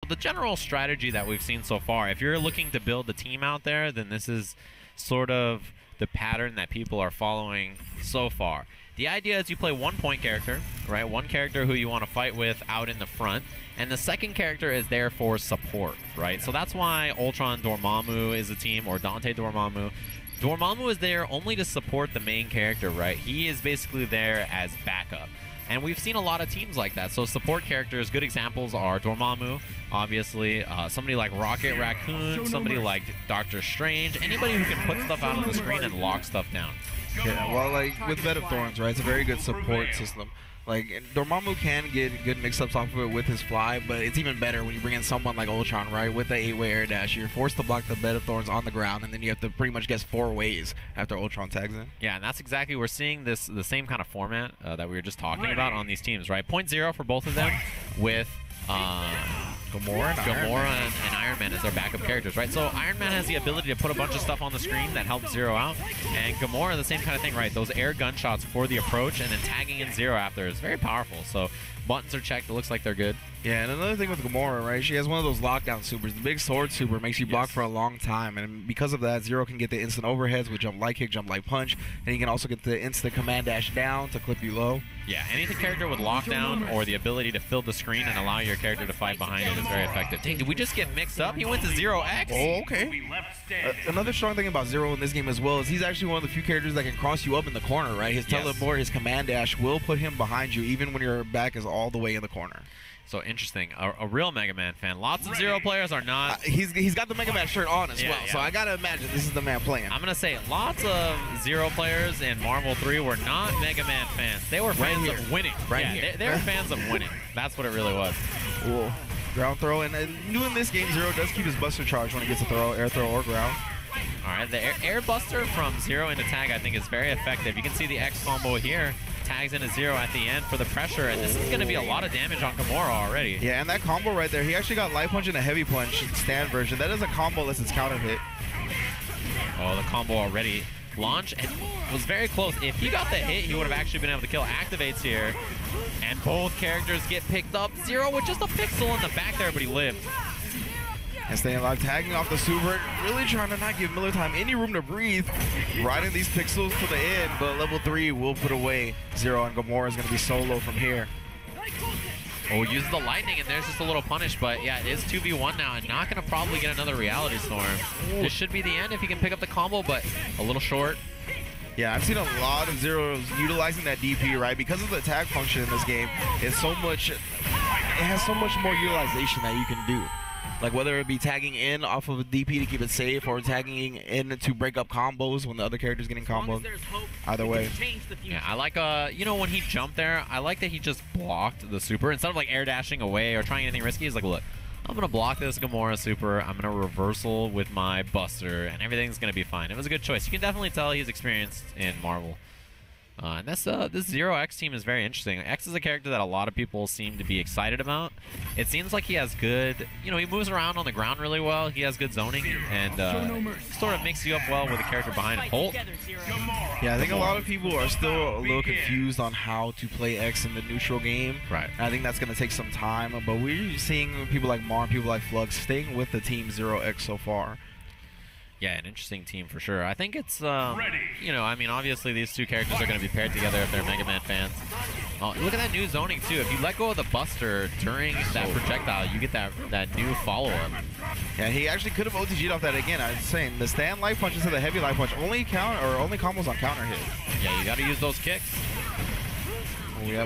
the general strategy that we've seen so far, if you're looking to build the team out there, then this is sort of the pattern that people are following so far. The idea is you play one point character, right? One character who you want to fight with out in the front, and the second character is there for support, right? So that's why Ultron Dormammu is a team, or Dante Dormammu. Dormammu is there only to support the main character, right? He is basically there as backup. And we've seen a lot of teams like that. So support characters, good examples are Dormammu, obviously, somebody like Rocket Raccoon, somebody like Doctor Strange, anybody who can put stuff out on the screen and lock stuff down. Yeah, well, like with Bed of Thorns, right? It's a very good support system. Like, Dormammu can get good mix-ups off of it with his fly, but it's even better when you bring in someone like Ultron, right? With the 8-way air dash, you're forced to block the Bed of Thorns on the ground, and then you have to pretty much guess 4 ways after Ultron tags in. Yeah, and that's exactly, we're seeing the same kind of format that we were just talking about on these teams, right? 0.0 for both of them with Gamora and Iron Man as their backup characters, right? So Iron Man has the ability to put a bunch of stuff on the screen that helps Zero out, and Gamora, the same kind of thing, right? Those air gunshots for the approach and then tagging in Zero after is very powerful. So buttons are checked, it looks like they're good. Yeah, and another thing with Gamora, right? She has one of those lockdown supers. The big sword super makes you block for a long time, and because of that, Zero can get the instant overheads with jump light kick, jump light punch, and he can also get the instant command dash down to clip you low. Yeah, anything character with lockdown or the ability to fill the screen and allow your character to fight behind it is very effective. Dang, did we just get mixed up? He went to 0x? Oh, okay. Another strong thing about Zero in this game as well is he's actually one of the few characters that can cross you up in the corner, right? His teleport, his command dash will put him behind you even when your back is all the way in the corner. So interesting. A real Mega Man fan. Lots of Zero players are not. He's got the Mega Man shirt on as well, so I gotta imagine this is the man playing. I'm gonna say lots of Zero players in Marvel 3 were not Mega Man fans. They were fans of winning. They were fans of winning. That's what it really was. Cool. Ground throw, and new in this game, Zero does keep his Buster charge when he gets a throw, air throw or ground. All right, the air buster from Zero into tag I think is very effective. You can see the X combo here. Tags into Zero at the end for the pressure, and this is going to be a lot of damage on Gamora already. Yeah, and that combo right there, he actually got light punch and a heavy punch stand version. That is a combo unless it's counter hit. Oh, the combo already launched and was very close. If he got the hit, he would have actually been able to kill. Activates here, and both characters get picked up. Zero with just a pixel in the back there, but he lived. And staying alive, tagging off the super, really trying to not give Miller Time any room to breathe. Riding these pixels to the end, but level 3 will put away Zero, and Gamora is going to be solo from here. Oh, uses the lightning, and there's just a little punish, but yeah, it is 2v1 now, and not going to probably get another Reality Storm. This should be the end if he can pick up the combo, but a little short. Yeah, I've seen a lot of Zeros utilizing that DP, right? Because of the tag function in this game, it has so much more utilization that you can do. Like whether it be tagging in off of a DP to keep it safe or tagging in to break up combos when the other character's getting comboed. Either way. Yeah, I like, you know, when he jumped there, I like that he just blocked the super. Instead of like air dashing away or trying anything risky, he's like, look, I'm going to block this Gamora super, I'm going to reversal with my Buster, and everything's going to be fine. It was a good choice. You can definitely tell he's experienced in Marvel. And this Zero X team is very interesting. X is a character that a lot of people seem to be excited about. It seems like he has good, you know, he moves around on the ground really well. He has good zoning and sort of mixes you up well with the character behind him. Holt. Yeah, I think a lot of people are still a little confused on how to play X in the neutral game. Right. And I think that's going to take some time, but we're seeing people like Mar and people like Flux staying with the team Zero X so far. Yeah, an interesting team for sure. I think it's, you know, I mean, obviously these two characters are going to be paired together if they're Mega Man fans. Oh, look at that new zoning, too. If you let go of the Buster during that projectile, you get that new follow-up. Yeah, he actually could have OTG'd off that again. I was saying, the stand life punch instead of the heavy life punch, only combos on counter hit. Yeah, you got to use those kicks.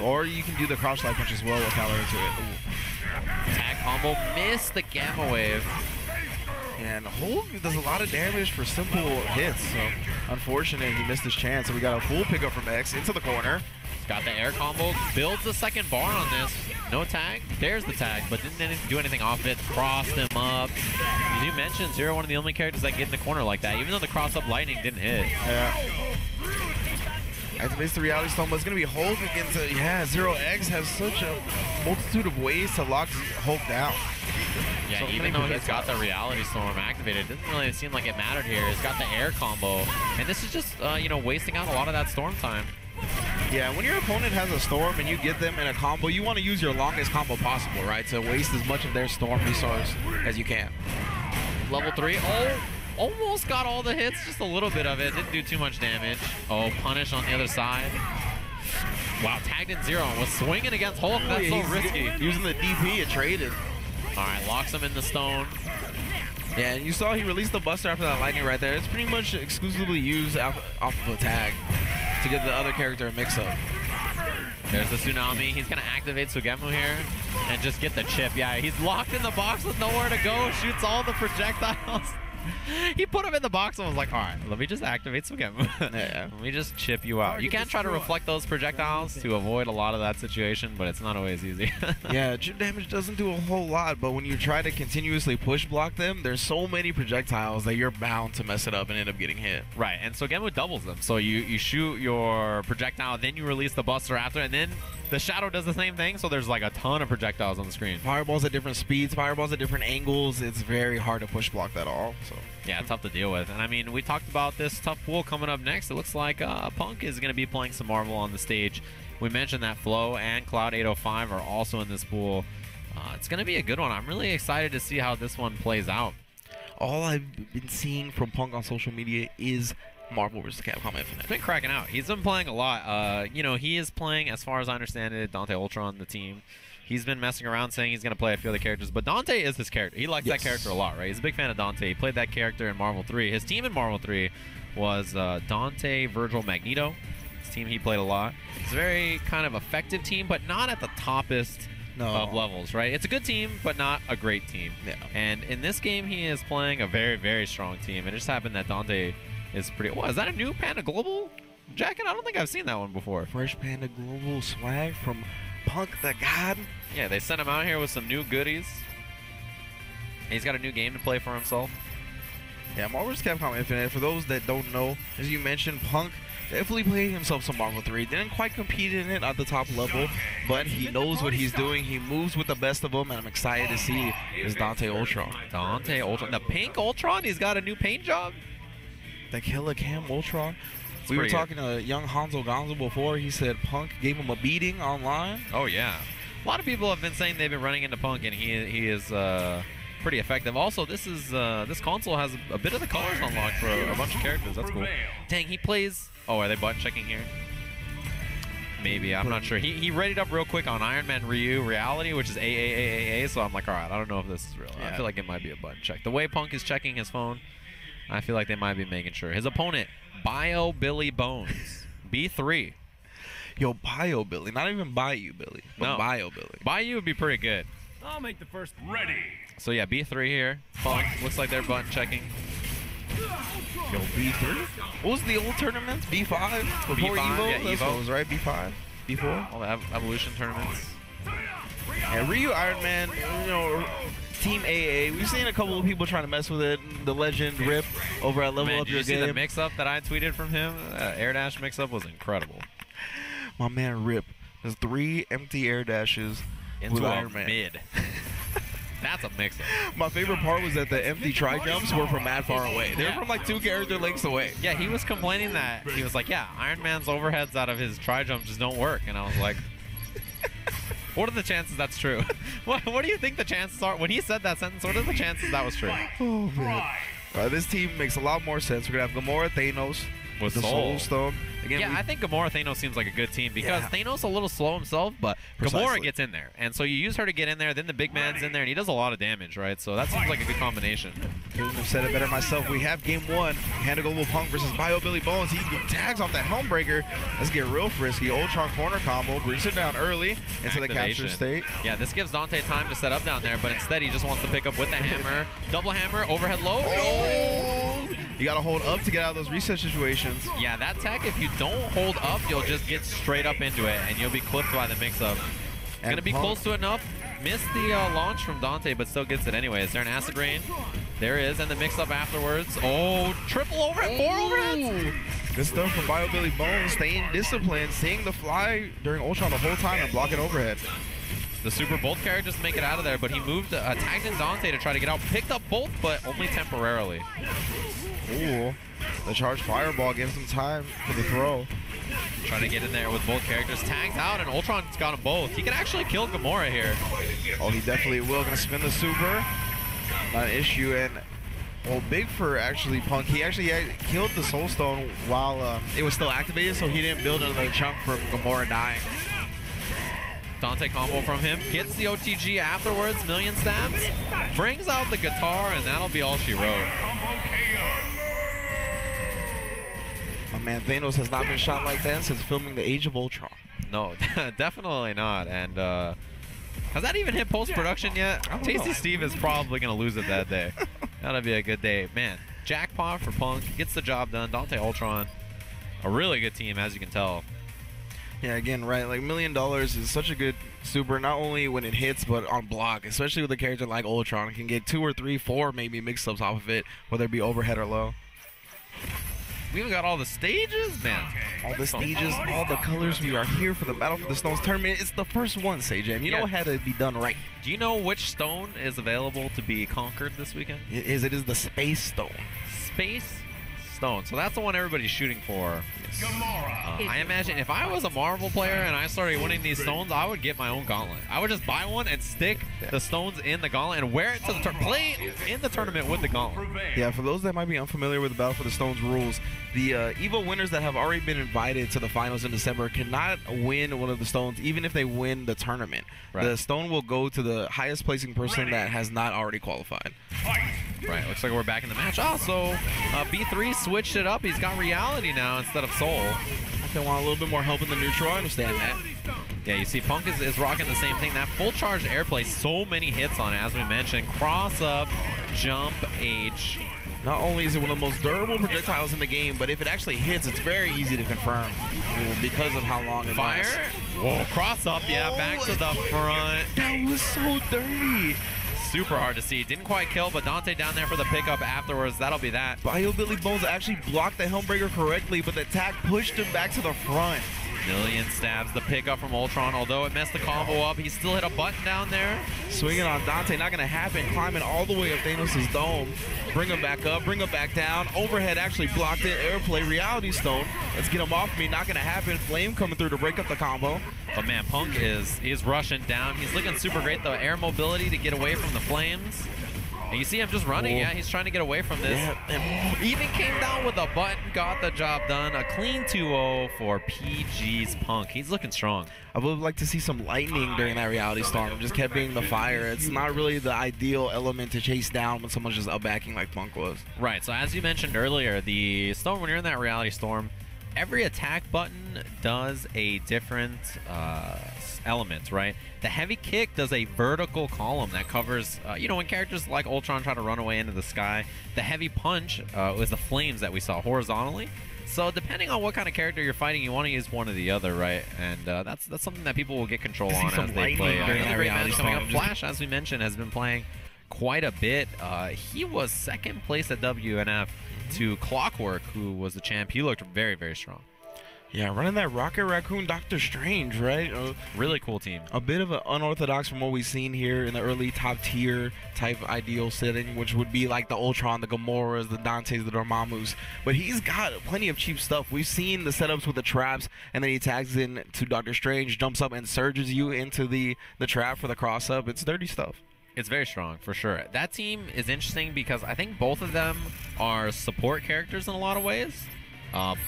Or you can do the crouch life punch as well with counter into it. Ooh. Tag combo, missed the Gamma Wave. And Holt does a lot of damage for simple hits, so unfortunate he missed his chance. So we got a full pickup from X into the corner. He's got the air combo, builds the second bar on this. No tag, there's the tag, but didn't do anything off of it. Crossed him up. As you mentioned, Zero, one of the only characters that get in the corner like that, even though the cross-up lightning didn't hit. Yeah. Activates the Reality Storm, but it's going to be Hulk against it. Yeah, Zero X has such a multitude of ways to lock Hulk down. Yeah, so even though he's got the Reality Storm activated, it doesn't really seem like it mattered here. He's got the air combo, and this is just, you know, wasting out a lot of that storm time. Yeah, when your opponent has a storm and you get them in a combo, you want to use your longest combo possible, right? To waste as much of their storm resource as you can. Level 3. Oh, almost got all the hits, just a little bit of it. Didn't do too much damage. Oh, punish on the other side. Wow, tagged in 0 and was swinging against Hulk. That's so risky. Using the DP, it traded. All right, locks him in the stone. Yeah, and you saw he released the Buster after that lightning right there. It's pretty much exclusively used off of a tag to get the other character a mix-up. There's the Tsunami. He's going to activate Sugemu here and just get the chip. Yeah, he's locked in the box with nowhere to go. Shoots all the projectiles. He put him in the box and was like, all right, let me just activate Sugemu. Yeah. Let me just chip you out. You can try to reflect those projectiles to avoid a lot of that situation, but it's not always easy. Yeah, chip damage doesn't do a whole lot, but when you try to continuously push block them, there's so many projectiles that you're bound to mess it up and end up getting hit. Right, and Sugemu doubles them. So you shoot your projectile, then you release the Buster after, and then the Shadow does the same thing, so there's like a ton of projectiles on the screen. Fireballs at different speeds, fireballs at different angles. It's very hard to push block that all. So yeah, tough to deal with. And I mean, we talked about this tough pool coming up next. It looks like Punk is going to be playing some Marvel on the stage. We mentioned that Flo and Cloud 805 are also in this pool. It's going to be a good one. I'm really excited to see how this one plays out. All I've been seeing from Punk on social media is Marvel vs. Capcom Infinite. He's been cracking out. He's been playing a lot. You know, he is playing, as far as I understand it, Dante Ultra on the team. He's been messing around saying he's going to play a few other characters, but Dante is his character. He likes that character a lot, right? He's a big fan of Dante. He played that character in Marvel 3. His team in Marvel 3 was Dante, Virgil, Magneto. His team he played a lot. It's a very kind of effective team, but not at the toppest of levels, right? It's a good team, but not a great team. Yeah. And in this game, he is playing a very, very strong team. It just happened that Dante is pretty... Oh, is that a new Panda Global jacket? I don't think I've seen that one before. Fresh Panda Global swag from Punk the God. Yeah, they sent him out here with some new goodies. He's got a new game to play for himself. Yeah, Marvel vs. Capcom Infinite, for those that don't know, as you mentioned, Punk definitely played himself some Marvel 3. Didn't quite compete in it at the top level, but he knows what he's doing. He moves with the best of them, and I'm excited to see his Dante Ultron. Dante Ultron. The pink Ultron? He's got a new paint job? The Killer Cam Ultron. We were talking to young Hanzo Gonzo before. He said Punk gave him a beating online. Oh, yeah. A lot of people have been saying they've been running into Punk, and he is pretty effective. Also, this console has a bit of the colors unlocked for a bunch of characters. That's cool. Dang, he plays... Oh, are they button checking here? Maybe. I'm not sure. He readied up real quick on Iron Man Ryu Reality, which is AAAAA, so I'm like, all right, I don't know if this is real. Yeah. I feel like it might be a button check. The way Punk is checking his phone, I feel like they might be making sure. His opponent, Bio Billy Bones, B3. Yo, Bio Billy. Not even Bayou Billy, but no. Bio Billy. Bayou would be pretty good. I'll make the first ready. So yeah, B3 here. Punk. Looks like they're button checking. Yo, B3? What was the old tournaments? B5? Before B5, Evo? yeah, Evo. Was right? B5? B4? All the Evolution tournaments. And Ryu Iron Man, you know, Team AA. We've seen a couple of people trying to mess with it. The legend Rip over at Level Up Your Game. Did you see the mix-up that I tweeted from him? Air dash mix-up was incredible. My man Rip has 3 empty air dashes into Iron Man. Mid. That's a mix-up. My favorite part was that the empty tri-jumps were from mad far away. They were from like 2 character links away. Yeah, he was complaining that. He was like, yeah, Iron Man's overheads out of his tri-jumps just don't work. And I was like, what are the chances that's true? What do you think the chances are? When he said that sentence, what are the chances that was true? Oh, man. This team makes a lot more sense. We're going to have Gamora, Thanos, with the Soul Stone. Again, yeah, I think Gamora Thanos seems like a good team because Thanos a little slow himself, but Gamora gets in there. And so you use her to get in there, then the big man's in there, and he does a lot of damage, right? So that seems like a good combination. Couldn't have said it better myself. We have game 1. Hand to Global Punk versus Bio Billy Bones. He tags off that Helmbreaker. Let's get real frisky. Ultron corner combo. Brings it down early into the capture state. Yeah, this gives Dante time to set up down there, but instead he just wants to pick up with the hammer. Double hammer, overhead low. Oh! You got to hold up to get out of those reset situations. Yeah, that tech, if you don't hold up, you'll just get straight up into it, and you'll be clipped by the mix-up. Going to be close to enough. Missed the launch from Dante, but still gets it anyway. Is there an Acid Rain? There is, and the mix-up afterwards. Oh, triple overhead, 4 overheads. Good stuff from Bio Billy Bones, staying disciplined, seeing the fly during Ultron the whole time and blocking overhead. The Super Bolt carry just make it out of there, but he moved, tagged in Dante to try to get out. Picked up Bolt, but only temporarily. Ooh, the charged Fireball gives him time for the throw. Trying to get in there with both characters. Tags out, and Ultron's got them both. He can actually kill Gamora here. Oh, he definitely will. Gonna spin the super. Not an issue. And well, big for actually Punk. He actually killed the Soul Stone while it was still activated, so he didn't build another chunk from Gamora dying. Dante combo from him. Gets the OTG afterwards. Million stabs. Brings out the guitar, and that'll be all she wrote. My man Thanos has not been shot like that since filming the Age of Ultron. No, definitely not. And has that even hit post-production yet? Tasty Steve is probably going to lose it that day. That'll be a good day. Man, jackpot for Punk. Gets the job done. Dante Ultron. A really good team, as you can tell. Yeah, again, right, like $1 million is such a good super, not only when it hits, but on block, especially with a character like Ultron. It can get 2 or 3, 4 maybe mix-ups off of it, whether it be overhead or low. We even got all the stages, man. All the stages, all the colors. We are here for the Battle for the Stones tournament. It's the first one, Sage, and you know it had to be done right. Do you know which stone is available to be conquered this weekend? It is the Space Stone. Space Stone. So that's the one everybody's shooting for. I imagine if I was a Marvel player and I started winning these stones, I would get my own gauntlet. I would just buy one and stick the stones in the gauntlet and wear it to the play in the tournament with the gauntlet. Yeah, for those that might be unfamiliar with the Battle for the Stones rules, the EVO winners that have already been invited to the finals in December cannot win one of the stones, even if they win the tournament. Right. The stone will go to the highest placing person that has not already qualified. Right, looks like we're back in the match. Oh, so B3 switched it up. He's got Reality now instead of Soul. They want a little bit more help in the neutral. I understand that. Yeah, you see Punk is rocking the same thing. That full charge airplay, so many hits on it, as we mentioned. Cross up, jump, H. Not only is it one of the most durable projectiles in the game, but if it actually hits, it's very easy to confirm because of how long it lasts. Whoa, cross up, yeah, back to the front. That was so dirty. Super hard to see. Didn't quite kill, but Dante down there for the pickup afterwards. That'll be that. Bio-Billy Bones actually blocked the Helmbreaker correctly, but the attack pushed him back to the front. Million stabs, the pickup from Ultron. Although it messed the combo up, he still hit a button down there. Swinging on Dante, not going to happen. Climbing all the way up Thanos' dome. Bring him back up, bring him back down. Overhead actually blocked it. Airplay, Reality Stone. Let's get him off me. Not going to happen. Flame coming through to break up the combo. But man, Punk is rushing down. He's looking super great though. Air mobility to get away from the flames. And you see him just running. Yeah, he's trying to get away from this. Yeah. Even came down with a button, got the job done. A clean 2-0 for PG's Punk. He's looking strong. I would like to see some lightning during that Reality Storm. Just kept being the fire. It's not really the ideal element to chase down when someone's just up-backing like Punk was. Right, so as you mentioned earlier, the Storm, when you're in that Reality Storm, every attack button does a different element, right? The heavy kick does a vertical column that covers, you know, when characters like Ultron try to run away into the sky. The heavy punch was the flames that we saw horizontally. So depending on what kind of character you're fighting, you want to use one or the other, right? And that's something that people will get control on as they play. Another great match coming up. Flash, as we mentioned, has been playing quite a bit. He was second place at WNF to Clockwork, who was the champ. He looked very, very strong. Yeah, running that Rocket Raccoon Doctor Strange, right? Really cool team. A bit of an unorthodox from what we've seen here in the early top tier type ideal setting, which would be like the Ultron, the Gamoras, the Dantes, the Dormammus. But he's got plenty of cheap stuff. We've seen the setups with the traps, and then he tags in to Doctor Strange, jumps up and surges you into the trap for the cross up. It's dirty stuff. It's very strong, for sure. That team is interesting because I think both of them are support characters in a lot of ways.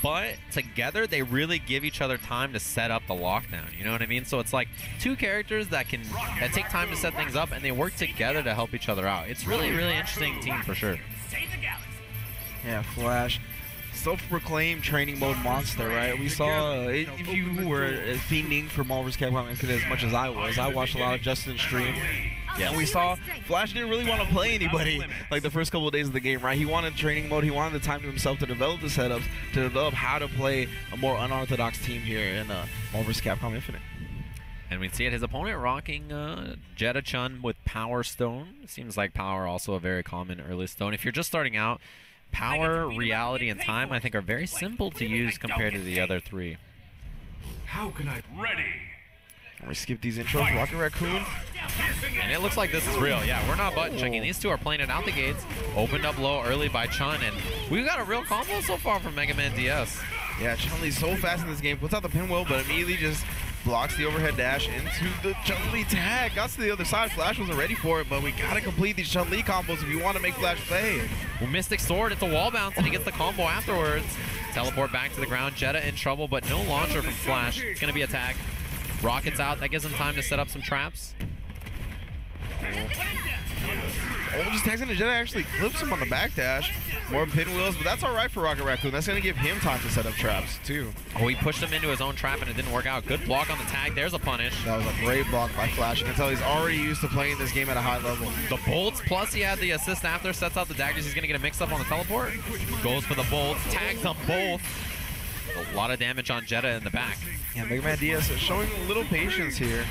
But together, they really give each other time to set up the lockdown. You know what I mean? So it's like two characters that take time to set things up, and they work together to help each other out. It's really, really interesting team for sure. Yeah, Flash. Self-proclaimed training mode monster, right? We saw, if you were fiending for Marvel vs. Capcom Infinite as much as I was, I watched a lot of Justin's stream. Yeah, and we saw Flash didn't really want to play anybody like the first couple of days of the game, right? He wanted training mode. He wanted the time to himself to develop the setups, to develop how to play a more unorthodox team here in Marvel vs. Capcom Infinite. And we see it, his opponent rocking Jetta Chun with Power Stone. Seems like Power also a very common early stone. If you're just starting out, Power, Reality, and Time I think are very simple to use compared to the other three. How can I... Ready. We skip these intros. Rocket Raccoon. And it looks like this is real. Yeah, we're not button checking. These two are playing it out the gates. Opened up low early by Chun. And we've got a real combo so far from Mega Man DS. Yeah, Chun-Li's so fast in this game. Puts out the pinwheel, but immediately just blocks the overhead dash into the Chun-Li tag. Got to the other side. Flash wasn't ready for it, but we gotta complete these Chun-Li combos if you want to make Flash play. Well, Mystic Sword, it's a wall bounce, and he gets the combo afterwards. Teleport back to the ground. Jetta in trouble, but no launcher from Flash. It's gonna be a tag. Rocket's out. That gives him time to set up some traps. Oh, just tags into Jetta, actually clips him on the back dash. More pinwheels, but that's all right for Rocket Raccoon. That's going to give him time to set up traps, too. Oh, he pushed him into his own trap, and it didn't work out. Good block on the tag. There's a punish. That was a great block by Flash. You can tell he's already used to playing this game at a high level. The bolts, plus he had the assist after, sets out the daggers. He's going to get a mix-up on the teleport. Goes for the bolts, tags them both. A lot of damage on Jetta in the back. Yeah, Mega Man Diaz showing a little patience here.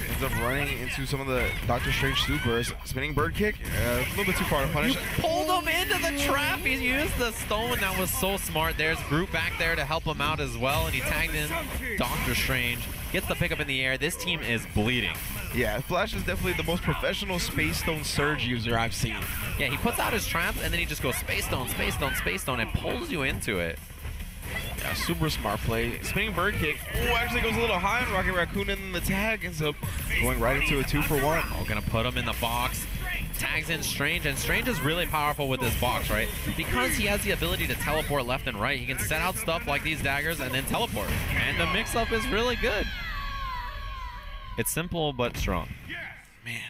Ends up running into some of the Doctor Strange supers. Spinning bird kick, a little bit too far to punish. Pulled him into the trap. He used the stone. That was so smart. There's Groot back there to help him out as well, and he tagged in Doctor Strange. Gets the pickup in the air. This team is bleeding. Yeah, Flash is definitely the most professional Space Stone Surge user I've seen. Yeah, he puts out his traps, and then he just goes Space Stone, Space Stone, Space Stone, and pulls you into it. Yeah, super smart play. Spinning bird kick. Oh, actually goes a little high on Rocket Raccoon, and then the tag ends up going right into a 2-for-1. Oh, gonna put him in the box. Tags in Strange, and Strange is really powerful with this box, right? Because he has the ability to teleport left and right. He can set out stuff like these daggers and then teleport. And the mix-up is really good. It's simple but strong. Man.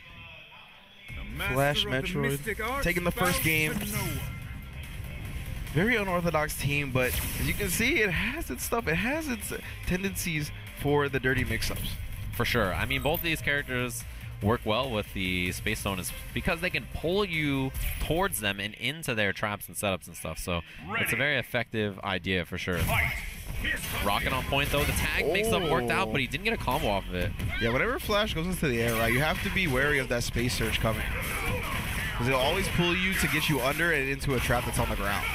Flash Metroid taking the first game. Very unorthodox team, but as you can see, it has its stuff. It has its tendencies for the dirty mix-ups. For sure. I mean, both of these characters work well with the Space Stone is because they can pull you towards them and into their traps and setups and stuff. So it's a very effective idea for sure. Rocket on point though. The tag mix-up worked out, but he didn't get a combo off of it. Yeah, whenever Flash goes into the air, right, you have to be wary of that space surge coming. Because it'll always pull you to get you under and into a trap that's on the ground.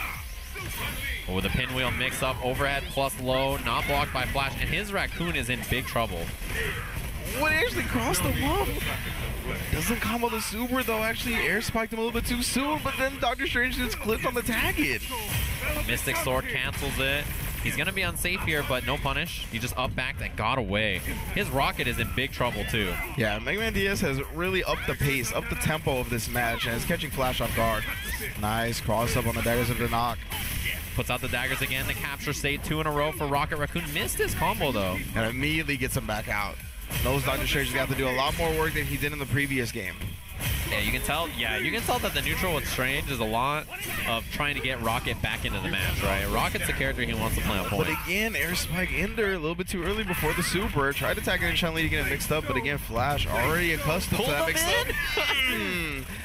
Oh, with a pinwheel mix-up, overhead plus low, not blocked by Flash, and his Raccoon is in big trouble. What actually crossed the wall? Doesn't combo the super though. Actually, air spiked him a little bit too soon, but then Doctor Strange just clipped on the tag in. Mystic Sword cancels it. He's gonna be unsafe here, but no punish. He just up backed and got away. His Rocket is in big trouble too. Yeah, Mega Man Diaz has really upped the pace, upped the tempo of this match, and is catching Flash off guard. Nice cross up on the daggers of the knock. Puts out the daggers again. The capture state 2 in a row for Rocket Raccoon. Missed his combo though. And immediately gets him back out. Knows Doctor Strange has got to do a lot more work than he did in the previous game. Yeah, you can tell. Yeah, you can tell that the neutral with Strange is a lot of trying to get Rocket back into the match, right? Rocket's the character he wants to play on point. But again, air spike Ender a little bit too early before the super. Tried to tag in Chun-Li to get it mixed up, but again, Flash already accustomed to that mix-up.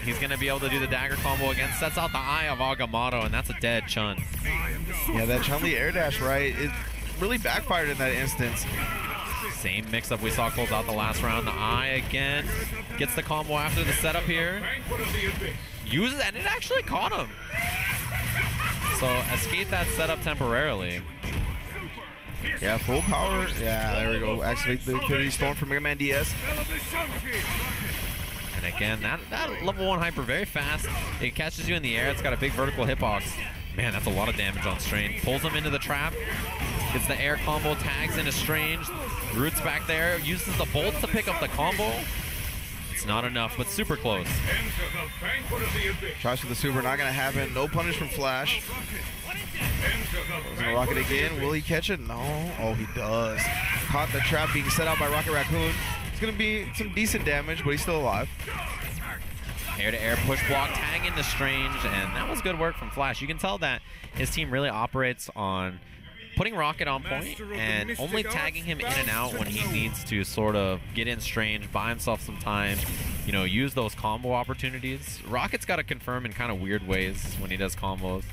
He's gonna be able to do the dagger combo again. Sets out the eye of Agamotto, and that's a dead Chun. Yeah, that Chun-Li air dash, right? It really backfired in that instance. Same mix-up we saw close out the last round. The eye again. Gets the combo after the setup here. Uses it, and it actually caught him. So escape that setup temporarily. Yeah, full power. Yeah, there we go. Activate the Infinity Storm for Mega Man Diaz. And again, that level 1 hyper very fast. It catches you in the air. It's got a big vertical hitbox. Man, that's a lot of damage on Strange. Pulls him into the trap. Gets the air combo, tags into Strange. Roots back there, uses the bolts to pick up the combo. It's not enough, but super close. Tries for the super, not gonna happen. No punish from Flash. Gonna Rocket again. Will he catch it? No. Oh, he does. Caught the trap being set out by Rocket Raccoon. It's gonna be some decent damage, but he's still alive. Air-to-air push block, tag into Strange, and that was good work from Flash. You can tell that his team really operates on putting Rocket on point and only tagging him in and out when he needs to sort of get in Strange, buy himself some time, you know, use those combo opportunities. Rocket's got to confirm in kind of weird ways when he does combos.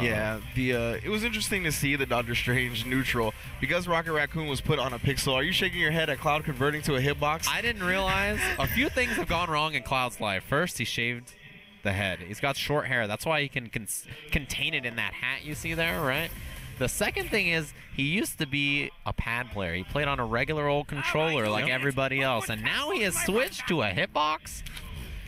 Yeah, it was interesting to see the Doctor Strange neutral because Rocket Raccoon was put on a pixel. Are you shaking your head at Cloud converting to a hitbox? I didn't realize a few things have gone wrong in Cloud's life. First, he shaved the head. He's got short hair. That's why he can contain it in that hat you see there, right? The second thing is he used to be a pad player. He played on a regular old controller like everybody else, and now he has switched to a hitbox.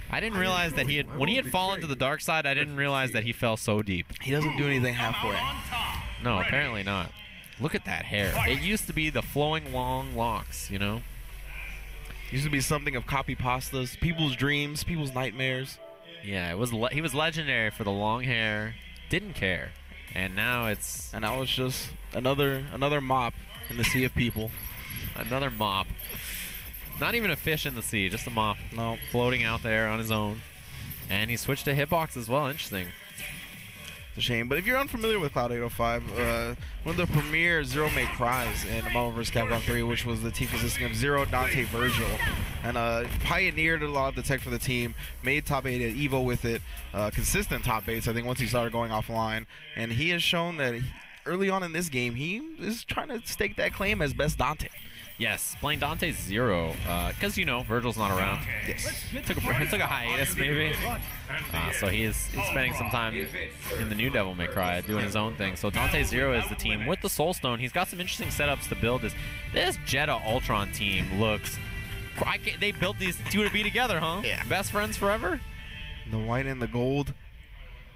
I didn't realize that when he had fallen to the dark side, I didn't realize that he fell so deep. He doesn't do anything halfway. No, apparently not. Look at that hair. It used to be the flowing long locks, you know? Used to be something of copy pastas, people's dreams, people's nightmares. Yeah, it was. He was legendary for the long hair. Didn't care. And now it's just another mop in the sea of people. another mop. Not even a fish in the sea, just a mop. No. Floating out there on his own. And he switched to hitbox as well. Interesting. It's a shame. But if you're unfamiliar with Cloud 805, one of the premier Zero May cries in Marvel vs. Capcom 3, which was the team consisting of Zero, Dante, Virgil, and pioneered a lot of the tech for the team, made top 8 at EVO with it, consistent top 8s, I think, once he started going offline. And he has shown that early on in this game, he is trying to stake that claim as best Dante. Yes, playing Dante Zero, because, you know, Virgil's not around. Yes. Took a hiatus, maybe. So he's spending some time in the new Devil May Cry doing his own thing. So Dante Zero is the team with the Soul Stone. He's got some interesting setups to build. This Jetta Ultron team looks... They built these two to be together, huh? Yeah. Best friends forever? The white and the gold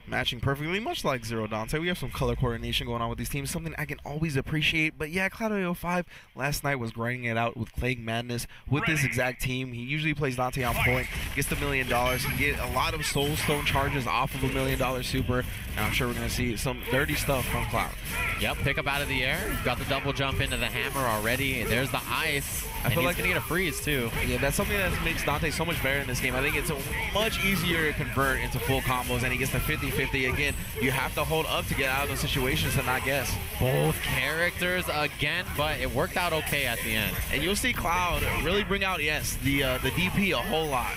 matching perfectly, much like Zero Dante. We have some color coordination going on with these teams, something I can always appreciate. But yeah, Cloud 805 last night was grinding it out with Plague Madness with this exact team. He usually plays Dante on point, gets the $1 million, can get a lot of Soul Stone charges off of a $1 million super, and I'm sure we're going to see some dirty stuff from Cloud. Yep, pick up out of the air. You've got the double jump into the hammer already. There's the ice. I feel like he's going to get a freeze, too. Yeah, that's something that makes Dante so much better in this game. I think it's much easier to convert into full combos, and he gets the 50-50. Again, you have to hold up to get out of those situations and not guess. Both characters again, but it worked out okay at the end. And you'll see Cloud really bring out, yes, the DP a whole lot.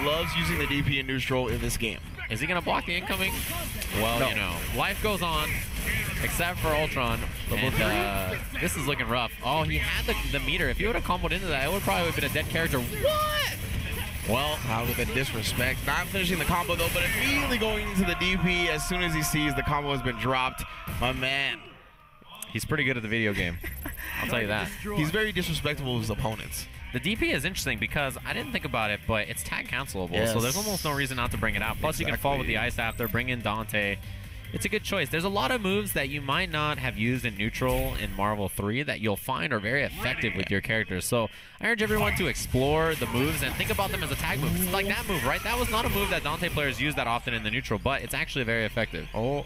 Loves using the DP in neutral in this game. Is he going to block the incoming? Well, No. you know, life goes on, except for Ultron. And this is looking rough. Oh, he had the meter. If he would have comboed into that, it would probably have been a dead character. What? Well, Cloud with a disrespect. Not finishing the combo, though, but immediately going into the DP as soon as he sees the combo has been dropped. My man. he's pretty good at the video game. I'll tell you that. He's very disrespectful of his opponents. The DP is interesting because I didn't think about it, but it's tag cancelable, Yes. so there's almost no reason not to bring it out. Plus, you can fall with the ice after, bring in Dante. It's a good choice. There's a lot of moves that you might not have used in neutral in Marvel 3 that you'll find are very effective with your characters. So I urge everyone to explore the moves and think about them as a tag move. It's like that move, right? That was not a move that Dante players use that often in the neutral, but it's actually very effective. Oh,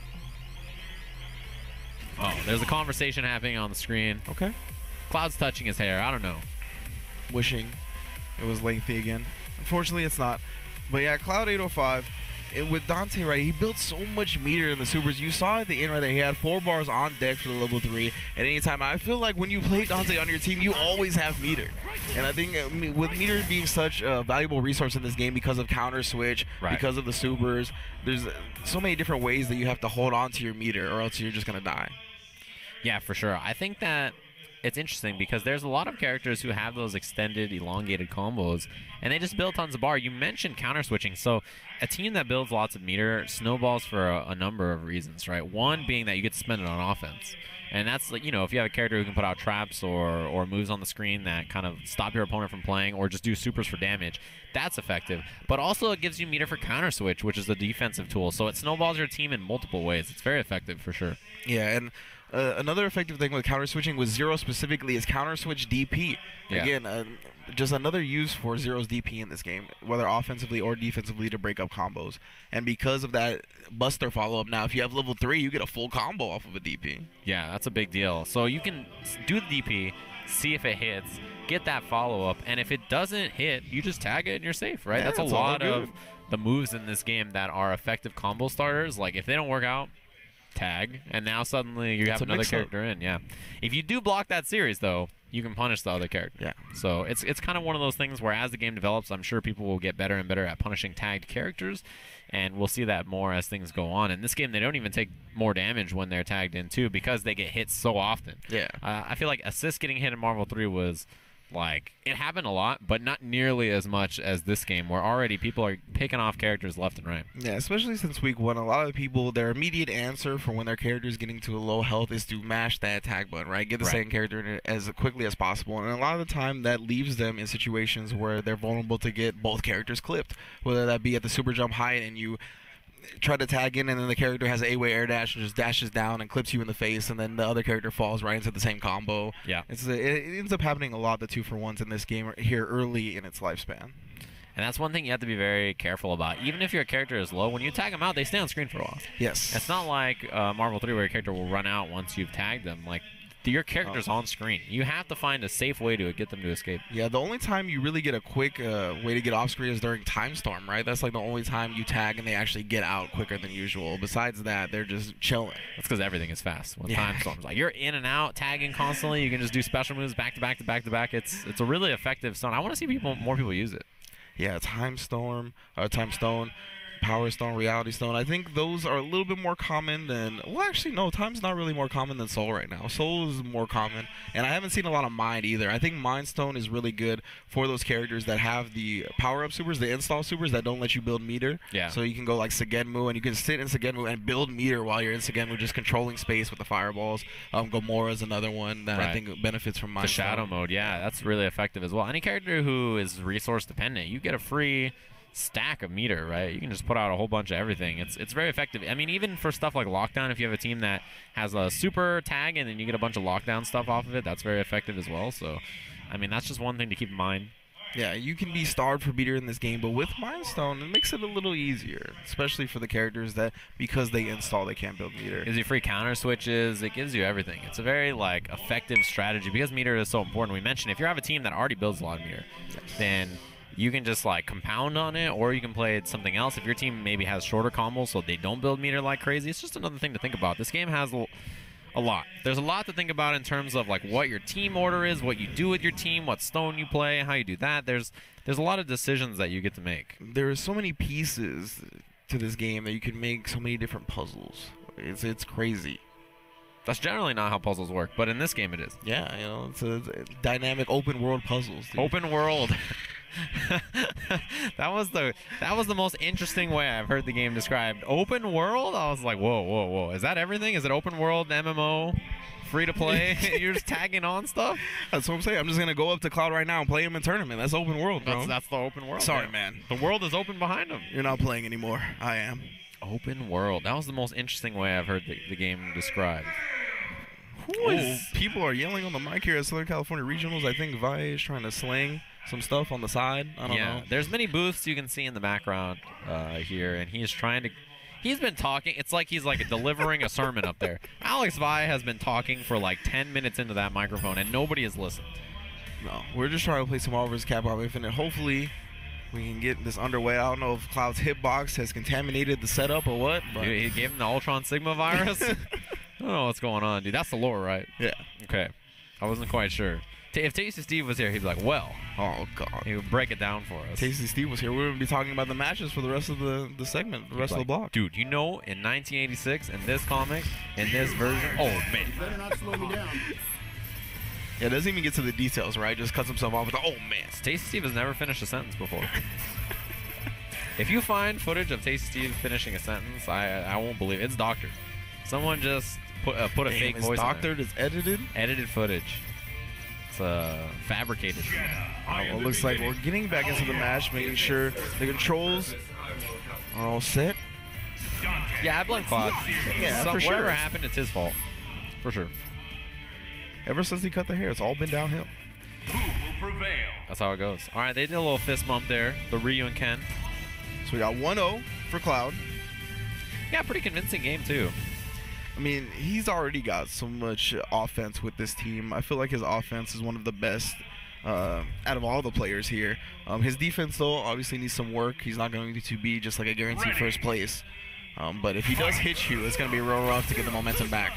there's a conversation happening on the screen. Okay. Cloud's touching his hair. I don't know. Wishing it was lengthy again. Unfortunately, it's not. But yeah, Cloud 805, with Dante, right, he built so much meter in the supers. You saw at the end right there, he had 4 bars on deck for the level 3 at any time. I feel like when you play Dante on your team, you always have meter. And I think with meter being such a valuable resource in this game because of counter switch, because of the supers, there's so many different ways that you have to hold on to your meter or else you're just going to die. Yeah, for sure. I think that it's interesting because there's a lot of characters who have those extended, elongated combos, and they just build tons of bar. You mentioned counter switching, so a team that builds lots of meter snowballs for a number of reasons, right? One being that you get to spend it on offense, and that's like, you know, if you have a character who can put out traps or moves on the screen that kind of stop your opponent from playing or just do supers for damage, that's effective. But also it gives you meter for counter switch, which is a defensive tool, so it snowballs your team in multiple ways. It's very effective for sure. Yeah, and another effective thing with counter switching with Zero specifically is counter switch DP. Yeah. Again, just another use for Zero's DP in this game, whether offensively or defensively, to break up combos. And because of that Buster follow-up now, if you have level 3, you get a full combo off of a DP. Yeah, that's a big deal. So you can do the DP, see if it hits, get that follow-up, and if it doesn't hit, you just tag it and you're safe, right? Yeah, that's a it's all lot of good. the moves in this game that are effective combo starters. Like, if they don't work out, tag, and now suddenly you have another character in. Yeah. If you do block that series, though, you can punish the other character. Yeah. So it's kind of one of those things where as the game develops, I'm sure people will get better and better at punishing tagged characters, and we'll see that more as things go on. In this game, they don't even take more damage when they're tagged in, too, because they get hit so often. Yeah. I feel like assist getting hit in Marvel 3 was... like, it happened a lot, but not nearly as much as this game, where already people are picking off characters left and right. Yeah, especially since week 1, a lot of people, their immediate answer for when their character is getting to a low health is to mash that attack button, right? Get the second character in it as quickly as possible. And a lot of the time, that leaves them in situations where they're vulnerable to get both characters clipped, whether that be at the super jump height and you try to tag in, and then the character has an A-way air dash and just dashes down and clips you in the face, and then the other character falls right into the same combo. Yeah. It ends up happening a lot, the 2-for-1s in this game here early in its lifespan. And that's one thing you have to be very careful about. Even if your character is low, when you tag them out, they stay on screen for a while. Yes. It's not like Marvel 3 where your character will run out once you've tagged them. Like, your character's on screen. You have to find a safe way to get them to escape. Yeah, the only time you really get a quick way to get off screen is during Time Storm, right? That's like the only time you tag and they actually get out quicker than usual. Besides that, they're just chilling. That's because everything is fast. When Time Storm's like, you're in and out, tagging constantly. You can just do special moves back to back to back to back. It's a really effective stone. I want to see more people use it. Yeah, Time Stone, Power Stone, Reality Stone. I think those are a little bit more common than... Well, actually, no. Time's not really more common than Soul right now. Soul is more common. And I haven't seen a lot of Mind either. I think Mind Stone is really good for those characters that have the power-up supers, the install supers that don't let you build meter. Yeah. So you can go like Segenmu, and you can sit in Segenmu and build meter while you're in Segenmu, just controlling space with the fireballs. Gomora's another one that I think benefits from Mind Stone. The Shadow mode, yeah. That's really effective as well. Any character who is resource-dependent, you get a free... stack of meter, right? You can just put out a whole bunch of everything. It's very effective. I mean, even for stuff like lockdown, if you have a team that has a super tag and then you get a bunch of lockdown stuff off of it, that's very effective as well. So, I mean, that's just one thing to keep in mind. Yeah, you can be starved for meter in this game, but with Mind Stone, it makes it a little easier, especially for the characters that, because they install, they can't build meter. It gives you free counter switches. It gives you everything. It's a very, like, effective strategy because meter is so important. We mentioned if you have a team that already builds a lot of meter, then you can just like compound on it, or you can play something else. If your team maybe has shorter combos so they don't build meter like crazy, it's just another thing to think about. This game has a lot. There's a lot to think about in terms of like what your team order is, what you do with your team, what stone you play, how you do that. There's a lot of decisions that you get to make. There are so many pieces to this game that you can make so many different puzzles. It's crazy. That's generally not how puzzles work, but in this game it is. Yeah, you know, it's a dynamic open world puzzles. Dude. Open world. that was the most interesting way I've heard the game described. Open world? I was like, whoa. Is that everything? Is it open world, MMO, free to play? You're just tagging on stuff? That's what I'm saying. I'm just going to go up to Cloud right now and play him in tournament. That's open world, bro. That's the open world. Sorry, man. The world is open behind him. You're not playing anymore. I am. Open world. That was the most interesting way I've heard the game described. People are yelling on the mic here at Southern California Regionals. I think Vi is trying to slang some stuff on the side. I don't know. There's many booths you can see in the background here, and he's trying to... He's been talking. It's like he's like delivering a sermon up there. Alex Vi has been talking for like 10 minutes into that microphone, and nobody has listened. No, we're just trying to play some Marvel vs. Capcom Infinite. Hopefully, we can get this underway. I don't know if Cloud's hitbox has contaminated the setup or what. But dude, he gave him the Ultron Sigma virus? I don't know what's going on, dude. That's the lore, right? Yeah. Okay. I wasn't quite sure. If Tasty Steve was here, he'd be like, well. Oh, God. He would break it down for us. Tasty Steve was here. We would be talking about the matches for the rest of the segment, the rest of the block. Dude, you know, in 1986, in this comic, in this version, oh, man. You better not slow me down. Yeah, it doesn't even get to the details, right? Just cuts himself off with the, oh, man. Tasty Steve has never finished a sentence before. If you find footage of Tasty Steve finishing a sentence, I won't believe it. It's doctored. Someone just put a fake voice doctored, it's edited? Edited footage. It's fabricated. Well, it looks like we're getting back into the match, making sure the controls are all set. Yeah, I blame Cloud. Yeah, for sure. Whatever happened, it's his fault. For sure. Ever since he cut the hair, it's all been downhill. Who will prevail? That's how it goes. All right, they did a little fist bump there. The Ryu and Ken. So we got 1-0 for Cloud. Yeah, pretty convincing game, too. I mean, he's already got so much offense with this team. I feel like his offense is one of the best out of all the players here. His defense, though, obviously needs some work. He's not going to be just like a guaranteed first place. But if he does hit you, it's going to be real rough to get the momentum back.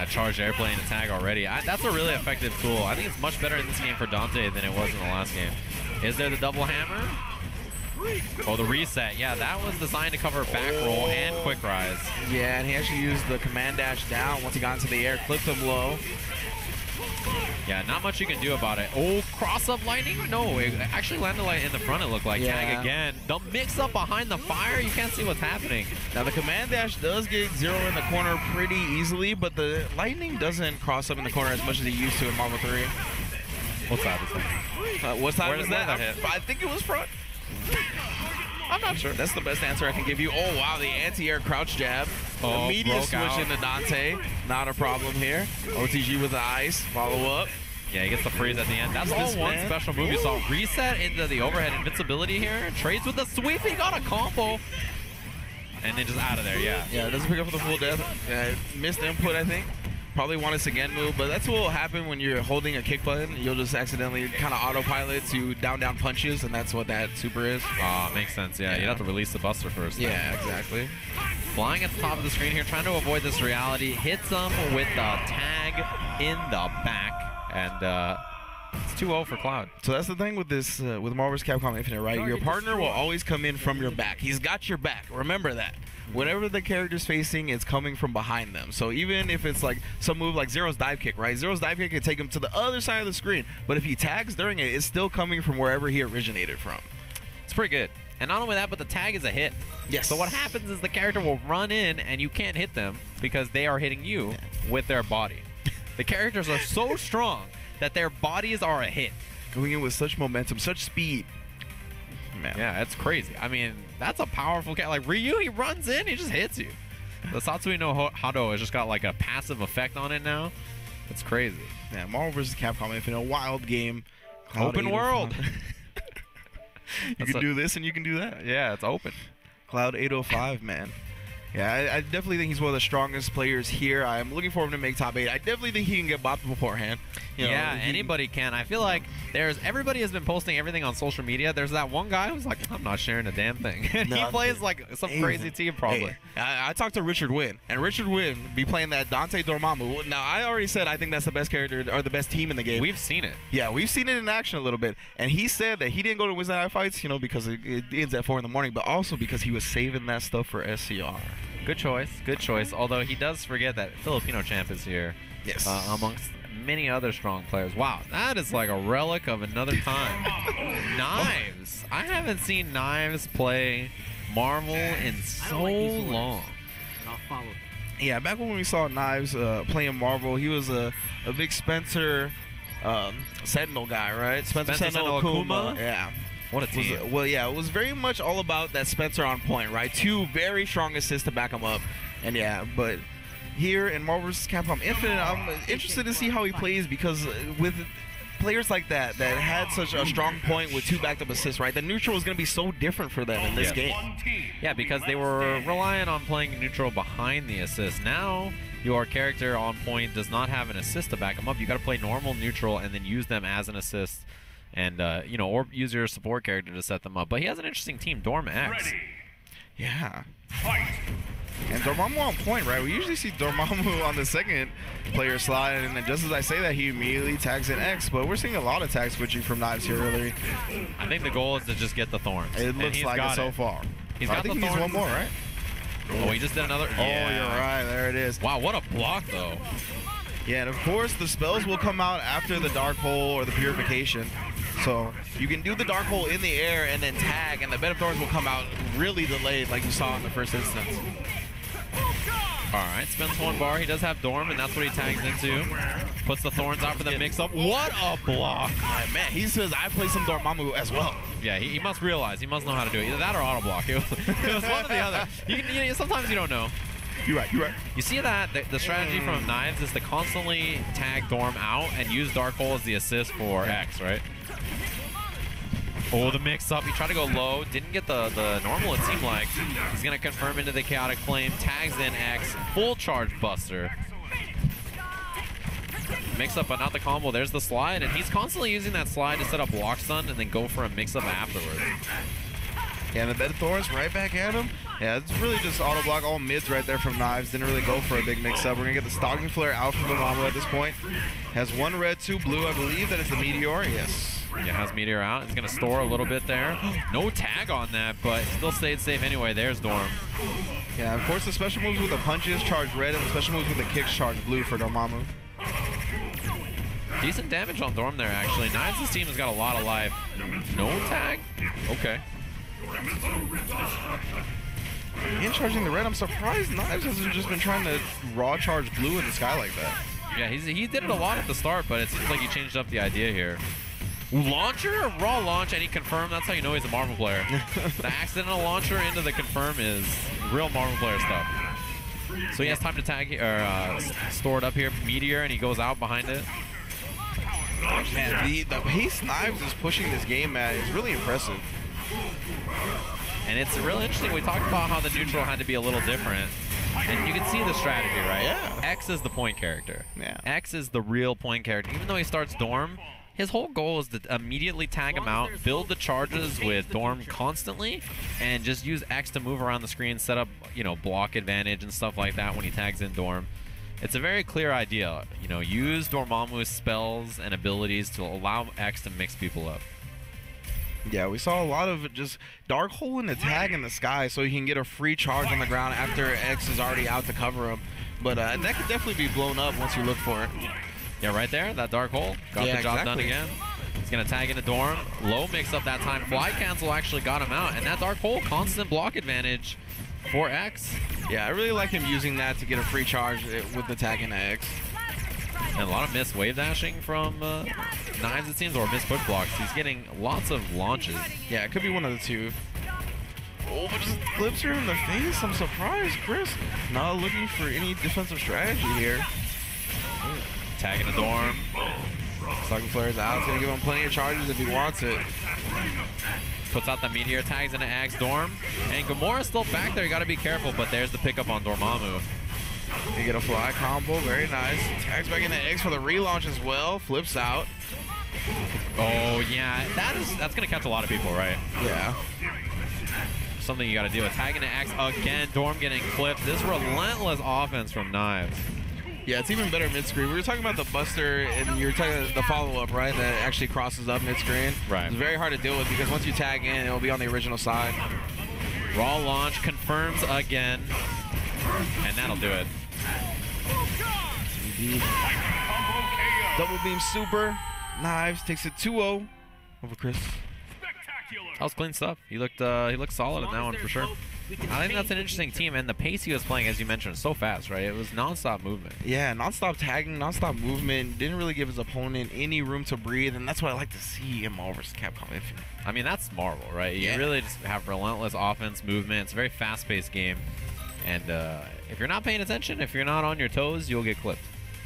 Charged airplane attack already. That's a really effective tool. I think it's much better in this game for Dante than it was in the last game. Is there the double hammer? Oh, the reset. Yeah, that was designed to cover back roll and quick rise. Yeah, and he actually used the command dash down once he got into the air, clipped him low. Yeah, not much you can do about it. Oh, cross-up lightning? No, it actually landed like in the front, it looked like. Yeah. Tag again. The mix-up behind the fire, you can't see what's happening. Now, the command dash does get zero in the corner pretty easily, but the lightning doesn't cross up in the corner as much as he used to in Marvel 3. What side is that? What side Where was does that? that hit? I think it was front. I'm not sure. That's the best answer I can give you. Oh, wow, the anti-air crouch jab. Oh, Immediate switch out. into Dante. Not a problem here. OTG with the ice. Follow up. Yeah, he gets the freeze at the end. That's all one special move you saw. Reset into the overhead invincibility here. Trades with the sweep. He got a combo. And then just out of there, yeah. Yeah, it doesn't pick up for the full death. Missed input, I think. Probably want a again move, but that's what will happen when you're holding a kick button. You'll just accidentally kind of autopilot to down punches, and that's what that super is. Makes sense, yeah. You'd have to release the buster first. Yeah, exactly. Flying at the top of the screen here, trying to avoid this reality. Hits him with the tag in the back, and it's 2-0 for Cloud. So that's the thing with this, with Marvel vs. Capcom Infinite, right? Your partner will always come in from your back. He's got your back. Remember that. Whatever the character's facing, it's coming from behind them. So even if it's like some move like Zero's dive kick, right? Zero's dive kick can take him to the other side of the screen. But if he tags during it, it's still coming from wherever he originated from. It's pretty good. And not only that, but the tag is a hit. Yes. So what happens is the character will run in and you can't hit them because they are hitting you with their body. The characters are so strong that their bodies are a hit. Going in with such momentum, such speed. Man. Yeah, it's crazy. I mean, that's a powerful cat. Like Ryu, he runs in, he just hits you. The Satsui no Hado has just got like a passive effect on it now. It's crazy. Yeah, Marvel vs. Capcom Infinite, a wild game. Cloud Open world. You can do this and you can do that. Yeah, it's open. Cloud 805, man. Yeah, I definitely think he's one of the strongest players here. I'm looking for him to make top 8. I definitely think he can get bopped beforehand. You know, yeah, anybody can. I feel like everybody has been posting everything on social media. There's that one guy who's like, I'm not sharing a damn thing. And he plays like some crazy team probably. Hey, I talked to Richard Wynn, and Richard Wynn be playing that Dante Dormammu. Now, I already said I think that's the best character or the best team in the game. We've seen it. Yeah, we've seen it in action a little bit. And he said that he didn't go to Wednesday Night Fights, you know, because it ends at 4 in the morning, but also because he was saving that stuff for SCR. Good choice, good choice. Although he does forget that Filipino champ is here. Yes. Amongst many other strong players. Wow, that is like a relic of another time. Knives. I haven't seen Knives play Marvel in so long. Yeah, back when we saw Knives playing Marvel, he was a big Spencer Sentinel guy, right? Spencer Sentinel Akuma. Yeah. What a team. Well, yeah, it was very much all about that Spencer on point, right? 2 very strong assists to back him up. And yeah, but here in Marvel vs. Capcom Infinite, I'm interested to see how he plays because with players like that had such a strong point with 2 backed up assists, right? The neutral is going to be so different for them in this game. Yeah, because they were relying on playing neutral behind the assist. Now, your character on point does not have an assist to back them up. You got to play normal neutral and then use them as an assist. And, you know, or use your support character to set them up. But he has an interesting team, Dorm X. Ready. Yeah. Fight. And Dormammu on point, right? We usually see Dormammu on the second player slide, and then just as I say that, he immediately tags in X. But we're seeing a lot of tag switching from Knives here early. I think the goal is to just get the Thorns. It looks like it so far. He's got I think the he needs Thorns. one more, right? Oh, he just did another. Oh, you're right. There it is. Wow, what a block, though. Yeah, and of course, the spells will come out after the Dark Hole or the Purification. So you can do the Dark Hole in the air and then tag, and the Bed of Thorns will come out really delayed like you saw in the first instance. Alright, spends 1 bar. He does have Dorm, and that's what he tags into. Puts the Thorns out for the mix-up. What a block! Right, man, he says, I play some Dormammu as well. Yeah, he must realize. He must know how to do it. Either that or auto block. It was one or the other. Sometimes you don't know. You're right, you're right. You see that? The strategy from Knives is to constantly tag Dorm out and use Dark Hole as the assist for X, right? Oh, the mix-up. He tried to go low. Didn't get the normal, it seemed like. He's going to confirm into the Chaotic Flame. Tags in X. Full charge buster. Mix-up, but not the combo. There's the slide, and he's constantly using that slide to set up block stun and then go for a mix-up afterwards. Yeah, and the Bed of Thorns right back at him. Yeah, it's really just auto block all mids right there from Knives. Didn't really go for a big mix-up. We're going to get the Stalking Flare out from Dormammu at this point. Has 1 red, 2 blue. I believe that is the Meteor. Yes. Yeah, has Meteor out. He's going to store a little bit there. No tag on that, but still stayed safe anyway. There's Dorm. Yeah, of course, the special moves with the punches charge red, and the special moves with the kicks charge blue for Dormammu. Decent damage on Dorm there, actually. Knives' team has got a lot of life. No tag? Okay. In charging the red, I'm surprised Knives hasn't just been trying to raw charge blue in the sky like that. Yeah, he did it a lot at the start, but it seems like he changed up the idea here. Launcher, raw launch, and he confirmed. That's how you know he's a Marvel player. The accidental launcher into the confirm is real Marvel player stuff. So he has time to tag or store it up here, Meteor, and he goes out behind it. Man, the pace Knives is pushing this game at is really impressive. And it's really interesting. We talked about how the neutral had to be a little different. And you can see the strategy, right? Yeah. X is the point character. Yeah. X is the real point character. Even though he starts Dorm, his whole goal is to immediately tag him out, build the charges with Dorm constantly, and just use X to move around the screen, set up, you know, block advantage and stuff like that when he tags in Dorm. It's a very clear idea. You know, use Dormammu's spells and abilities to allow X to mix people up. Yeah, we saw a lot of just Dark Hole in the tag in the sky so he can get a free charge on the ground after X is already out to cover him. But that could definitely be blown up once you look for it. Yeah, right there, that Dark Hole. Got the job done again. He's going to tag into Dorm. Low mix up that time. Fly Cancel actually got him out. And that Dark Hole, constant block advantage for X. Yeah, I really like him using that to get a free charge with the tag into X. And a lot of missed wave dashing from Knives, it seems, or missed push blocks. He's getting lots of launches. Yeah, it could be one of the two. Oh, but just flips her in the face. I'm surprised, Chris. Not looking for any defensive strategy here. Tagging the Dorm. Sucking Flare's out. He's going to give him plenty of charges if he wants it. Puts out the Meteor, tags into X Dorm. And Gamora's still back there. You got to be careful, but there's the pickup on Dormammu. You get a fly combo, very nice. Tags back into X for the relaunch as well. Flips out. Oh yeah, that's gonna catch a lot of people, right? Yeah. Something you gotta deal with. Tagging to X again, Dorm getting clipped. This relentless offense from Knives. Yeah, it's even better mid-screen. We were talking about the Buster, and you were talking about the follow-up, right? That actually crosses up mid-screen. Right. It's very hard to deal with because once you tag in, it'll be on the original side. Raw launch confirms again, and that'll do it. Indeed. Double beam super. Knives takes it 2-0 over Chris. That was clean stuff. He looked solid in that one for sure. I think that's an interesting team, and the pace he was playing, as you mentioned, is so fast, right? It was non-stop movement. Yeah, non-stop tagging, non-stop movement. Didn't really give his opponent any room to breathe, and that's what I like to see in Marvel vs. Capcom Infinite. I mean, that's Marvel, right? Yeah. You really just have relentless offense, movement. It's a very fast-paced game, and if you're not paying attention, if you're not on your toes, you'll get clipped.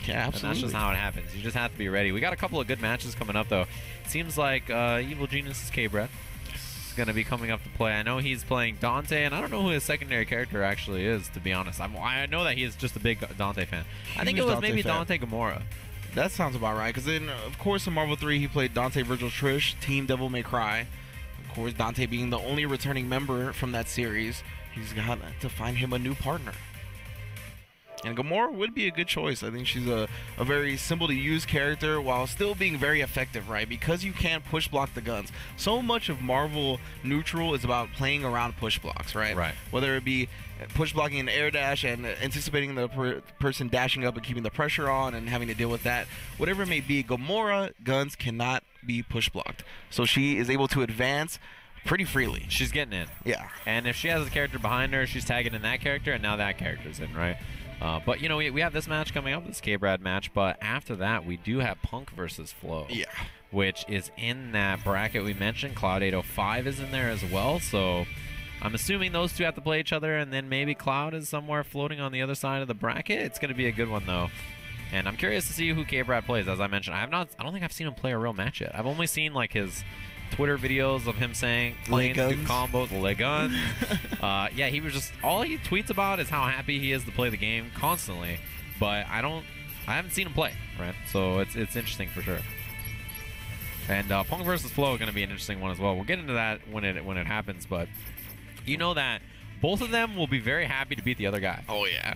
Yeah, absolutely. And that's just how it happens. You just have to be ready. We got a couple of good matches coming up, though. It seems like Evil Genius's K-Brad is going to be coming up to play. I know he's playing Dante, and I don't know who his secondary character actually is, to be honest. I know that he is just a big Dante fan. I think it was maybe Dante Gamora. That sounds about right, because then, of course, in Marvel 3, he played Dante Virgil Trish, Team Devil May Cry. Of course, Dante being the only returning member from that series, he's got to find him a new partner. And Gamora would be a good choice. I think she's a very simple to use character while still being very effective, right? Because you can't push block the guns. So much of Marvel Neutral is about playing around push blocks, right? Right. Whether it be push blocking an air dash and anticipating the person dashing up and keeping the pressure on and having to deal with that. Whatever it may be, Gamora guns cannot be push blocked. So she is able to advance pretty freely. She's getting in. Yeah. And if she has a character behind her, she's tagging in that character, and now that character's in, right? But, you know, we have this match coming up, this K-Brad match, but after that, we do have Punk versus Flo. Yeah. Which is in that bracket we mentioned. Cloud 805 is in there as well, so I'm assuming those two have to play each other, and then maybe Cloud is somewhere floating on the other side of the bracket. It's going to be a good one, though. And I'm curious to see who K-Brad plays. As I mentioned, I don't think I've seen him play a real match yet. I've only seen, like, his Twitter videos of him saying playing through combos, leg guns. Yeah, he was just, all he tweets about is how happy he is to play the game constantly, but I haven't seen him play, right? So it's interesting for sure. And Punk versus Flo is going to be an interesting one as well. We'll get into that when it happens, but you know that both of them will be very happy to beat the other guy. Oh yeah.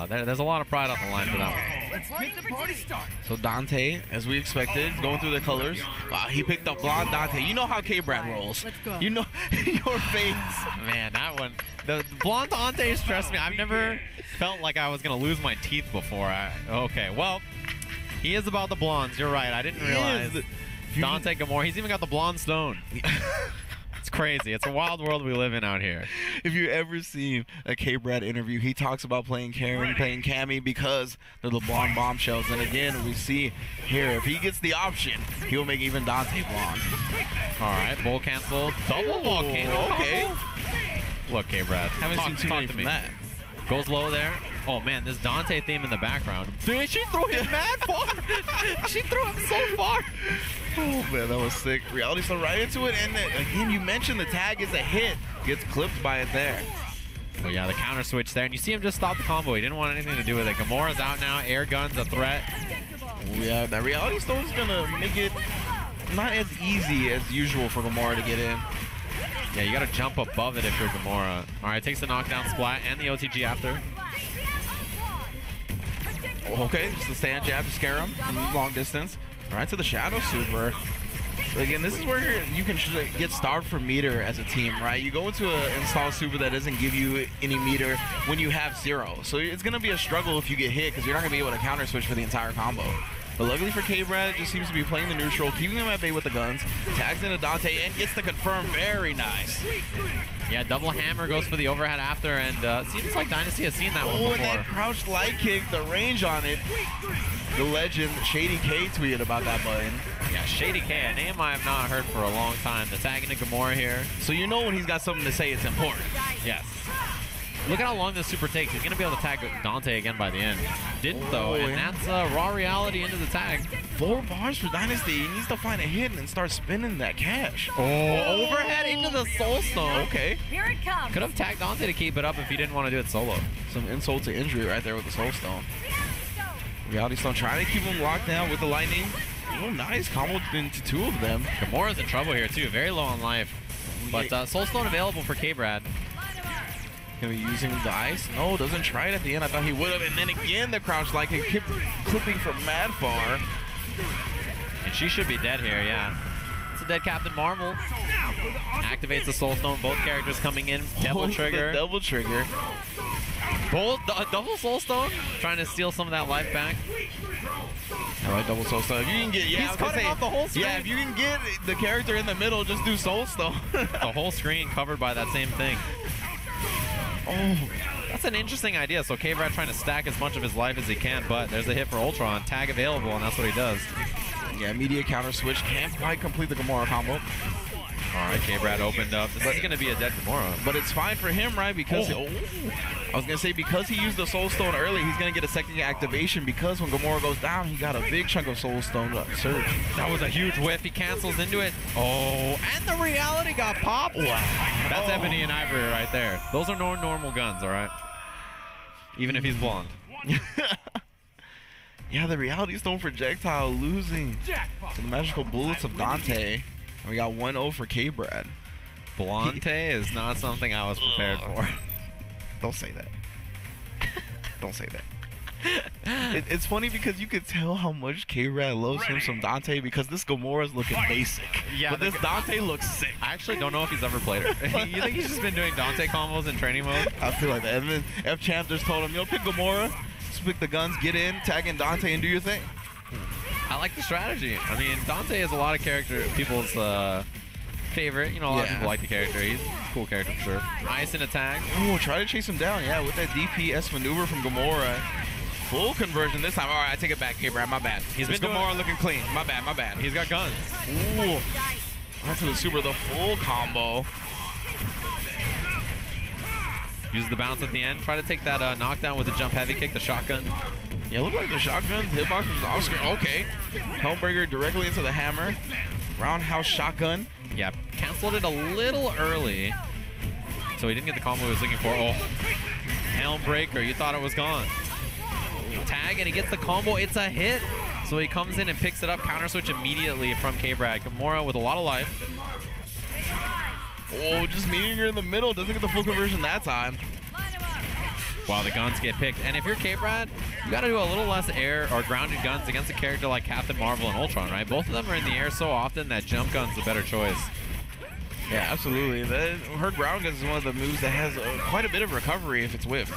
There's a lot of pride on the line for that one. Let's get the party started. So Dante, as we expected, going through the colors. He picked up blonde Dante. You know how K-Brad rolls. Let's go. You know your face. Man, that one. The blonde Dante stressed me. I've never felt like I was going to lose my teeth before. Okay, well, he is about the blondes. You're right. I didn't realize. Dante Gamora. He's even got the blonde stone. It's crazy. It's a wild world we live in out here. If you ever seen a K-Brad interview, he talks about playing Karen, playing Cammy because they're the blonde bombshells. And again, we see here, if he gets the option, he'll make even Dante blonde. All right, bull cancel, double volcano. Okay. Look, K-Brad, Haven't seen too many from that. Goes low there. Oh man, this Dante theme in the background. Dude, she threw him mad far. She threw him so far. Oh man, that was sick. Reality Stone right into it, and again, you mentioned the tag is a hit. Gets clipped by it there. Oh yeah, the counter switch there, and you see him just stop the combo. He didn't want anything to do with it. Gamora's out now. Air gun's a threat. Oh, yeah, that Reality Stone's gonna make it not as easy as usual for Gamora to get in. Yeah, you gotta jump above it if you're Gamora. All right, takes the knockdown splat and the OTG after. Okay, just the stand jab to scare him from long distance. Right to the Shadow Super. Again, this is where you can get starved for meter as a team, right? You go into an install super that doesn't give you any meter when you have 0. So it's going to be a struggle if you get hit because you're not going to be able to counter switch for the entire combo. But luckily for K-Brad, it just seems to be playing the neutral, keeping him at bay with the guns, tags into Dante, and gets the confirm. Very nice. Yeah, double hammer goes for the overhead after, and seems like Dynasty has seen that one before. And that crouch light kick, the range on it. The legend, Shady K, tweeted about that button. Yeah, Shady K, a name I have not heard for a long time. The tag into Gamora here. So you know when he's got something to say, it's important. Yes. Look at how long this super takes. He's going to be able to tag Dante again by the end. Didn't, though, and that's raw reality into the tag. 4 bars for Dynasty. He needs to find a hit and start spinning that cash. Oh, overhead into the Soul Stone. Okay. Here it comes. Could have tagged Dante to keep it up if he didn't want to do it solo. Some insult to injury right there with the Soul Stone. Reality Stone trying to keep him locked down with the lightning. Oh, nice combo into 2 of them. Gamora's in trouble here, too. Very low on life. But Soul Stone available for K-Brad. Gonna be using the ice. No, doesn't try it at the end. I thought he would have. And then again, the crouch like it kept clipping from mad far. And she should be dead here, yeah. It's a dead Captain Marvel. Activates the Soul Stone. Both characters coming in. Double trigger. Double trigger. Double Soul Stone. Trying to steal some of that life back. All right, double Soul Stone. If you can get, he's cutting off the whole screen. Yeah, if you can get the character in the middle, just do Soul Stone. The whole screen covered by that same thing. Oh, that's an interesting idea. So K-Brad trying to stack as much of his life as he can, but there's a hit for Ultron. Tag available, and that's what he does. Yeah, immediate counter switch. Can't quite complete the Gamora combo. All right, K-Brad opened up. This is going to be a dead Gamora. But it's fine for him, right? Because I was going to say, because he used the Soul Stone early, he's going to get a second activation because when Gamora goes down, he got a big chunk of Soul Stone surge. That was a huge whiff. He cancels into it. Oh, and the reality got popped. Wow. That's Ebony and Ivory right there. Those are no normal guns, all right? Even if he's blonde. Yeah, the Reality Stone projectile losing to the magical bullets of Dante. And we got 1-0 for K-Brad. Blonte is not something I was prepared for. Don't say that. Don't say that. It's funny because you could tell how much K-Brad loves him some Dante because this Gamora's looking basic. Yeah, but this Dante looks sick. I actually don't know if he's ever played her. You think he's just been doing Dante combos in training mode? I feel like that. And then FChamp just told him, yo, pick Gamora, just pick the guns, get in, tag in Dante, and do your thing. I like the strategy. I mean, Dante is a lot of people's favorite. You know, a lot of people like the character. He's a cool character for sure. Ice in a tag. Oh, try to chase him down. Yeah, with that DPS maneuver from Gamora. Full conversion this time. All right, I take it back, K-Brad. My bad. He's been Gamora looking clean. My bad, my bad. He's got guns. Ooh. Onto the super, the full combo. Uses the bounce at the end. Try to take that knockdown with the jump heavy kick, the shotgun. Yeah, look like the shotgun hitbox was off screen. Okay. Hellbreaker directly into the hammer. Roundhouse shotgun. Yeah, canceled it a little early. So he didn't get the combo he was looking for. Oh, Hellbreaker, you thought it was gone. Tag, and he gets the combo. It's a hit. So he comes in and picks it up. Counter switch immediately from K-Brad. Gamora with a lot of life. Oh, just meeting her in the middle. Doesn't get the full conversion that time. Wow, the guns get picked. And if you're K-Brad, you got to do a little less air or grounded guns against a character like Captain Marvel and Ultron, right? Both of them are in the air so often that jump gun's the better choice. Yeah, absolutely. Her ground guns is one of the moves that has quite a bit of recovery if it's whiffed.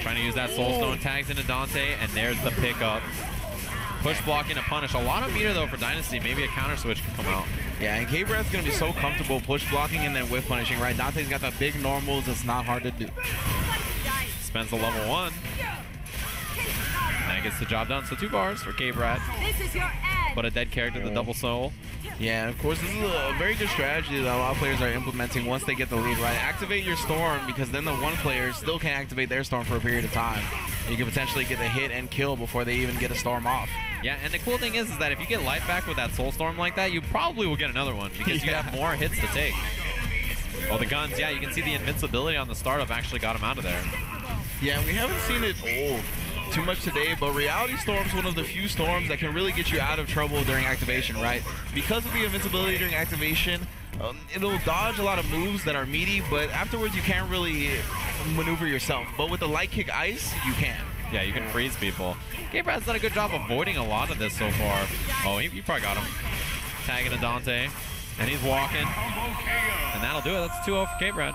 Trying to use that Soul Stone, tags into Dante, and there's the pickup. Push block into punish. A lot of meter, though, for Dynasty. Maybe a counter switch can come out. Yeah, and K-Brad's going to be so comfortable push blocking and then whiff punishing, right? Dante's got the big normals. It's not hard to do. Spends the level 1. And gets the job done. So 2 bars for K-Brad. But a dead character, the double soul. Yeah, of course, this is a very good strategy that a lot of players are implementing once they get the lead, right? Activate your storm, because then the one player still can activate their storm for a period of time. You can potentially get a hit and kill before they even get a storm off. Yeah, and the cool thing is that if you get life back with that soul storm like that, you probably will get another one, because you have more hits to take. Oh, the guns, yeah, you can see the invincibility on the startup actually got him out of there. Yeah, we haven't seen it too much today, but Reality Storm's one of the few storms that can really get you out of trouble during activation, right? Because of the invincibility during activation, it'll dodge a lot of moves that are meaty, but afterwards you can't really maneuver yourself. But with the light kick ice, you can. Yeah, you can freeze people. K-Brad's done a good job avoiding a lot of this so far. Oh, he probably got him. Tagging a Dante, and he's walking. And that'll do it. That's 2-0 for K-Brad.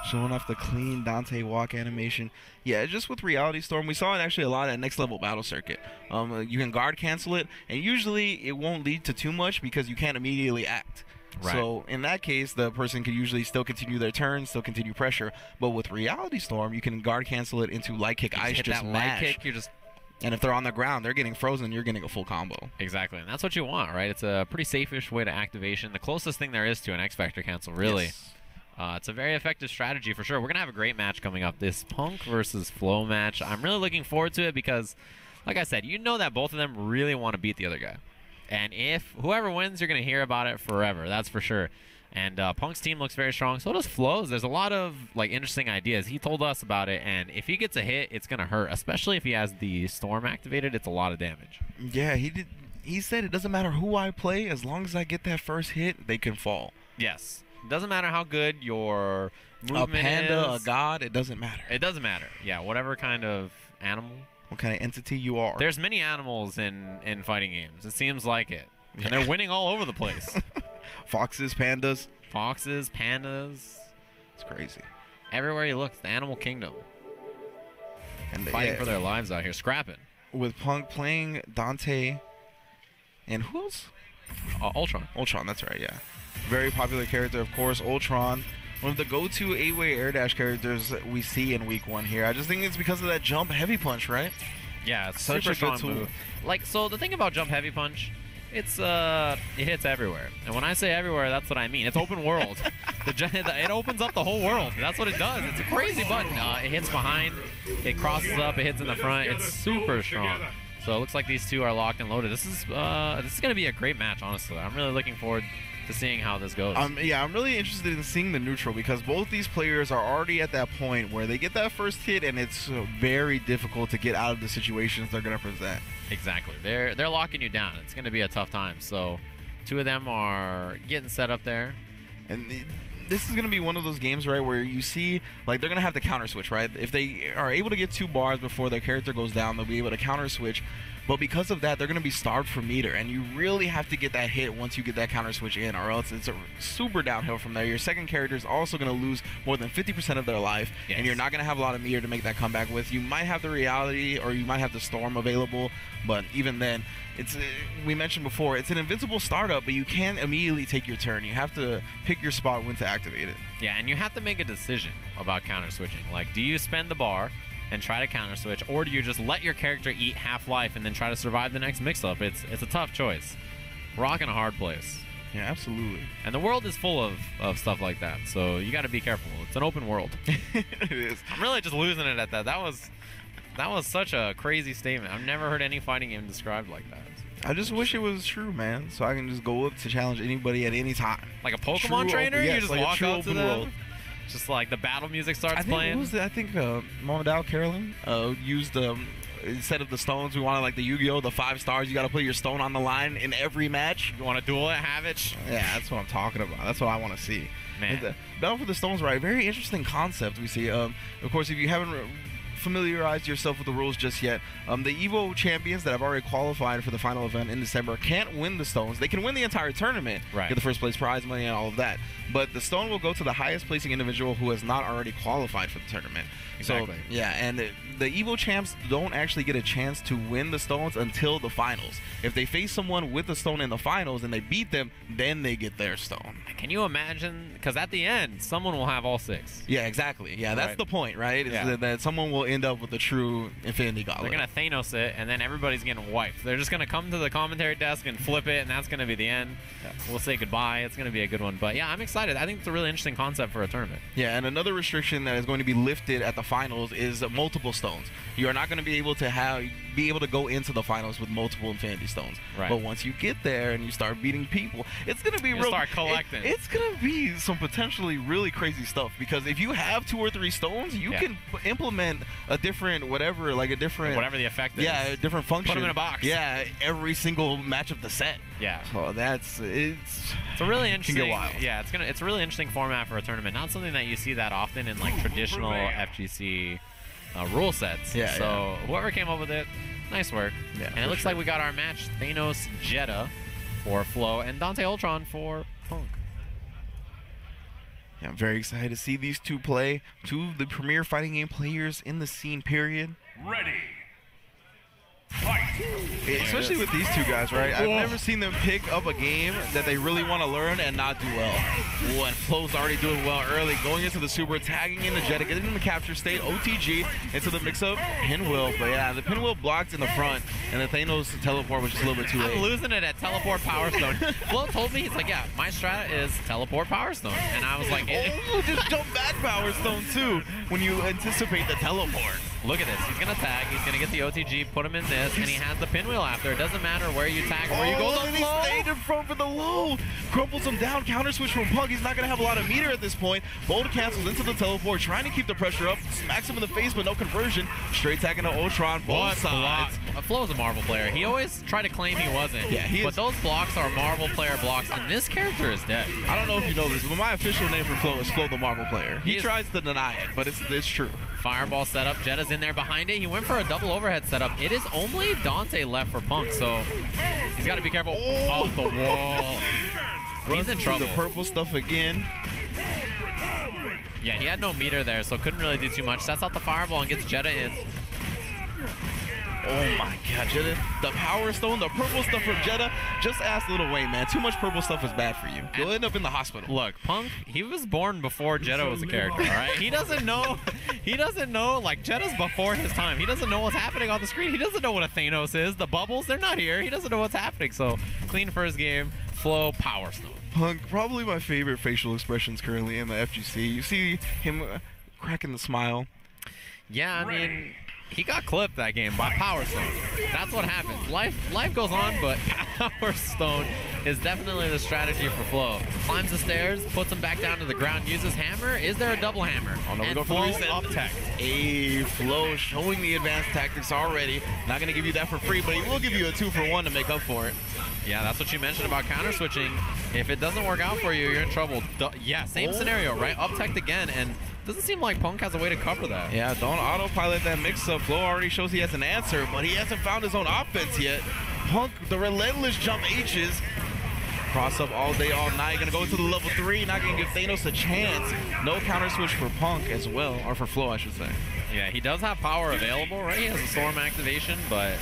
Showing off the clean Dante walk animation. Yeah, just with Reality Storm, we saw it actually a lot at Next Level Battle Circuit. You can guard cancel it, and usually it won't lead to too much because you can't immediately act. Right. So in that case, the person can usually still continue their turn, still continue pressure. But with Reality Storm, you can guard cancel it into light kick ice, hit just that mash. light kick, you're just... And if they're on the ground, they're getting frozen, you're getting a full combo. Exactly, and that's what you want, right? It's a pretty safe-ish way to activation. The closest thing there is to an X-Factor cancel, really. Yes. It's a very effective strategy for sure. We're going to have a great match coming up, this Punk versus Flo match. I'm really looking forward to it because, like I said, you know that both of them really want to beat the other guy. And if whoever wins, you're going to hear about it forever, that's for sure. And Punk's team looks very strong. So does Flo's. There's a lot of interesting ideas. He told us about it, and if he gets a hit, it's going to hurt, especially if he has the Storm activated. It's a lot of damage. Yeah, he said it doesn't matter who I play, as long as I get that first hit, they can fall. Yes. Doesn't matter how good your movement is. A panda, is. a god, it doesn't matter. It doesn't matter. Yeah, whatever kind of animal. What kind of entity you are. There's many animals in fighting games. It seems like it. And they're winning all over the place. Foxes, pandas. Foxes, pandas. It's crazy. Everywhere you look, it's the animal kingdom. And fighting for their lives out here, scrapping. With Punk playing Dante and who else? Ultron. Ultron, that's right, yeah. Very popular character, of course. Ultron, one of the go-to 8-way air dash characters that we see in week 1 here. I just think it's because of that jump heavy punch, right? Yeah, it's such a good tool. So the thing about jump heavy punch, it hits everywhere. And when I say everywhere, that's what I mean. It's open world. It opens up the whole world. That's what it does. It's a crazy button. It hits behind, it crosses up, it hits in the front. It's super strong. So it looks like these two are locked and loaded. This is going to be a great match, honestly. I'm really looking forward to seeing how this goes. Yeah, I'm really interested in seeing the neutral because both these players are already at that point where they get that first hit and it's very difficult to get out of the situations they're going to present. Exactly. They're locking you down. It's going to be a tough time. So two of them are getting set up there. And this is going to be one of those games, right, where you see, they're going to have to counter switch, right? If they are able to get 2 bars before their character goes down, they'll be able to counter switch. But because of that, they're going to be starved for meter, and you really have to get that hit once you get that counter switch in, or else it's a super downhill from there. Your second character is also going to lose more than 50% of their life, and you're not going to have a lot of meter to make that comeback with. You might have the reality, or you might have the storm available, but even then, we mentioned before, it's an invincible startup, but you can't immediately take your turn. You have to pick your spot when to activate it. Yeah, and you have to make a decision about counter switching. Do you spend the bar and try to counter switch, or do you just let your character eat half life and then try to survive the next mix-up? It's a tough choice. We're rocking a hard place. Yeah, absolutely. And the world is full of stuff like that, so you got to be careful. It's an open world. It is. I'm really just losing it at that. That was such a crazy statement. I've never heard any fighting game described like that. I just wish it was true, man, so I can just go up to challenge anybody at any time. Like a Pokemon trainer? Yes, you just walk up to them? World. Just the battle music starts playing? I think Mom Dow Carolyn used instead of the stones, we wanted the Yu-Gi-Oh! The 5 stars. You got to put your stone on the line in every match. You want to duel it? Have it? Yeah, that's what I'm talking about. That's what I want to see. Man. Battle for the Stones, right? Very interesting concept we see. Of course, if you haven't familiarized yourself with the rules just yet, the EVO champions that have already qualified for the final event in December can't win the stones. They can win the entire tournament, right, get the first place prize money and all of that, but the stone will go to the highest placing individual who has not already qualified for the tournament. Exactly. So, yeah, and the Evo champs don't actually get a chance to win the stones until the finals. If they face someone with the stone in the finals and they beat them, then they get their stone. Can you imagine? Because at the end, someone will have all 6. Yeah, exactly. Yeah, that's Right. the point, right? Is Yeah. that someone will end up with a true Infinity Gauntlet. They're going to Thanos it, and then everybody's getting wiped. They're just going to come to the commentary desk and flip it, and that's going to be the end. We'll say goodbye. It's going to be a good one. But yeah, I'm excited. I think it's a really interesting concept for a tournament. Yeah, and another restriction that is going to be lifted at the finals is multiple stones. You are not going to be able to go into the finals with multiple Infinity Stones. Right. But once you get there and you start beating people, it's going to be You start collecting. It's going to be some potentially really crazy stuff, because if you have 2 or 3 stones, you can implement a different whatever Whatever the effect is. Yeah, a different function. Put them in a box. Yeah, every single match of the set. Yeah. So it's a really interesting. Can get wild. Yeah, it's a really interesting format for a tournament. Not something that you see that often in like traditional FGC rule sets. Yeah. So whoever came up with it, nice work. Yeah, and it looks like we got our match: Thanos Jetta for Flo and Dante Ultron for Punk. Yeah, I'm very excited to see these two play. 2 of the premier fighting game players in the scene, period. Ready. Fight. Especially with these 2 guys, right? I've never seen them pick up a game that they really want to learn and not do well. Ooh, and Flo's already doing well early, going into the super, tagging in the Jetta, getting in the capture state, OTG, into the mix-up, pinwheel. But yeah, the pinwheel blocked in the front, and the Thanos teleport was just a little bit too late. I'm losing it at teleport Power Stone. Flo told me, he's like, yeah, my strat is teleport Power Stone. And I was like, just jump back Power Stone too when you anticipate the teleport. Look at this. He's going to tag. He's going to get the OTG, put him in this, and he has the pinwheel after. It doesn't matter where you tag or where you go. And he stayed in front for the low. Crumples him down. Counter switch from Pug. He's not going to have a lot of meter at this point. Bold cancels into the teleport, trying to keep the pressure up. Smacks him in the face, but no conversion. Straight tagging to Ultron. Both sides. Flo's a Marvel player. He always tried to claim he wasn't. Yeah, he but is. those blocks are Marvel player blocks, and this character is dead. I don't know if you know this, but my official name for Flo is Flo the Marvel player. He tries to deny it, but it's true. Fireball setup. Jetta's in there behind it. He went for a double overhead setup. It is only Dante left for Punk, so he's got to be careful. Off the wall. He's in trouble. The purple stuff again. Yeah, he had no meter there, so couldn't really do too much. Sets out the fireball and gets Jetta in. Oh my god, Jetta. The Power Stone, the purple stuff from Jetta. Just ask Lil Wayne, man. Too much purple stuff is bad for you. You'll end up in the hospital. Look, Punk, he was born before Jetta was a character, all right? He doesn't know, like, Jetta's before his time. He doesn't know what's happening on the screen. He doesn't know what a Thanos is. The bubbles, they're not here. He doesn't know what's happening. So, clean first game. Flo, Power Stone. Punk, probably my favorite facial expressions currently in the FGC. You see him cracking the smile. Yeah, I mean, he got clipped that game by Power Stone. That's what happens. Life goes on, but Power Stone is definitely the strategy for Flo. Climbs the stairs, puts him back down to the ground, uses hammer. Is there a double hammer? Oh no, we and go for the Flo reset. up tech. Hey, Flo showing the advanced tactics already. Not going to give you that for free, but he will give you a 2-for-1 to make up for it. Yeah, that's what you mentioned about counter switching. If it doesn't work out for you, you're in trouble. Yeah, same scenario, right? Up tech again, and doesn't seem like Punk has a way to cover that. Yeah, don't autopilot that mix-up. Flo already shows he has an answer, but he hasn't found his own offense yet. Punk, the relentless jump H's. Cross up all day, all night. Gonna go to the level 3. Not gonna give Thanos a chance. No counter switch for Punk as well, or for Flo, I should say. Yeah, he does have power available, right? He has a storm activation, but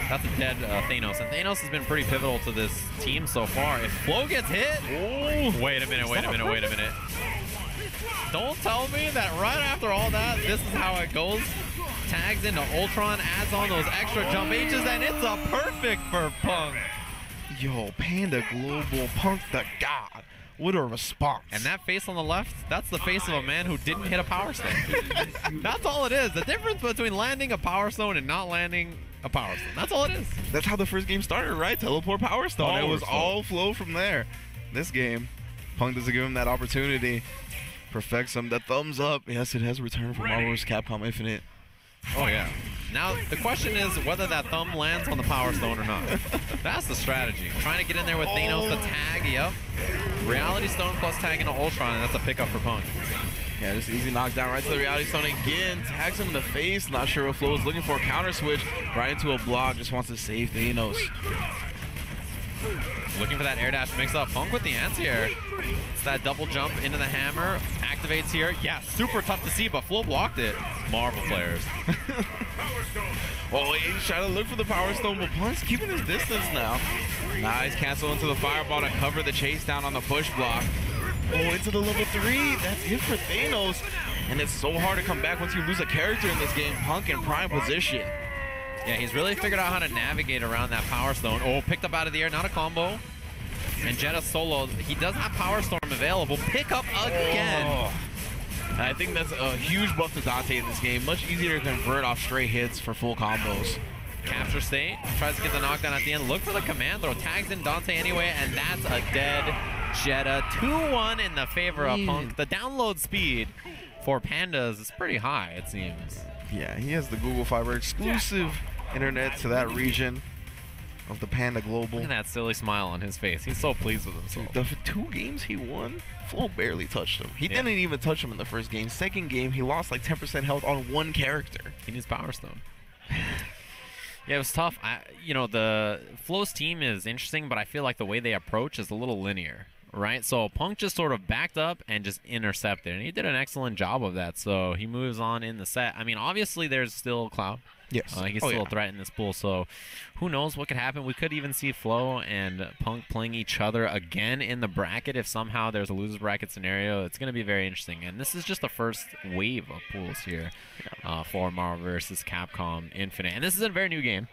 that's a dead Thanos. And Thanos has been pretty pivotal to this team so far. If Flo gets hit... Oh, wait a minute. Don't tell me that right after all that, this is how it goes. Tags into Ultron, adds on those extra jump H's, and it's a perfect for Punk. Yo, Panda Global, Punk the God. What a response. And that face on the left, that's the face of a man who didn't hit a Power Stone. That's all it is. The difference between landing a Power Stone and not landing a Power Stone. That's all it is. That's how the first game started, right? Teleport Power Stone. It was all Flow from there. This game, Punk doesn't give him that opportunity. Perfects him. The thumbs up. Yes, it has returned from Marvel vs. Capcom Infinite. Oh, yeah. Now, the question is whether that thumb lands on the Power Stone or not. That's the strategy. Trying to get in there with Thanos to tag. Yep. Reality Stone plus tagging to Ultron, and that's a pickup for Punk. Yeah, just easy knockdown right to the Reality Stone again. Tags him in the face. Not sure what Flo is looking for. Counter switch right into a block. Just wants to save Thanos. Looking for that air dash mix up. Punk with the anti-air. It's that double jump into the hammer. Activates here. Yeah, super tough to see, but Flo blocked it. Marvel players. Oh, he's trying to look for the Power Stone, but Punk's keeping his distance now. Nice cancel into the Fireball to cover the chase down on the push block. Oh, into the level 3. That's it for Thanos. And it's so hard to come back once you lose a character in this game. Punk in prime position. Yeah, he's really figured out how to navigate around that Power Stone. Oh, picked up out of the air, not a combo. And Jetta solo, he does have Power Storm available. Pick up again. Oh. I think that's a huge buff to Dante in this game. Much easier to convert off straight hits for full combos. Capture state, tries to get the knockdown at the end. Look for the command throw, tags in Dante anyway, and that's a dead Jetta. 2-1 in the favor of Punk. The download speed for Pandas is pretty high, it seems. Yeah, he has the Google Fiber exclusive internet to that region of the Panda Global. Look at that silly smile on his face. He's so pleased with himself. The 2 games he won, Flo barely touched him. He didn't even touch him in the first game. Second game, he lost like 10% health on 1 character. He needs Power Stone. Yeah, it was tough. You know, the Flo's team is interesting, but I feel like the way they approach is a little linear, right? So Punk just sort of backed up and just intercepted, and he did an excellent job of that. So he moves on in the set. I mean, obviously there's still Cloud. Yes. He's still a threat in this pool, so who knows what could happen. We could even see Flo and Punk playing each other again in the bracket if somehow there's a loser's bracket scenario. It's going to be very interesting, and this is just the first wave of pools here for Marvel versus Capcom Infinite, and this is a very new game.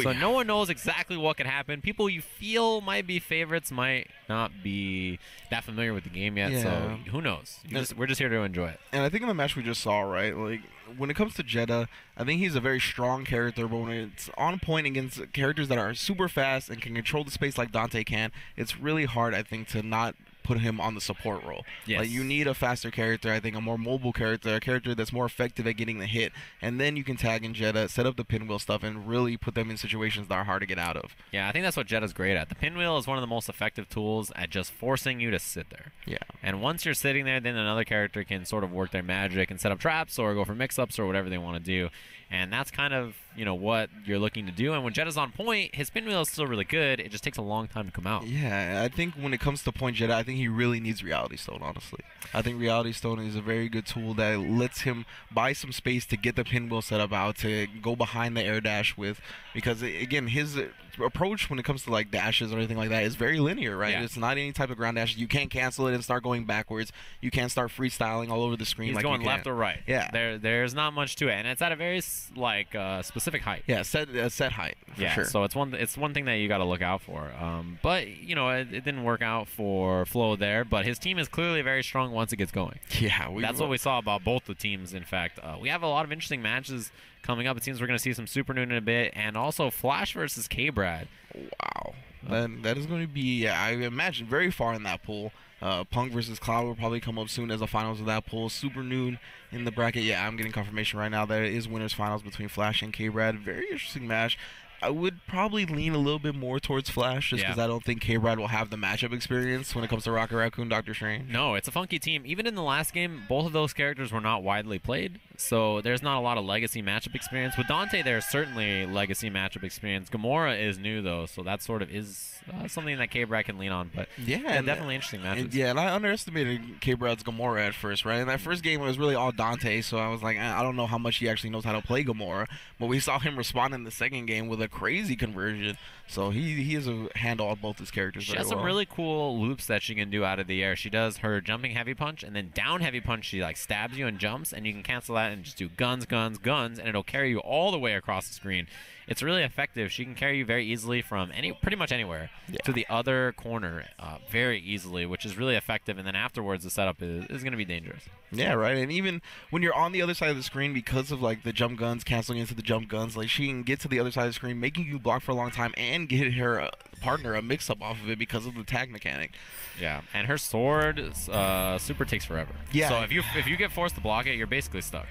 So no one knows exactly what could happen. People you feel might be favorites might not be that familiar with the game yet, so who knows? We're just here to enjoy it. And I think in the match we just saw, right, like when it comes to Jetta, I think he's a very strong character, but when it's on point against characters that are super fast and can control the space like Dante can, it's really hard, I think, to not put him on the support role. Yes. Like, you need a faster character, I think, a more mobile character, a character that's more effective at getting the hit, and then you can tag in Jetta, set up the pinwheel stuff, and really put them in situations that are hard to get out of. Yeah, I think that's what Jetta's great at. The pinwheel is one of the most effective tools at just forcing you to sit there. Yeah. And once you're sitting there, then another character can sort of work their magic and set up traps or go for mix-ups or whatever they want to do. And that's kind of, you know, what you're looking to do. And when Jetta's on point, his pinwheel is still really good. It just takes a long time to come out. Yeah, I think when it comes to point Jetta, I think he really needs Reality Stone, honestly. I think Reality Stone is a very good tool that lets him buy some space to get the pinwheel set up out, to go behind the air dash with. Because, again, his approach when it comes to, like, dashes or anything like that is very linear, right? Yeah. It's not any type of ground dash. You can't cancel it and start going backwards. You can't start freestyling all over the screen. He's like going you can. left or right. Yeah. There's not much to it. And it's at a very, specific height. Yeah, set height, for sure. So it's one thing that you got to look out for. But, you know, it didn't work out for Flo there. But his team is clearly very strong once it gets going. Yeah. That's what we saw about both the teams, in fact. We have a lot of interesting matches coming up. It seems we're going to see some Super Noon in a bit. And also Flash versus K-Brad. Wow. That is going to be, I imagine, very far in that pool. Punk versus Cloud will probably come up soon as the finals of that pool. Super Noon in the bracket. Yeah, I'm getting confirmation right now that it is winners finals between Flash and K-Brad. Very interesting match. I would probably lean a little bit more towards Flash just because I don't think K-Brad will have the matchup experience when it comes to Rocket Raccoon, Dr. Strange. No, it's a funky team. Even in the last game, both of those characters were not widely played, so there's not a lot of legacy matchup experience. With Dante, there's certainly legacy matchup experience. Gamora is new, though, so that sort of is something that K-Brad can lean on. But yeah, definitely interesting matches. And I underestimated K-Brad's Gamora at first, right? In that first game, it was really all Dante, so I was like, I don't know how much he actually knows how to play Gamora. But we saw him respond in the second game with a crazy conversion. So he has a handle on both his characters. She has some really cool loops that she can do out of the air. She does her jumping heavy punch, and then down heavy punch, she like stabs you and jumps, and you can cancel that and just do guns, guns, guns, and it'll carry you all the way across the screen. It's really effective. She can carry you very easily from pretty much anywhere to the other corner very easily, which is really effective. And then afterwards, the setup is going to be dangerous. Yeah, right. And even when you're on the other side of the screen, because of like the jump guns canceling into the jump guns, like she can get to the other side of the screen, making you block for a long time and get her partner a mix-up off of it because of the tag mechanic. Yeah, and her sword super takes forever. Yeah. So if you get forced to block it, you're basically stuck.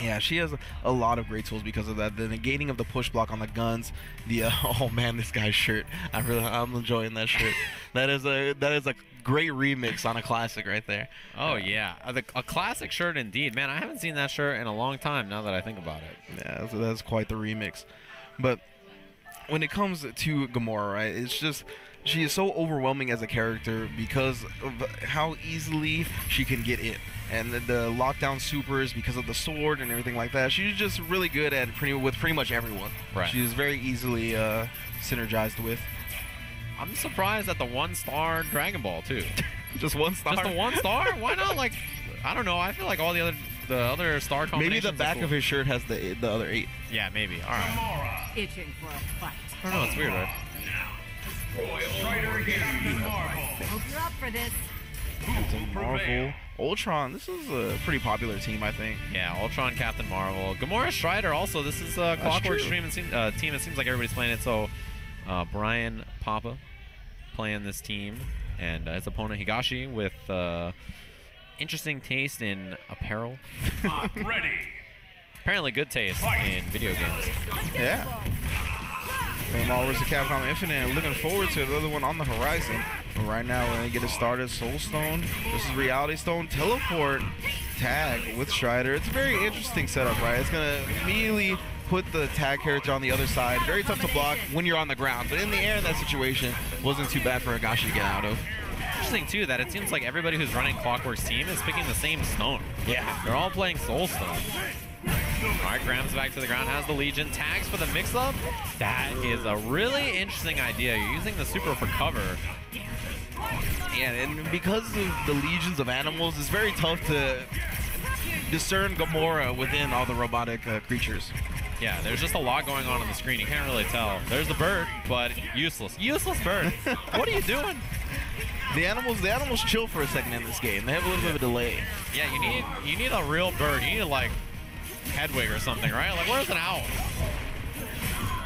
Yeah, she has a lot of great tools because of that. The negating of the push block on the guns. The oh man, this guy's shirt. I'm enjoying that shirt. that is a great remix on a classic right there. Oh yeah, a classic shirt indeed, man. I haven't seen that shirt in a long time. Now that I think about it. Yeah, that's quite the remix. But when it comes to Gamora, right, it's just she is so overwhelming as a character because of how easily she can get in. And the lockdown supers because of the sword and everything like that. She's just really good at pretty much everyone. Right. She's very easily synergized with. I'm surprised at the 1-star Dragon Ball too. Just 1 star. Just a 1-star? Why not? Like, I don't know. I feel like all the other star combinations. Maybe the back are cool. of his shirt has the other 8. Yeah, maybe. All right. Itching for a fight. I don't know. It's weird, right? Strider against Captain Marvel. Hope you're up for this. Who will prevail? Ultron. This is a pretty popular team, I think. Yeah, Ultron, Captain Marvel, Gamora, Strider. Also, this is Clockwork true. Stream team. It seems like everybody's playing it. So, Brian Papa playing this team, and his opponent Higashi with interesting taste in apparel. Ready. Apparently, good taste in video games. Yeah. Marvel vs. Capcom Infinite, and looking forward to the other one on the horizon. But right now, we're going to get it started. Soul Stone. This is Reality Stone. Teleport tag with Strider. It's a very interesting setup, right? It's going to immediately put the tag character on the other side. Very tough to block when you're on the ground. But in the air, in that situation, wasn't too bad for Higashi to get out of. Interesting, too, that it seems like everybody who's running Clockwork's team is picking the same stone. Yeah. They're all playing Soul Stone. Alright, Graham's back to the ground, has the Legion. Tags for the mix-up. That is a really interesting idea. You're using the super for cover. Yeah, and because of the legions of animals, it's very tough to discern Gamora within all the robotic creatures. Yeah, there's just a lot going on the screen. You can't really tell. There's the bird, but useless. Useless bird. What are you doing? The animals chill for a second in this game. They have a little bit of a delay. Yeah, you need a real bird. You need like Hedwig or something, right? Like, where's an owl?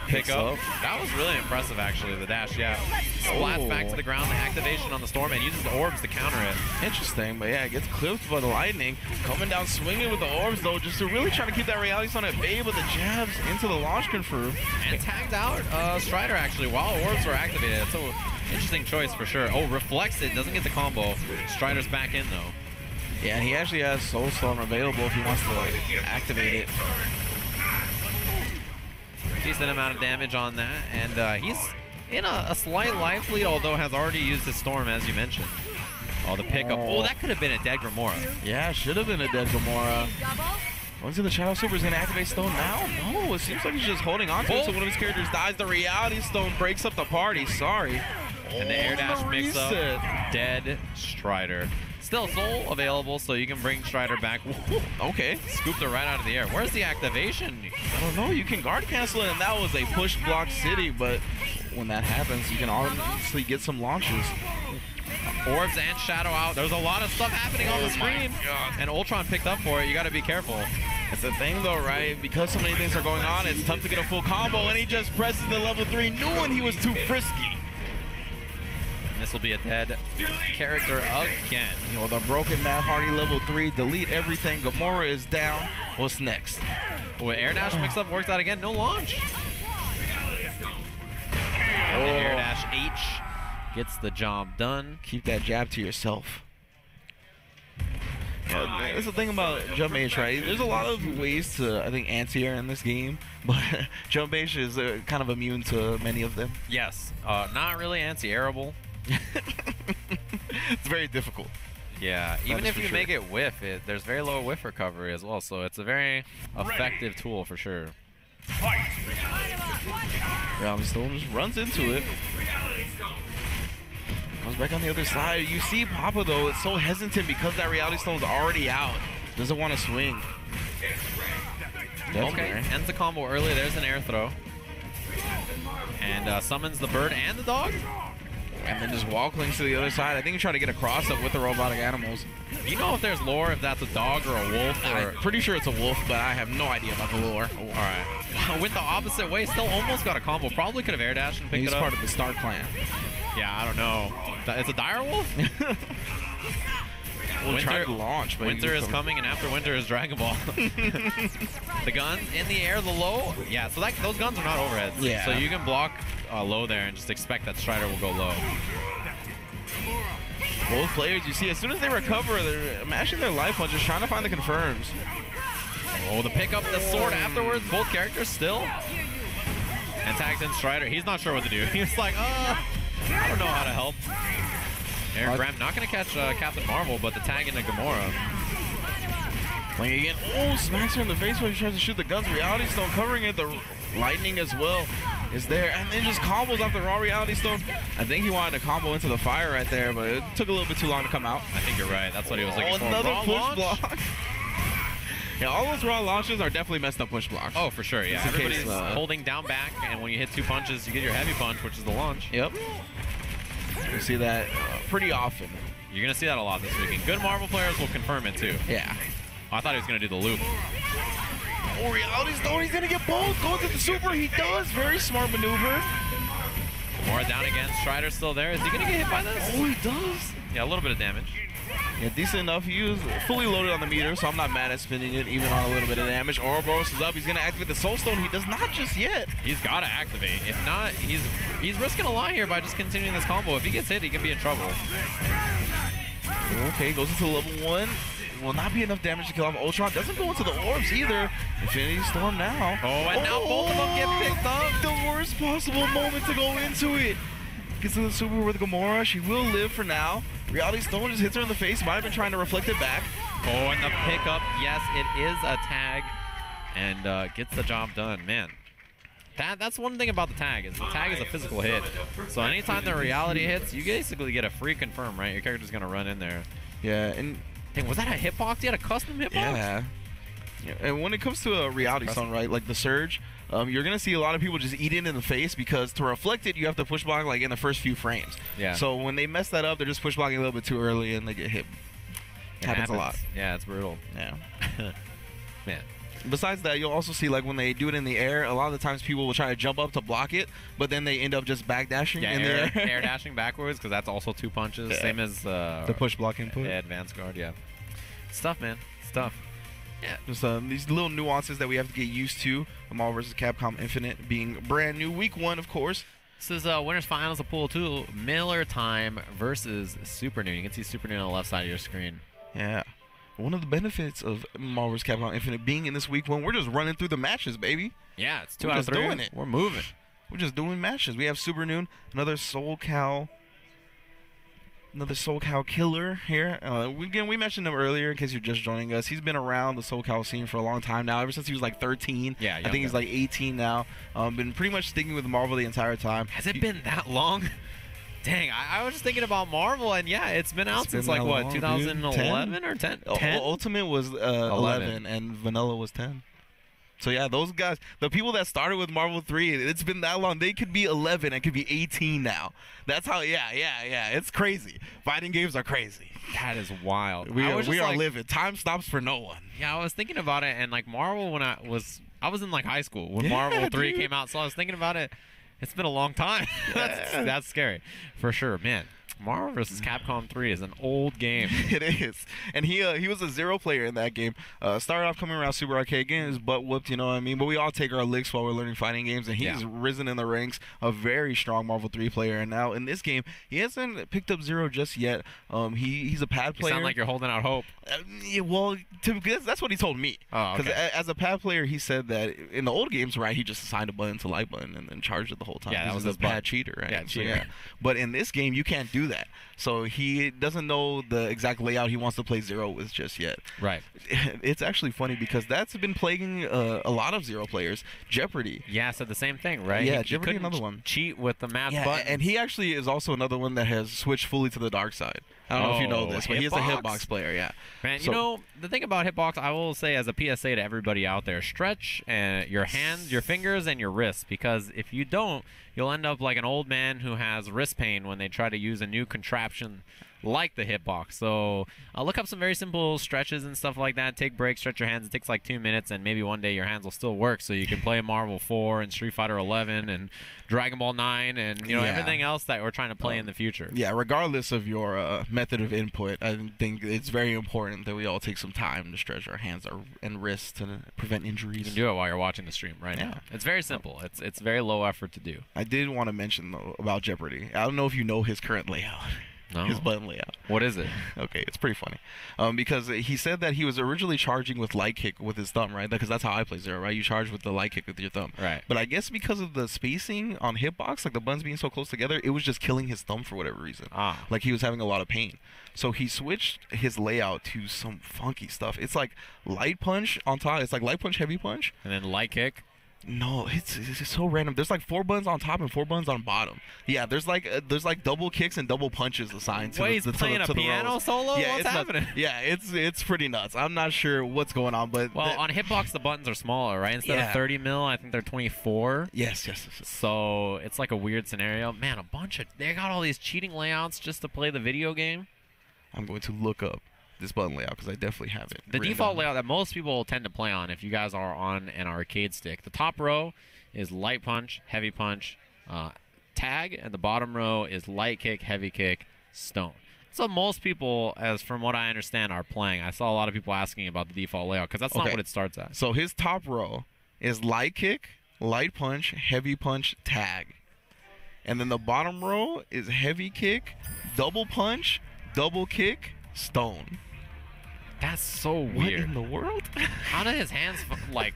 Pick up. That was really impressive, actually, the dash, yeah. Splats back to the ground, the activation on the Storm, and uses the orbs to counter it. Interesting, but yeah, it gets clipped by the lightning. Coming down swinging with the orbs, though, just to really try to keep that Reality Stone at bay, but the jabs into the launch confirm. And tagged out Strider, actually, while orbs were activated. So, interesting choice for sure. Oh, reflects it, doesn't get the combo. Strider's back in, though. Yeah, and he actually has Soul Stone available if he wants to activate it. Decent amount of damage on that, and he's in a slight life lead, although has already used his Storm, as you mentioned. Oh, the pickup. Oh, that could have been a dead Gamora. Yeah, should have been a dead Gamora. Once the Shadow Super is going to activate Stone now? No, it seems like he's just holding on to it, so one of his characters dies. The Reality Stone breaks up the party. Sorry. And the air dash mix-up. Dead Strider. Still Soul available, so you can bring Strider back. Okay. Scooped her right out of the air. Where's the activation? I don't know. You can guard cancel it, and that was a push block city, but when that happens, you can obviously get some launches. Orbs and Shadow out. There's a lot of stuff happening on the screen. And Ultron picked up for it. You got to be careful. It's the thing, though, right? Because so many things are going on, it's tough to get a full combo, and he just presses the level 3, knowing he was too frisky. And this will be a dead character again. You know, the broken Matt Hardy level 3, delete everything. Gamora is down. What's next? Well, air dash mix-up works out again. No launch. And the air dash H gets the job done. Keep that jab to yourself. Yeah, that's the thing about Jump H, right? There's a lot of ways to, I think, anti-air in this game, but Jump H is kind of immune to many of them. Yes, not really anti-airable. It's very difficult. Yeah, even if you make it whiff, there's very low whiff recovery as well, so it's a very effective tool for sure. Reality Stone just runs into it. Comes back on the other side. You see Papa, though, it's so hesitant because that Reality Stone's already out. Doesn't want to swing. Okay, ends the combo early. There's an air throw. And summons the bird and the dog. And then just wall clings to the other side. I think he's trying to get a cross-up with the robotic animals. Do you know if there's lore, if that's a dog or a wolf? I'm pretty sure it's a wolf, but I have no idea about the lore. Oh, all right. Went the opposite way. Still almost got a combo. Probably could have air dashed and picked it up. He's part of the Star Clan. Yeah, I don't know. It's a dire wolf? Winter to launch, but Winter is coming, and after Winter is Dragon Ball. The guns in the air, the low. Yeah, so those guns are not overheads. Yeah. So you can block low there and just expect that Strider will go low. Both players, you see, as soon as they recover, they're mashing their life punches, trying to find the confirms. Oh, the pick up the sword afterwards. Both characters still. And tags in Strider. He's not sure what to do. He's like, I don't know how to help. Aaron Graham not going to catch Captain Marvel, but the tag into Gamora. Playing again. Oh, smacks her in the face when he tries to shoot the guns. Reality Stone covering it. The lightning as well is there. And then just combos off the raw Reality Stone. I think he wanted to combo into the fire right there, but it took a little bit too long to come out. I think you're right. That's what he was looking for. Another Raw push launch? block. Yeah, all those raw launches are definitely messed up push blocks. Oh, for sure, yeah. Just in Everybody's case, holding down back, and when you hit 2 punches, you get your heavy punch, which is the launch. Yep. You see that pretty often. You're going to see that a lot this weekend. Good Marvel players will confirm it, too. Yeah. Oh, I thought he was going to do the loop. Oh, Reality Stone, he's going to get both. Going to the super, he does. Very smart maneuver. Gamora down again. Strider's still there. Is he going to get hit by this? Oh, he does. Yeah, a little bit of damage. Yeah, decent enough. He was fully loaded on the meter, so I'm not mad at spinning it, even on a little bit of damage. Ouroboros is up. He's going to activate the Soul Stone. He does not just yet. He's got to activate. If not, he's risking a lot here by just continuing this combo. If he gets hit, he could be in trouble. Okay, goes into level 1. Will not be enough damage to kill off Ultron. Doesn't go into the orbs either. Infinity Storm now. Oh, and now both of them get picked up. The worst possible moment to go into it. Gets to the super with Gamora. She will live for now. Reality Stone just hits her in the face. Might have been trying to reflect it back. Oh, and the pickup. Yes, it is a tag. And gets the job done. Man, that's one thing about the tag is a physical hit. So anytime the reality hits, you basically get a free confirm, right? Your character's going to run in there. Yeah, and... Dang, was that a hitbox? He had a custom hitbox? Yeah. And when it comes to a Reality Stone, right, like the Surge, you're going to see a lot of people just eat it in the face because to reflect it, you have to push block like in the first few frames. Yeah. So when they mess that up, they're just push blocking a little bit too early and they get hit. It happens a lot. Yeah, it's brutal. Yeah. Man. Besides that, you'll also see like when they do it in the air, a lot of the times people will try to jump up to block it, but then they end up just backdashing in the air. Air dashing backwards because that's also 2 punches. Yeah. Same as the push block input. Yeah, advanced guard, yeah. Stuff, man. Stuff. Yeah, just these little nuances that we have to get used to. Marvel vs. Capcom Infinite being brand new. Week 1, of course. This is winners finals of Pool 2. Miller Time versus Super Noon. You can see Super Noon on the left side of your screen. Yeah. One of the benefits of Marvel vs. Capcom Infinite being in this week 1, we're just running through the matches, baby. Yeah, it's 2 We're out of just 3. doing it. We're moving. We're just doing matches. We have Super Noon, another Soul Cow killer here. Again, we mentioned him earlier in case you're just joining us. He's been around the Soul Cow scene for a long time now, ever since he was like 13. Yeah, I think he's like 18 now. Been pretty much sticking with Marvel the entire time. Has it been that long? Dang, I was just thinking about Marvel, and yeah, it's been out since like, what, 2011 or 10? Ultimate was 11, and Vanilla was 10. So yeah, those guys, the people that started with Marvel 3, it's been that long. They could be 11 and could be 18 now. That's how, yeah. It's crazy. Fighting games are crazy. That is wild. We are living. Time stops for no one. Yeah, I was thinking about it, and like Marvel, when I was in like high school when Marvel 3 came out, so I was thinking about it. It's been a long time. That's scary, for sure, man. Marvel vs. Capcom 3 is an old game. It is. And he was a 0 player in that game. Started off coming around Super Arcade, getting his butt whooped, you know what I mean? But we all take our licks while we're learning fighting games, and he's risen in the ranks, a very strong Marvel 3 player. And now in this game, he hasn't picked up 0 just yet. He's a pad player. You sound like you're holding out hope. Yeah, well, that's what he told me. Oh, okay. As a pad player, he said that in the old games, right, he just assigned a button to light button and then charged it the whole time. Yeah, that was a pad cheater, right? Yeah, cheater. So, yeah. But in this game, you can't do that. So he doesn't know the exact layout he wants to play 0 with just yet. Right. It's actually funny because that's been plaguing a lot of 0 players. Jeopardy. Yeah, so the same thing, right? Yeah, he Jeopardy, couldn't another one. Cheat with the math Yeah, button. and he actually is also another one that has switched fully to the dark side. I don't know if you know this, but he is a hitbox player, yeah. Man, So- you know, the thing about hitbox, I will say as a PSA to everybody out there, stretch your hands, your fingers, and your wrists, because if you don't, you'll end up like an old man who has wrist pain when they try to use a new contraption like the hitbox. So look up some very simple stretches and stuff like that. Take breaks, stretch your hands. It takes like 2 minutes, and maybe one day your hands will still work, so you can play Marvel 4 and Street Fighter 11 and Dragon Ball 9 and everything else that we're trying to play in the future. Yeah, regardless of your method of input, I think it's very important that we all take some time to stretch our hands and wrists to prevent injuries. You can do it while you're watching the stream right now. It's very simple. It's very low effort to do. I did want to mention, though, about Jeopardy. I don't know if you know his current layout. No. His button layout. What is it? Okay, it's pretty funny. Because he said that he was originally charging with light kick with his thumb, right? Because that's how I play Zero, right? You charge with the light kick with your thumb. Right. But I guess because of the spacing on hitbox, like the buttons being so close together, it was just killing his thumb for whatever reason. Ah. Like he was having a lot of pain. So he switched his layout to some funky stuff. It's like light punch on top. It's like light punch, heavy punch. And then light kick. No, it's so random. There's like 4 buttons on top and 4 buttons on bottom. Yeah, there's like double kicks and double punches assigned to Wait, the he's playing a piano rows. solo? Yeah, What's it's happening? Yeah, it's pretty nuts. I'm not sure what's going on, but Well, on hitbox the buttons are smaller, right? Instead of 30 mil, I think they're 24. yes. So it's like a weird scenario. Man, they got all these cheating layouts just to play the video game. I'm going to look up this button layout because I dedefinitely have it. The written default down. layout that most people tend to play on if you guys are on an arcade stick. The top row is light punch, heavy punch, tag, and the bottom row is light kick, heavy kick, stone. So most people, as from what I understand, are playing. I saw a lot of people asking about the default layout because that's not what it starts at. So his top row is light kick, light punch, heavy punch, tag. And then the bottom row is heavy kick, double punch, double kick, stone. That's so What weird. in the world? How did his hands like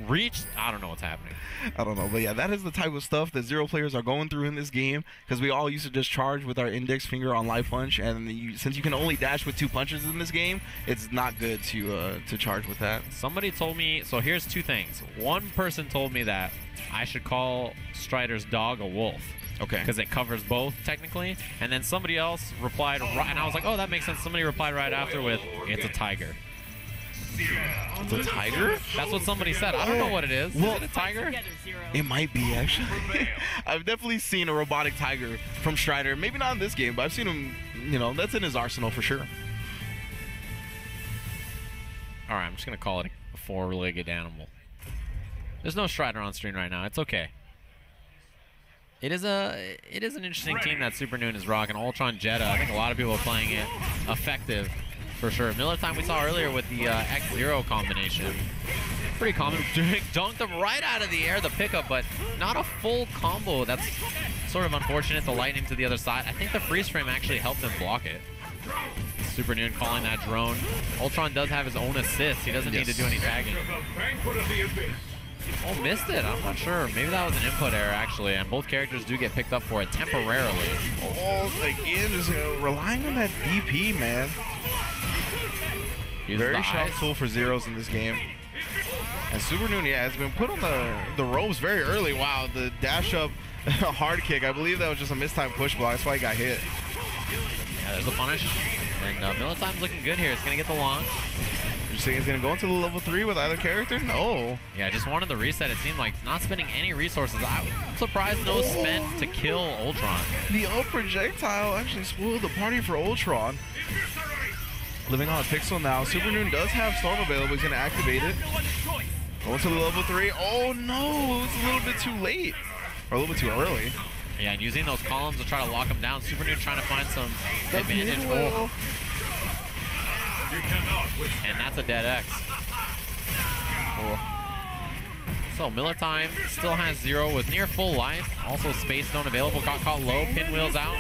reach? I don't know what's happening. I don't know, but yeah, that is the type of stuff that Zero players are going through in this game because we all used to just charge with our index finger on light punch, and since you can only dash with 2 punches in this game, it's not good to charge with that. Somebody told me, so here's 2 things. One person told me that I should call Strider's dog a wolf. Okay. Because it covers both, technically. And then somebody else replied, and I was like, oh, that makes sense. Somebody replied right after with, it's a tiger. It's a tiger? That's what somebody said. I don't know what it is. Well, is it a tiger? It might be, actually. I've definitely seen a robotic tiger from Strider. Maybe not in this game, but I've seen him, that's in his arsenal for sure. All right, I'm just going to call it a 4-legged animal. There's no Strider on screen right now. It's okay. It is an interesting team that Super Noon is rocking. Ultron Jetta, I think a lot of people are playing it. Effective, for sure. Miller Time we saw earlier with the X0 combination. Pretty common. Dunked him right out of the air, the pickup, but not a full combo. That's sort of unfortunate. The lightning to the other side. I think the freeze frame actually helped him block it. Super Noon calling that drone. Ultron does have his own assist. He doesn't need to do any tagging. Oh, missed it. I'm not sure. Maybe that was an input error, actually, and both characters do get picked up for it temporarily. Oh, again, just relying on that DP, man. Very sharp tool for Zeros in this game. And Super Noon, yeah, has been put on the ropes very early. Wow, the dash up hard kick. I believe that was just a mistimed push block. That's why he got hit. Yeah, there's the punish. And Miller Time's looking good here. It's going to get the launch. You're saying he's going to go into the level 3 with either character? No. Yeah, just wanted the reset. It seemed like not spending any resources. I'm surprised no spent to kill Ultron. The ult projectile actually spoiled the party for Ultron. Living on a pixel now. Super Noon does have Storm available. He's going to activate it. Going to the level 3. Oh, no. It was a little bit too late. Or a little bit too early. Yeah, and using those columns to try to lock him down. Super Noon trying to find some advantage. Oh. And that's a dead X. Oh. So Miller Time still has 0 with near full life. Also Space Stone available. Got caught low. Pinwheels out.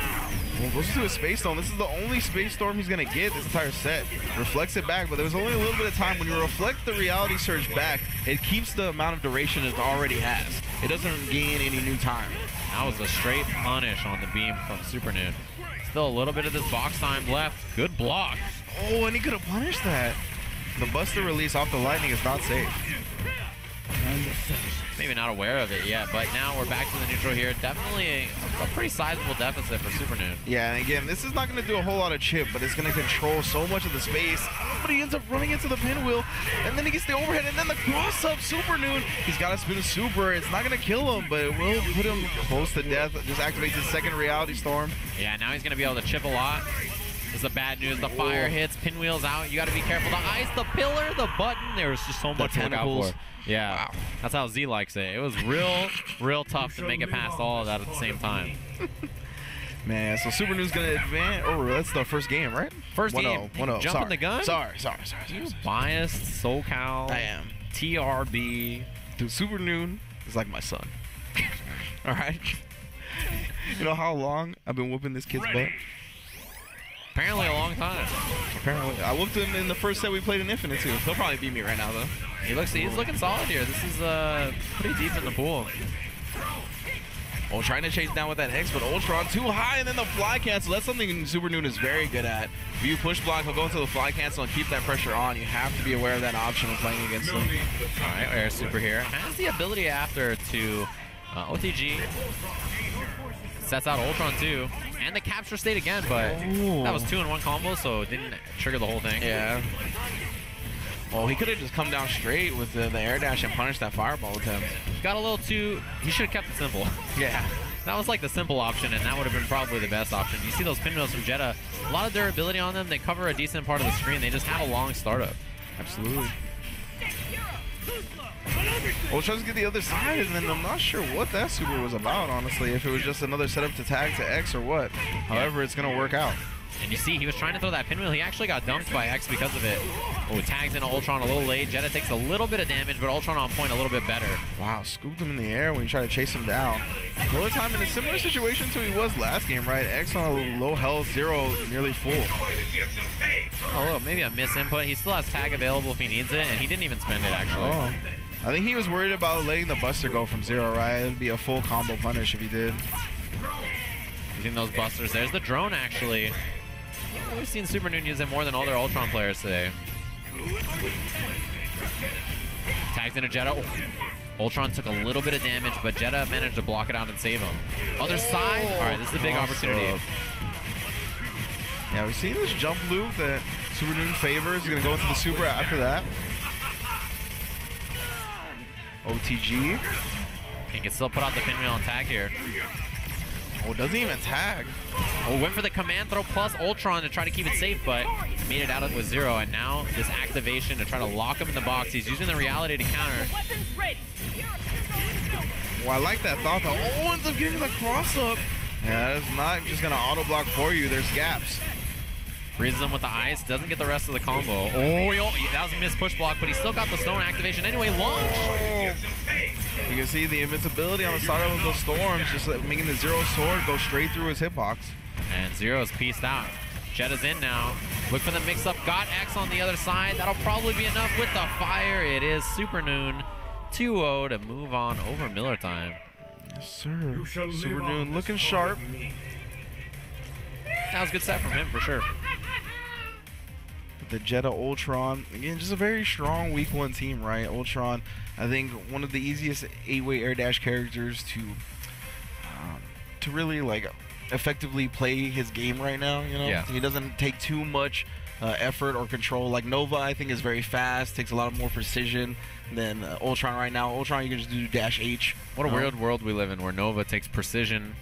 Well, goes to a Space Storm. This is the only Space Storm he's going to get this entire set. Reflects it back, but there was only a little bit of time. When you reflect the Reality Surge back, it keeps the amount of duration it already has. It doesn't gain any new time. That was a straight punish on the beam from Super Noon. Still a little bit of this box time left. Good block. Oh, and he could have punished that. The Buster release off the lightning is not safe. Maybe not aware of it yet, but now we're back to the neutral here. Definitely a pretty sizable deficit for Super Noon. Yeah, and again, this is not going to do a whole lot of chip, but it's going to control so much of the space. But he ends up running into the pinwheel, and then he gets the overhead, and then the cross-up Super Noon. He's got to spin super. It's not going to kill him, but it will put him close to death. Just activates his second Reality Storm. Yeah, now he's going to be able to chip a lot. This is the bad news. The fire hits, pinwheels out. You got to be careful. The ice, the pillar, the button. There was just so much to look out for. Yeah, wow. That's how Z likes it. It was real tough to make it past all of that at the same time. Man, so Super Noon's going to advance. Oh, that's the first game, right? First game. 1-0. Jumping the gun? Sorry. You biased, SoCal. I am. TRB. Dude, Super Noon is like my son. All right? You know how long I've been whooping this kid's butt? Apparently a long time. Apparently. I whooped him in the first set we played in Infinite too. He'll probably beat me right now though. He's looking solid here. This is pretty deep in the pool. Oh, trying to chase down with that X, but Ultron too high, and then the fly cancel. That's something Super Noon is very good at. If you push block, he'll go into the fly cancel and keep that pressure on. You have to be aware of that option when playing against him. All right, Air Super here. Has the ability after to OTG. Sets out Ultron too. And the capture state again, but that was 2-in-1 combo, so it didn't trigger the whole thing. Yeah. Well, he could have just come down straight with the air dash and punished that fireball attempt. Got a little too... He should have kept it simple. Yeah. That was like the simple option, and that would have been probably the best option. You see those pinwheels from Jetta. A lot of durability on them. They cover a decent part of the screen. They just have a long startup. Absolutely. Well, tries to get the other side, and then I'm not sure what that super was about, honestly. If it was just another setup to tag to X or what. However, it's going to work out. And you see, he was trying to throw that pinwheel. He actually got dunked by X because of it. Oh, tags into Ultron a little late. Jetta takes a little bit of damage, but Ultron on point a little bit better. Wow, scooped him in the air when you try to chase him down. Lower time in a similar situation to he was last game, right? X on a low health, 0, nearly full. Oh, look, maybe a miss input. He still has tag available if he needs it, and he didn't even spend it, actually. Oh. I think he was worried about letting the Buster go from 0, right? It would be a full combo punish if he did. Using those busters. There's the drone, actually. We've seen Super Noon use it more than all their Ultron players today. Tags into Jetta. Oh. Ultron took a little bit of damage, but Jetta managed to block it out and save him. Other side. All right, this is a big opportunity. Yeah, we've seen this jump loop that Super Noon favors. He's going to go into the super after that. OTG. He can still put out the pinwheel and tag here. Oh, doesn't even tag. Oh, went for the command throw plus Ultron to try to keep it safe, but made it out with 0. And now this activation to try to lock him in the box. He's using the reality to counter. Well, I like that thought though. Oh, ends up getting the cross up. Yeah, that's not just going to auto block for you. There's gaps. Freezes him with the ice, doesn't get the rest of the combo. Oh, that was a missed push block, but he still got the stone activation anyway. Launch! You can see the invincibility on the side of those storms, just making the 0 sword go straight through his hitbox. And 0 is pieced out. Jetta's in now. Look for the mix-up. Got X on the other side. That'll probably be enough with the fire. It is Super Noon 2-0 to move on over Miller time. Yes, sir. Super Noon looking sharp. That was a good set from him for sure. The Jetta Ultron, again, just a very strong week 1 team, right? Ultron, I think one of the easiest 8-way air dash characters to really like effectively play his game right now. You know, yeah. He doesn't take too much effort or control. Like Nova, I think is very fast, takes a lot more precision than Ultron right now. Ultron, you can just do dash H. What a weird world we live in, where Nova takes precision.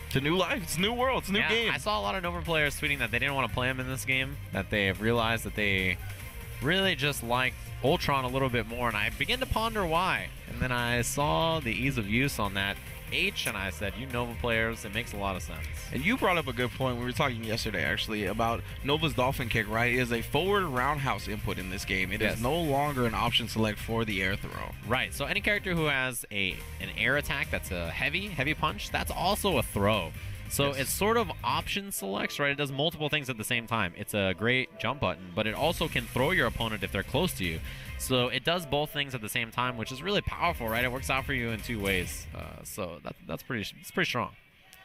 It's a new life. It's a new world. It's a new game. I saw a lot of Nova players tweeting that they didn't want to play him in this game, that they have realized that they really just liked Ultron a little bit more, and I began to ponder why. And then I saw the ease of use on that H, and I said, you Nova players, it makes a lot of sense. And you brought up a good point. We were talking yesterday, actually, about Nova's Dolphin Kick, right? It is a forward roundhouse input in this game. It is no longer an option select for the air throw. Right, so any character who has an air attack that's a heavy punch, that's also a throw. So it's sort of option selects, right? It does multiple things at the same time. It's a great jump button, but it also can throw your opponent if they're close to you. So it does both things at the same time, which is really powerful, right? It works out for you in 2 ways. So that's pretty strong.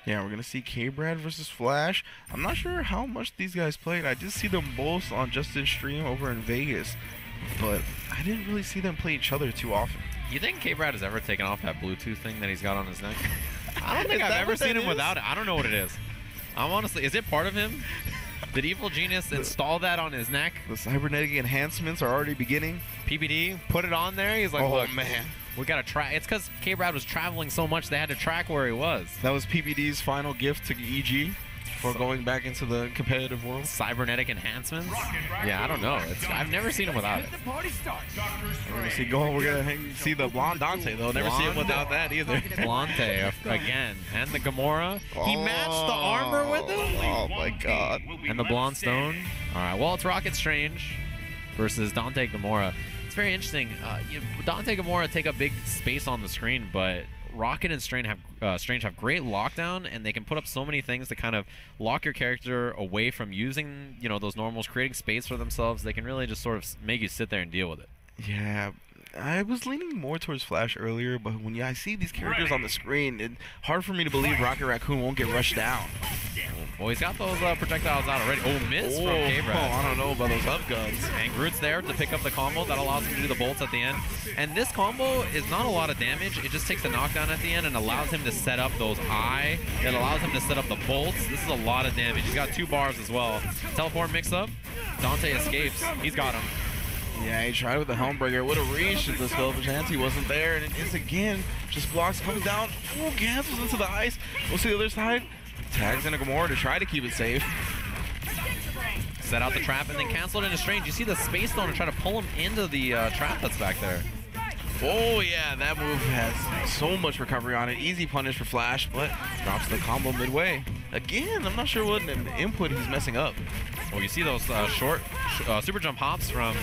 Yeah, we're going to see K-Brad versus Flash. I'm not sure how much these guys played. I did see them both on Justin's stream over in Vegas, but I didn't really see them play each other too often. You think K-Brad has ever taken off that Bluetooth thing that he's got on his neck? I don't think I've ever seen him without it. I don't know what it is. I'm honestly, is it part of him? Did Evil Genius install that on his neck? The cybernetic enhancements are already beginning. PPD put it on there. He's like, oh, look, man. We got to track. It's because K-Brad was traveling so much, they had to track where he was. That was PPD's final gift to EG for going back into the competitive world. Cybernetic enhancements? Yeah, I don't know. I've never seen him without it. We're gonna see the blonde Dante though. Never see him without that either. Blonde again, and the Gamora. He matched the armor with him. Oh my God! And the blonde stone. All right. Well, it's Rocket Strange versus Dante Gamora. It's very interesting. Dante Gamora take up big space on the screen, but Rocket and Strange have great lockdown, and they can put up so many things to kind of lock your character away from using, you know, those normals, creating space for themselves. They can really just sort of make you sit there and deal with it. Yeah, I was leaning more towards Flash earlier, but when I see these characters on the screen, it's hard for me to believe Rocket Raccoon won't get rushed down. Well, he's got those projectiles out already. Oh, miss from K-Brad. I don't know about those up guns. And Groot's there to pick up the combo that allows him to do the bolts at the end. And this combo is not a lot of damage. It just takes the knockdown at the end and allows him to set up those eye. It allows him to set up the bolts. This is a lot of damage. He's got 2 bars as well. Teleport mix-up. Dante escapes. He's got him. Yeah, he tried with the Helmbreaker. Would have reached the spell, but Chansey wasn't there. And it is again. Just blocks, comes down. Ooh, cancels into the ice. We'll see the other side. Tags in a Gamora to try to keep it safe. Set out the trap and then cancel it into Strange. You see the Space Stone to try to pull him into the trap that's back there. Oh yeah, that move has so much recovery on it. Easy punish for Flash, but drops the combo midway. Again, I'm not sure what input he's messing up. Well, you see those short super jump hops from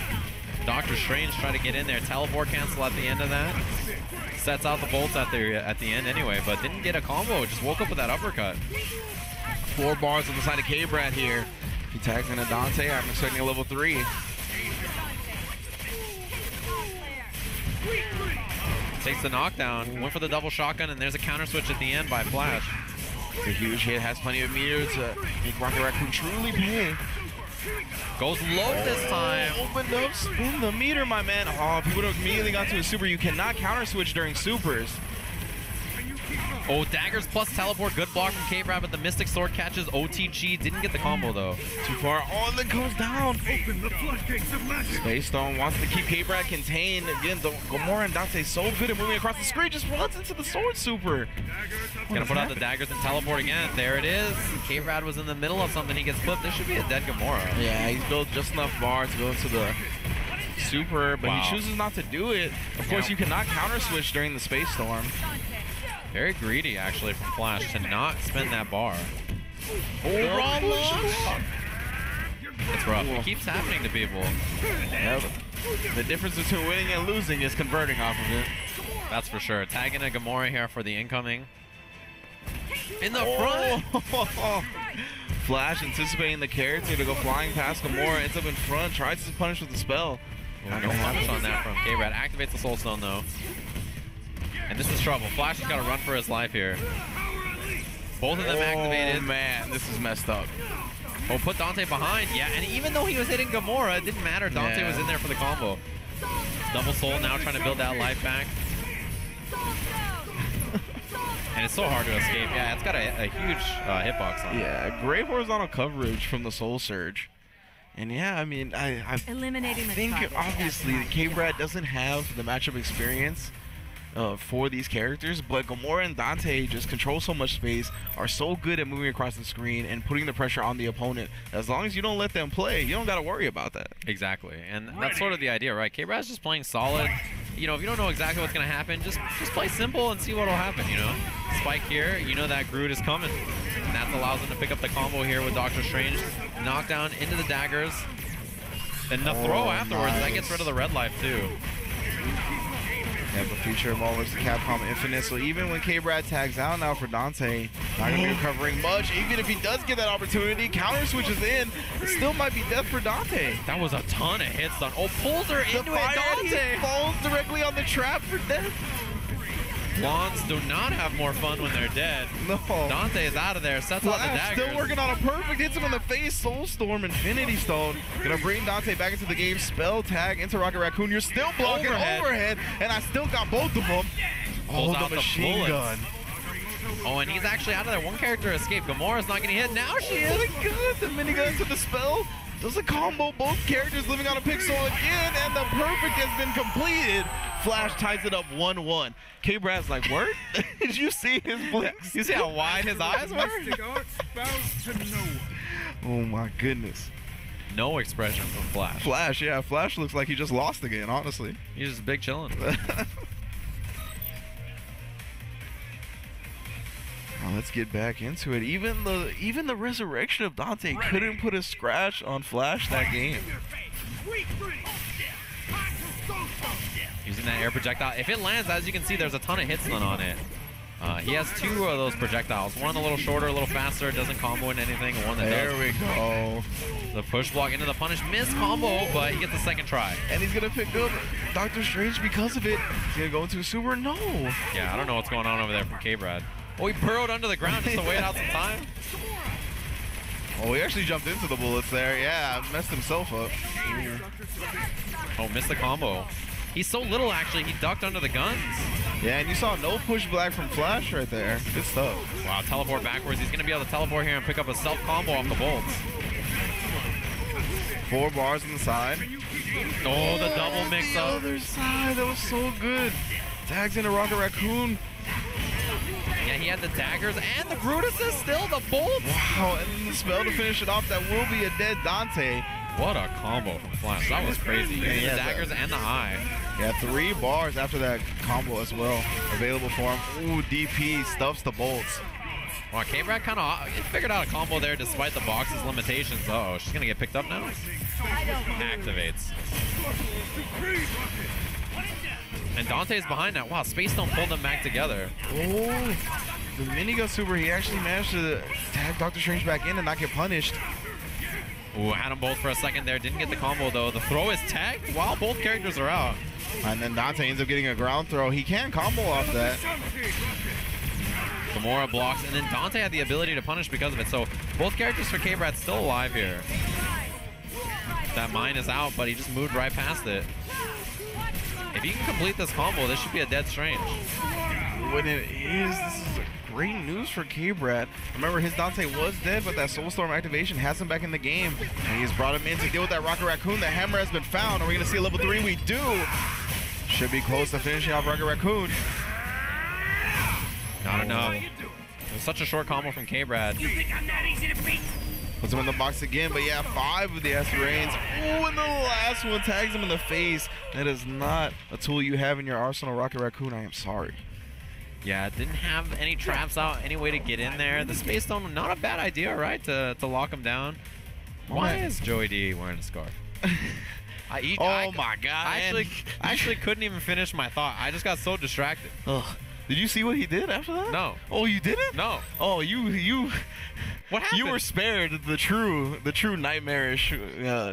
Doctor Strange try to get in there. Teleport cancel at the end of that. Sets out the bolts at the end anyway, but didn't get a combo. Just woke up with that uppercut. 4 bars on the side of K-Brad here. He tags into Dante. I'm expecting a level 3. Takes the knockdown. Went for the double shotgun, and there's a counter switch at the end by Flash. It's a huge hit. Has plenty of meter to make Rocket Raccoon truly pay. Goes low this time. Opened up, spin the meter, my man. Oh, if he would have immediately got to a super, you cannot counter switch during supers. Oh, daggers plus teleport. Good block from K-Brad, but the Mystic Sword catches OTG. Didn't get the combo, though. Too far. Oh, and then goes down. Space Stone wants to keep K-Brad contained. Again, the Gamora and Dante so good at moving across the screen. Just runs into the sword super. Gonna put out the daggers and teleport again. There it is. K-Brad was in the middle of something. He gets flipped. This should be a dead Gamora. Yeah, he's built just enough bar to go into the super, but he chooses not to do it. Of course, you cannot counter switch during the Space Storm. Very greedy, actually, from Flash to not spend that bar. Oh, wrong It's rough. It keeps happening to people. Yeah, the difference between winning and losing is converting off of it. That's for sure. Tagging a Gamora here for the incoming. In the front! Flash anticipating the character to go flying past Gamora, ends up in front, tries to punish with the spell. No punish on that from K-Brad. Activates the Soul Stone, though. And this is trouble. Flash has got to run for his life here. Both of them activated. Oh, man, this is messed up. Oh, put Dante behind. Yeah, and even though he was hitting Gamora, it didn't matter. Dante was in there for the combo. Double Soul now trying to build that life back. And it's so hard to escape. Yeah, it's got a huge hitbox on it. Yeah, great horizontal coverage from the Soul Surge. And yeah, I mean, I think obviously K-Brad doesn't have the matchup experience for these characters, but Gamora and Dante just control so much space, are so good at moving across the screen and putting the pressure on the opponent. As long as you don't let them play, you don't got to worry about that. Exactly, and that's sort of the idea, right? K-Brad's just playing solid. You know, if you don't know exactly what's going to happen, just play simple and see what will happen, you know? Spike here, you know that Groot is coming. And that allows him to pick up the combo here with Doctor Strange. Knockdown into the daggers. And the throw afterwards, that gets rid of the red life too. Yeah, but feature of all was the Capcom Infinite, so even when K-Brad tags out now for Dante, not going to be recovering much. Even if he does get that opportunity, counter switches in, it still might be death for Dante. That was a ton of hits done. Oh, pulls her into it, Dante! He falls directly on the trap for death. Blondes do not have more fun when they're dead. No. Dante is out of there, sets out the daggers. Still working on a perfect, hits him in the face. Soul Storm, Infinity Stone. Gonna bring Dante back into the game. Spell tag into Rocket Raccoon. You're still blocking overhead, and I still got both of them. Pulls out the the machine bullets. gun. Oh, and he's actually out of there. One character escaped. Gamora's not getting hit. Now she is. Oh my god, the minigun to the spell. Does a combo, both characters living on a pixel again, and the perfect has been completed. Flash ties it up 1-1. K-Brad's like, word? Did you see his blinks? You see how wide his eyes were? Oh my goodness. No expression from Flash. Flash, yeah. Flash looks like he just lost again, honestly. He's just big chilling. Now let's get back into it. Even the resurrection of Dante couldn't put a scratch on Flash that game. Using that air projectile. If it lands, as you can see, there's a ton of hits done on it. He has 2 of those projectiles. One a little shorter, a little faster, doesn't combo into anything. And one that does. There we go. The push block into the punish. Missed combo, but he gets the second try. And he's going to pick up Dr. Strange because of it. He's going to go into a super. No. Yeah, I don't know what's going on over there from K-Brad. Oh, he burrowed under the ground just to wait out some time. Oh, he actually jumped into the bullets there. Yeah, messed himself up. Oh, missed the combo. He's so little, actually. He ducked under the guns. Yeah, and you saw no push black from Flash right there. Good stuff. Wow, teleport backwards. He's going to be able to teleport here and pick up a self-combo off the bolts. 4 bars on the side. Oh, the double mix-up. Other side. That was so good. Tags into Rocket Raccoon. Yeah, he had the daggers and the Brutus is still the bolts. Wow, and then the spell to finish it off. That will be a dead Dante. What a combo from Flash. That was crazy. The daggers and the eye. Yeah, 3 bars after that combo as well. Available for him. Ooh, DP stuffs the bolts. Wow, K-Brad kind of figured out a combo there despite the box's limitations. Uh-oh, she's going to get picked up now. Activates. And Dante's behind that. Wow, Space Stone pulled them back together. Oh, the Minigun Super, he actually managed to tag Dr. Strange back in and not get punished. Ooh, had them both for a second there. Didn't get the combo, though. The throw is tagged while both characters are out. And then Dante ends up getting a ground throw. He can combo off that. Gamora blocks, and then Dante had the ability to punish because of it. So both characters for K-Brad still alive here. That mine is out, but he just moved right past it. If he can complete this combo, this should be a dead Strange. When it is, this is great news for K-Brad. Remember, his Dante was dead, but that Soulstorm activation has him back in the game. And he's brought him in to deal with that Rocket Raccoon. The hammer has been found. Are we going to see a level 3? We do. Should be close to finishing off Rocket Raccoon. Not enough. It was such a short combo from K-Brad. Puts him in the box again, but yeah, 5 of the S Reigns. Ooh, and the last one tags him in the face. That is not a tool you have in your arsenal, Rocket Raccoon. I am sorry. Yeah, didn't have any traps out, any way to get in there. The Space Stone, not a bad idea, right, to lock him down. Why is Joey D wearing a scarf? Oh my God. I actually couldn't even finish my thought. I just got so distracted. Ugh. Did you see what he did after that? No. Oh, you didn't? No. Oh, you. What happened? You were spared the true nightmarish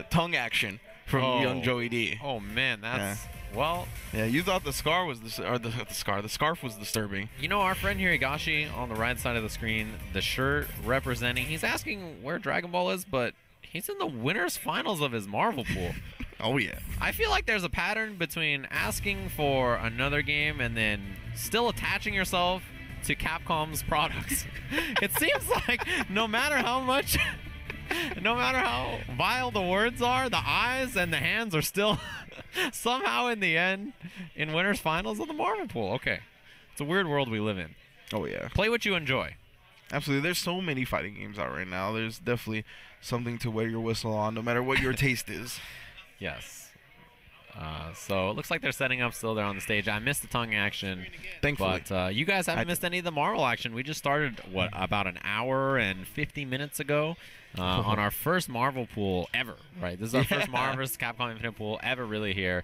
tongue action from young Joey D. Oh man, that's well. Yeah, you thought the scar was the scarf was disturbing. You know, our friend here, Higashi, on the right side of the screen, the shirt representing. He's asking where Dragon Ball is, but he's in the winners finals of his Marvel pool. Oh yeah. I feel like there's a pattern between asking for another game and then still attaching yourself to Capcom's products. It seems like no matter how vile the words are, the eyes and the hands are still somehow in the end in winners finals of the Marvel pool. Okay. It's a weird world we live in. Oh yeah. Play what you enjoy. Absolutely. There's so many fighting games out right now. There's definitely something to wear your whistle on, no matter what your taste is. Yes. So it looks like they're setting up still there on the stage. I missed the tongue action. Thankfully. But you guys haven't missed any of the Marvel action. We just started, what, about an hour and 50 minutes ago on our first Marvel pool ever, right? This is our first Marvel vs. Capcom Infinite pool ever really here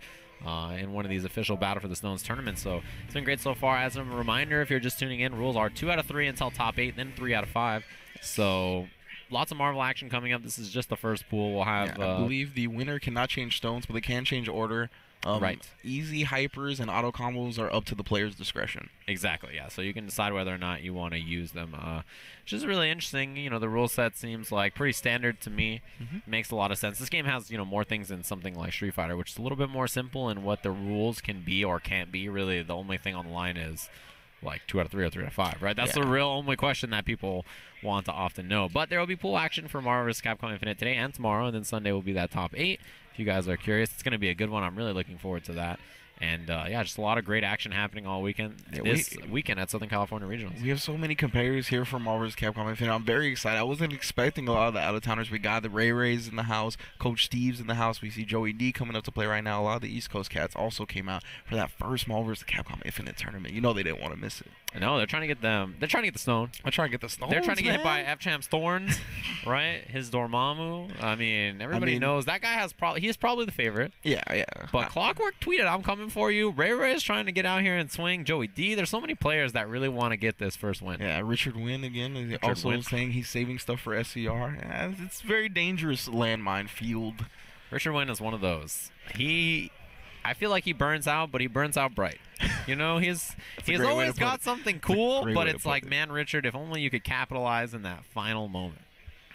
in one of these official Battle for the Stones tournaments. So it's been great so far. As a reminder, if you're just tuning in, rules are 2 out of 3 until top 8, then 3 out of 5. So lots of Marvel action coming up. This is just the first pool. We'll have. I believe the winner cannot change stones, but they can change order. Right. Easy hypers and auto combos are up to the player's discretion. Exactly. Yeah. So you can decide whether or not you want to use them. Which is really interesting. You know, the rule set seems like pretty standard to me. Makes a lot of sense. This game has, you know, more things than something like Street Fighter, which is a little bit more simple in what the rules can be or can't be. Really, the only thing on the line is like 2 out of 3 or 3 out of 5, right? That's the real only question that people want to often know. But there will be pool action for Marvel vs. Capcom Infinite today and tomorrow, and then Sunday will be that top 8. If you guys are curious, it's going to be a good one. I'm really looking forward to that. And, yeah, just a lot of great action happening all weekend. This weekend at Southern California Regionals. We have so many competitors here from Marvel vs. Capcom Infinite. I'm very excited. I wasn't expecting a lot of the out-of-towners. We got the Ray-Rays in the house. Coach Steve's in the house. We see Joey D coming up to play right now. A lot of the East Coast cats also came out for that first Marvel vs. Capcom Infinite tournament. You know they didn't want to miss it. No, they're trying to get them. They're trying to get the stone. I'm trying to get the stone. They're trying to get hit by FChamp's thorns, right? His Dormammu. I mean, everybody knows that guy has probably. He's probably the favorite. Yeah, yeah. But Clockwork tweeted, "I'm coming coming for you. Ray Ray is trying to get out here and swing. Joey D. There's so many players that really want to get this first win. Yeah, Richard Wynn again. Also saying he's saving stuff for SCR. Yeah, it's very dangerous landmine field. Richard Wynn is one of those. I feel like he burns out, but he burns out bright. You know, he's always got something cool, but it's like, man, Richard, if only you could capitalize in that final moment.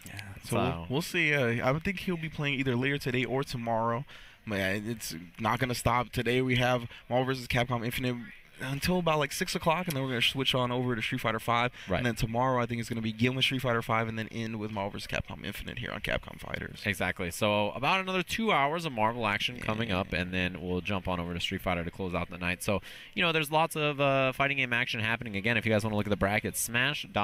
Yeah. So we'll see. I would think he'll be playing either later today or tomorrow. Man, it's not going to stop. Today we have Marvel vs. Capcom Infinite until about like 6 o'clock, and then we're going to switch on over to Street Fighter V. Right. And then tomorrow I think it's going to begin with Street Fighter V and then end with Marvel vs. Capcom Infinite here on Capcom Fighters. Exactly. So about another 2 hours of Marvel action coming up, and then we'll jump on over to Street Fighter to close out the night. So, you know, there's lots of fighting game action happening. Again, if you guys want to look at the brackets, smash.gg/SCR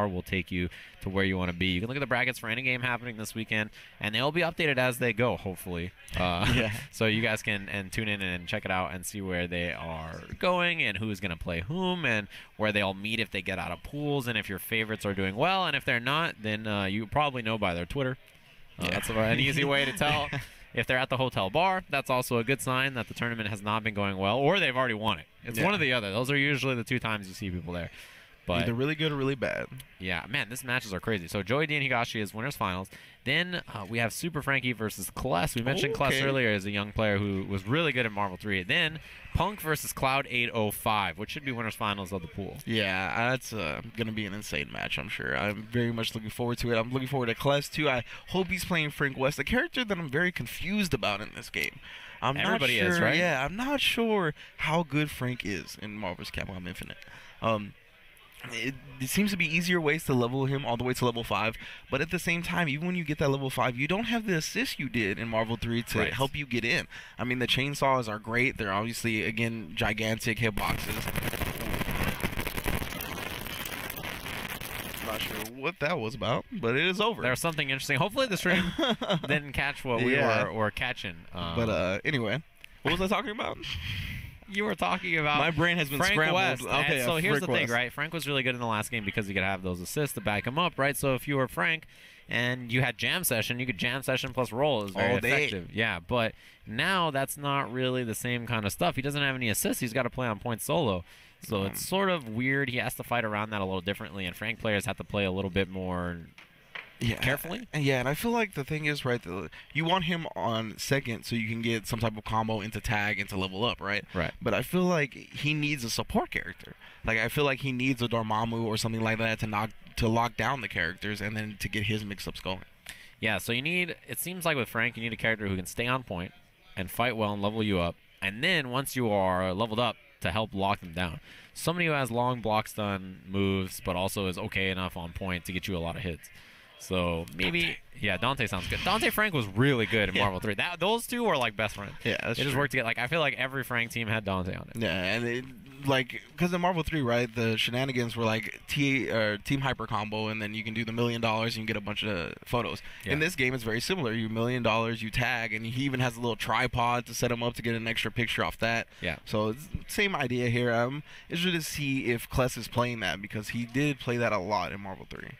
will take you to where you want to be. You can look at the brackets for any game happening this weekend, and they'll be updated as they go, hopefully. So you guys can tune in and check it out and see where they are going and who's going to play whom and where they all meet if they get out of pools and if your favorites are doing well. And if they're not, then you probably know by their Twitter. That's an easy way to tell. If they're at the hotel bar, that's also a good sign that the tournament has not been going well or they've already won it. It's one or the other. Those are usually the 2 times you see people there. But either really good or really bad. Yeah, man, these matches are crazy. So Joey D and Higashi is winners finals. Then we have Super Frankie versus Kless. We mentioned Kless earlier as a young player who was really good in Marvel 3. Then Punk versus Cloud 805, which should be winners finals of the pool. Yeah, that's going to be an insane match, I'm sure. I'm very much looking forward to it. I'm looking forward to Kless, too. I hope he's playing Frank West, a character that I'm very confused about in this game. Everybody is, right? Yeah, I'm not sure how good Frank is in Marvel vs. Capcom Infinite. It seems to be easier ways to level him all the way to level 5, but at the same time, even when you get that level 5, you don't have the assist you did in Marvel 3 to help you get in. I mean, the chainsaws are great. They're obviously, again, gigantic hitboxes. Not sure what that was about, but it is over. There's something interesting. Hopefully the stream didn't catch what we were catching. But anyway, what was I talking about? You were talking about my brain has been Frank scrambled. West. Okay, so here's the thing, right? Frank was really good in the last game because he could have those assists to back him up, right? So if you were Frank and you had jam session, you could jam session plus roll. It was very effective. Yeah, but now that's not really the same kind of stuff. He doesn't have any assists. He's got to play on point solo. So it's sort of weird. He has to fight around that a little differently, and Frank players have to play a little bit more carefully. Yeah, and I feel like the thing is, right, you want him on second so you can get some type of combo into tag and to level up, right? Right. But I feel like he needs a support character. Like, I feel like he needs a Dormammu or something like that to lock down the characters and then to get his mix-ups going. Yeah, so it seems like with Frank, you need a character who can stay on point and fight well and level you up. And then once you are leveled up, to help lock them down. Somebody who has long block stun moves, but also is okay enough on point to get you a lot of hits. So maybe, Dante sounds good. Dante Frank was really good in Marvel 3. Those two were like best friends. Yeah, that's They just worked together. Like, I feel like every Frank team had Dante on it. Yeah, and because in Marvel 3, right, the shenanigans were like team hyper combo, and then you can do the $1 million and you get a bunch of photos. Yeah. In this game, it's very similar. You $1 million, you tag, and he even has a little tripod to set him up to get an extra picture off that. Yeah. So it's same idea here. I'm interested to see if Kless is playing that because he did play that a lot in Marvel 3.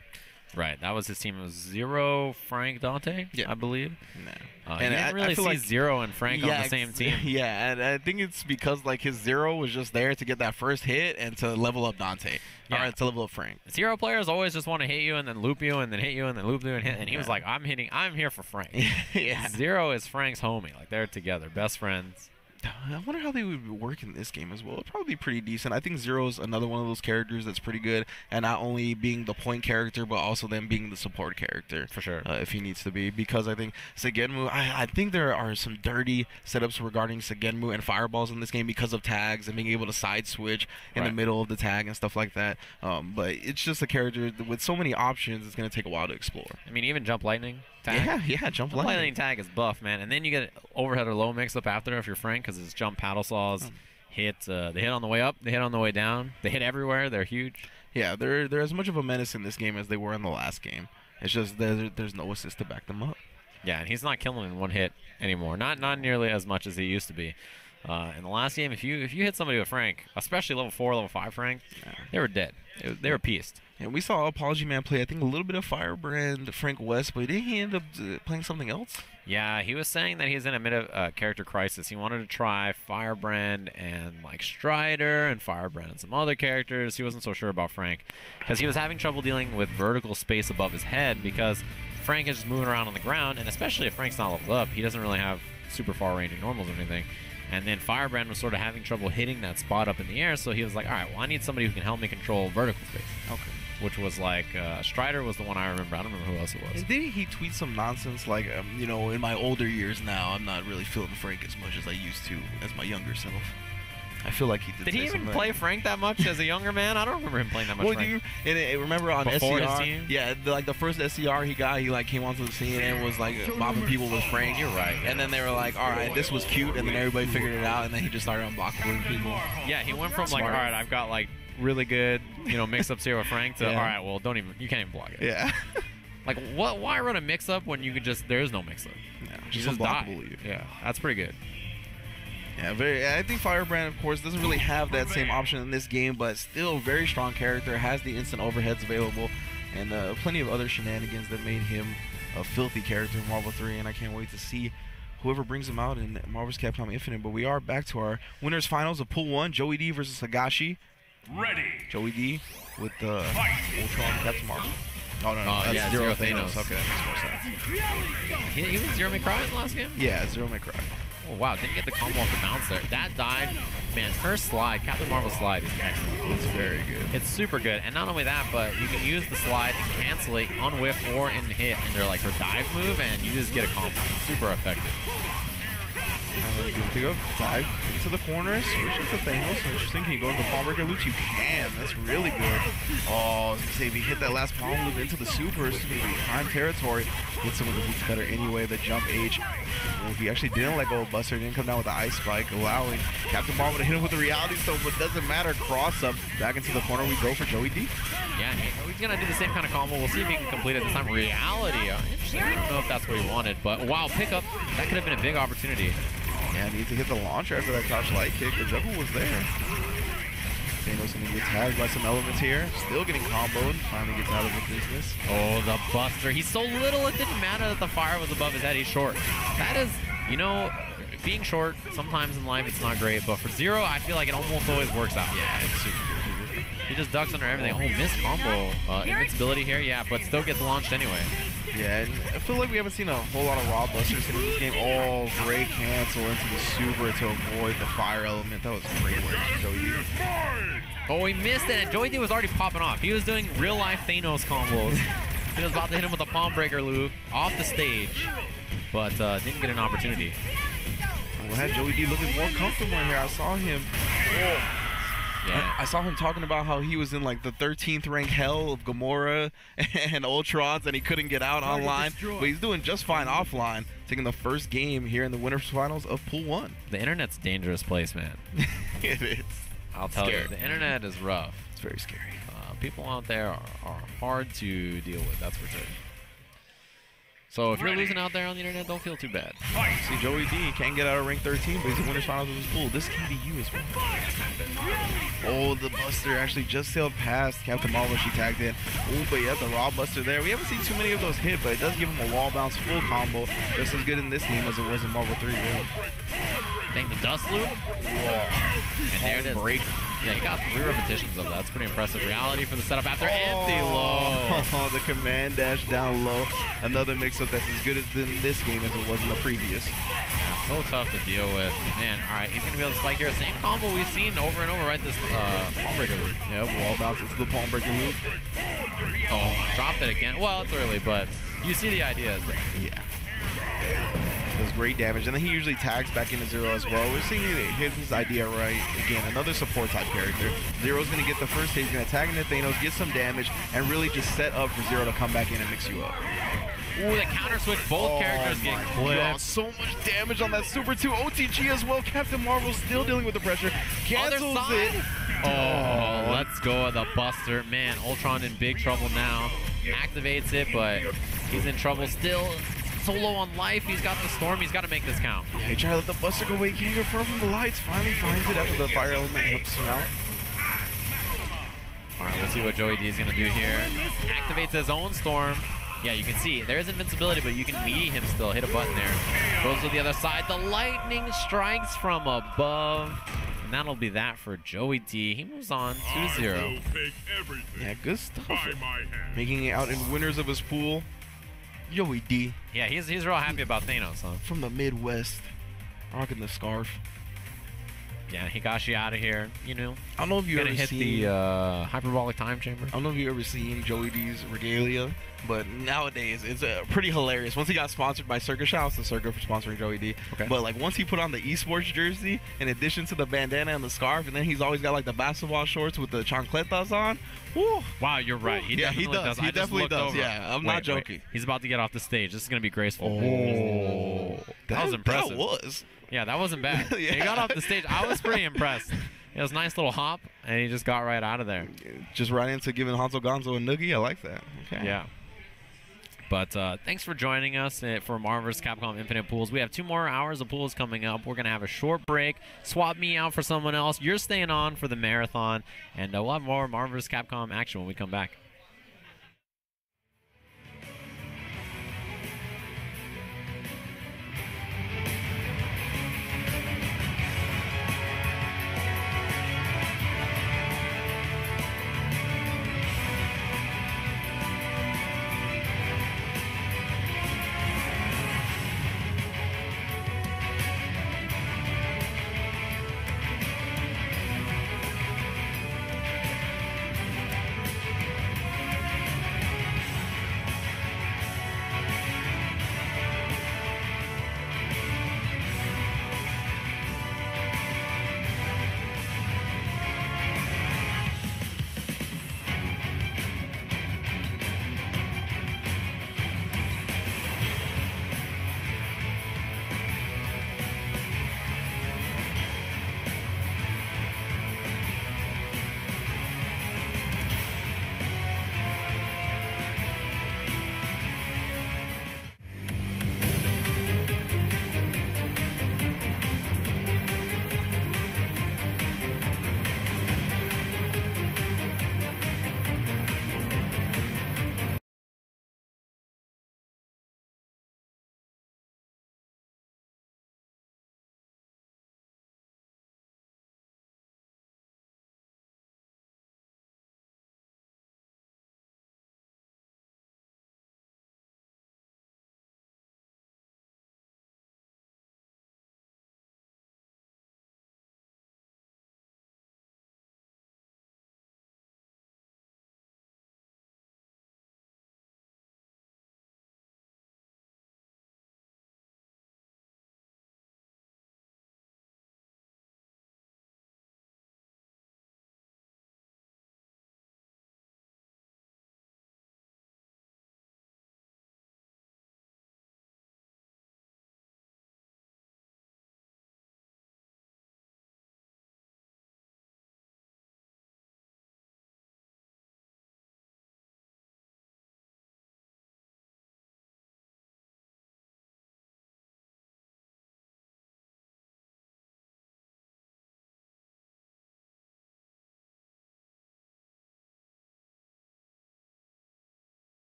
Right, that was his team. It was Zero, Frank, Dante, I believe. No. And you didn't really see like Zero and Frank on the same team. Yeah, and I think it's because like his Zero was just there to get that first hit and to level up Dante. Yeah. Or to level up Frank. Zero players always just want to hit you and then loop you and then hit you and then loop you and hit. And he was like, I'm here for Frank. Yeah. Zero is Frank's homie. Like, they're together, best friends. I wonder how they would work in this game as well. It'd probably be pretty decent. I think Zero's another one of those characters that's pretty good, and not only being the point character, but also then being the support character. For sure. If he needs to be. Because I think Segenmu, I think there are some dirty setups regarding Segenmu and fireballs in this game because of tags and being able to side switch in the middle of the tag and stuff like that. But it's just a character with so many options, it's going to take a while to explore. I mean, even Jump Lightning tag. Yeah, Jump Lightning tag is buff, man. And then you get overhead or low mix up after if you're Frank, because it's jump paddle saws. They hit on the way up, they hit on the way down. They hit everywhere. They're huge. Yeah, they're as much of a menace in this game as they were in the last game. It's just there's no assist to back them up. Yeah, and he's not killing in one hit anymore. Not nearly as much as he used to be. In the last game, if you hit somebody with Frank, especially level 4, level 5 Frank, they were dead. They were pieced. And we saw Apology Man play, I think, a little bit of Firebrand Frank West, but didn't he end up playing something else? Yeah, he was saying that he's in a mid-character crisis. He wanted to try Firebrand and like Strider and Firebrand and some other characters. He wasn't so sure about Frank because he was having trouble dealing with vertical space above his head because Frank is just moving around on the ground, and especially if Frank's not leveled up, he doesn't really have super far ranging normals or anything. And then Firebrand was sort of having trouble hitting that spot up in the air, so he was like, all right, well, I need somebody who can help me control vertical space. Okay. Which was like, Strider was the one I remember. I don't remember who else it was. And didn't he tweet some nonsense like, you know, in my older years now, I'm not really feeling Frank as much as I used to as my younger self. I feel like he did. Did he even play Frank that much as a younger man? I don't remember him playing that much. Well, Frank. do you remember on Before SCR? his team? Yeah, like the first SCR he got, he like came onto the scene and was like bopping people with Frank. You're right. And then they were like, all right, this was cute, and then everybody figured it out, and then he just started unblocking people. Yeah, he went from Smart. like, all right, I've got like really good, you know, mix-ups here with Frank to, Yeah. all right, well, you can't even block it. Yeah. Like, what? Why run a mix-up when you could just, there is no mix-up. Yeah, You just just die. unblockable. Yeah, that's pretty good. Yeah, I think Firebrand, of course, doesn't really have that same option in this game, but still very strong character, has the instant overheads available, and plenty of other shenanigans that made him a filthy character in Marvel 3, and I can't wait to see whoever brings him out in Marvel's Capcom Infinite. But we are back to our winners finals of Pool 1, Joey D versus Sagashi. Ready. Joey D with the Ultron Captain Marvel. Oh, no, Oh, that's yeah, Zero Zero Thanos. Thanos. Okay, that makes more sense. He was Zero McCry in the last game? Yeah, Zero May Cry. Oh, wow, didn't get the combo off the bounce there. That died. Man, her slide, Captain Marvel's slide is excellent. It's very good. It's super good. And not only that, but you can use the slide and cancel it on whiff or in hit under like her dive move, and you just get a combo. Super effective. Good to go. Dive into the corner. Switch into Thanos. Interesting. Can you go into the palm breaker loops? You can. That's really good. Oh, I was going to say, if you hit that last palm loop into the supers to be behind territory, get some of the boots better anyway. The jump H. Well, he actually didn't let go of Buster. Didn't come down with the ice spike, allowing Captain Marvel to hit him with the reality stone, but doesn't matter. Cross up. Back into the corner we go for Joey D. Yeah, he's going to do the same kind of combo. We'll see if he can complete it this time. Reality. Interesting. I don't know if that's what he wanted, but wow, pickup. That could have been a big opportunity. Yeah, needs to hit the launcher after that crouch light kick. The juggle was there. Thanos going to get tagged by some elements here. Still getting comboed. Finally gets out of the business. Oh, the Buster. He's so little, it didn't matter that the fire was above his head. He's short. That is, you know, being short, sometimes in life it's not great, but for Zero, I feel like it almost always works out. Yeah, it's super good. He just ducks under everything. Oh, missed combo. Invincibility here, yeah, but still gets launched anyway. Yeah, and I feel like we haven't seen a whole lot of raw busters in this game. Oh, great cancel into the super to avoid the fire element. That was great work from Joey D. Oh, he missed it, and Joey D was already popping off. He was doing real-life Thanos combos. He was about to hit him with a palm breaker loop off the stage, but didn't get an opportunity. We had Joey D looking more comfortable in here. I saw him. Oh. Yeah. I saw him talking about how he was in like the 13th rank hell of Gamora and Ultrons and he couldn't get out online, but he's doing just fine offline, taking the first game here in the winners finals of Pool 1. The internet's a dangerous place, man. It is. I'll tell you, the internet is rough. It's very scary. People out there are hard to deal with, that's for sure. So if you're losing out there on the internet, don't feel too bad. See, Joey D can't get out of rank 13, but he's in winners finals of his pool. This can be you as well. Oh, the Buster actually just sailed past Captain Marvel. She tagged in. Oh, but yeah, the raw Buster there. We haven't seen too many of those hit, but it does give him a wall bounce full combo. Just as good in this game as it was in Marvel 3. Really. Dang, the dust loop. And there it is. Break. Yeah, you got 3 repetitions of that. That's pretty impressive. Reality for the setup after empty low. Oh, the command dash down low. Another mix-up that's as good as in this game as it was in the previous. Yeah, so tough to deal with. Man, all right, he's going to be able to spike here. Same combo we've seen over and over, right? This palm breaker loop. Yep, wall bounce into the palm breaker loop. Oh, dropped it again. Well, it's early, but you see the idea. Yeah. Does great damage, and then he usually tags back into Zero as well. We're seeing it hit his idea right. Again, another support type character. Zero's going to get the first hit. He's going to tag into Thanos, get some damage, and really just set up for Zero to come back in and mix you up. Ooh, the counter switch. Both characters get clipped. So much damage on that Super 2 OTG as well. Captain Marvel still dealing with the pressure. Cancels it. Oh, let's go of the Buster. Man, Ultron in big trouble now. Activates it, but he's in trouble still. So low on life. He's got the storm. He's got to make this count. Yeah, he tried to let the Buster go away. He can't get far from the lights. Finally finds it after the fire element hooks him out. All right, we'll see what Joey D is going to do here. Activates his own storm. Yeah, you can see there is invincibility, but you can meaty him still. Hit a button there. Goes to the other side. The lightning strikes from above. And that'll be that for Joey D. He moves on 2-0. Yeah, good stuff. By my hand. Making it out in winners of his pool. Joey D Yeah, he's real happy about Thanos, huh? from the Midwest, rocking the scarf. Yeah, Higashi out of here. You know, I don't know if you gonna ever hit seen. the hyperbolic time chamber. I don't know if you ever seen Joey D's regalia, but nowadays it's pretty hilarious. Once he got sponsored by Circus, shout out to Circus for sponsoring Joey D. Okay. But like once he put on the esports jersey, in addition to the bandana and the scarf, and then he's always got like the basketball shorts with the chancletas on. Woo! Wow, you're right. He Yeah, he definitely does. does. He I just definitely looked does. over. Yeah, I'm not joking. He's about to get off the stage. This is gonna be graceful. That was impressive. That was. Yeah, that wasn't bad. Yeah. He got off the stage. I was pretty impressed. It was a nice little hop, and he just got right out of there. Just right into giving Hanzo Gonzo a noogie. I like that. Okay. Yeah. But thanks for joining us for Marvel vs. Capcom Infinite Pools. We have 2 more hours of pools coming up. We're going to have a short break, swap me out for someone else. You're staying on for the marathon, and we'll have more Marvel vs. Capcom action when we come back.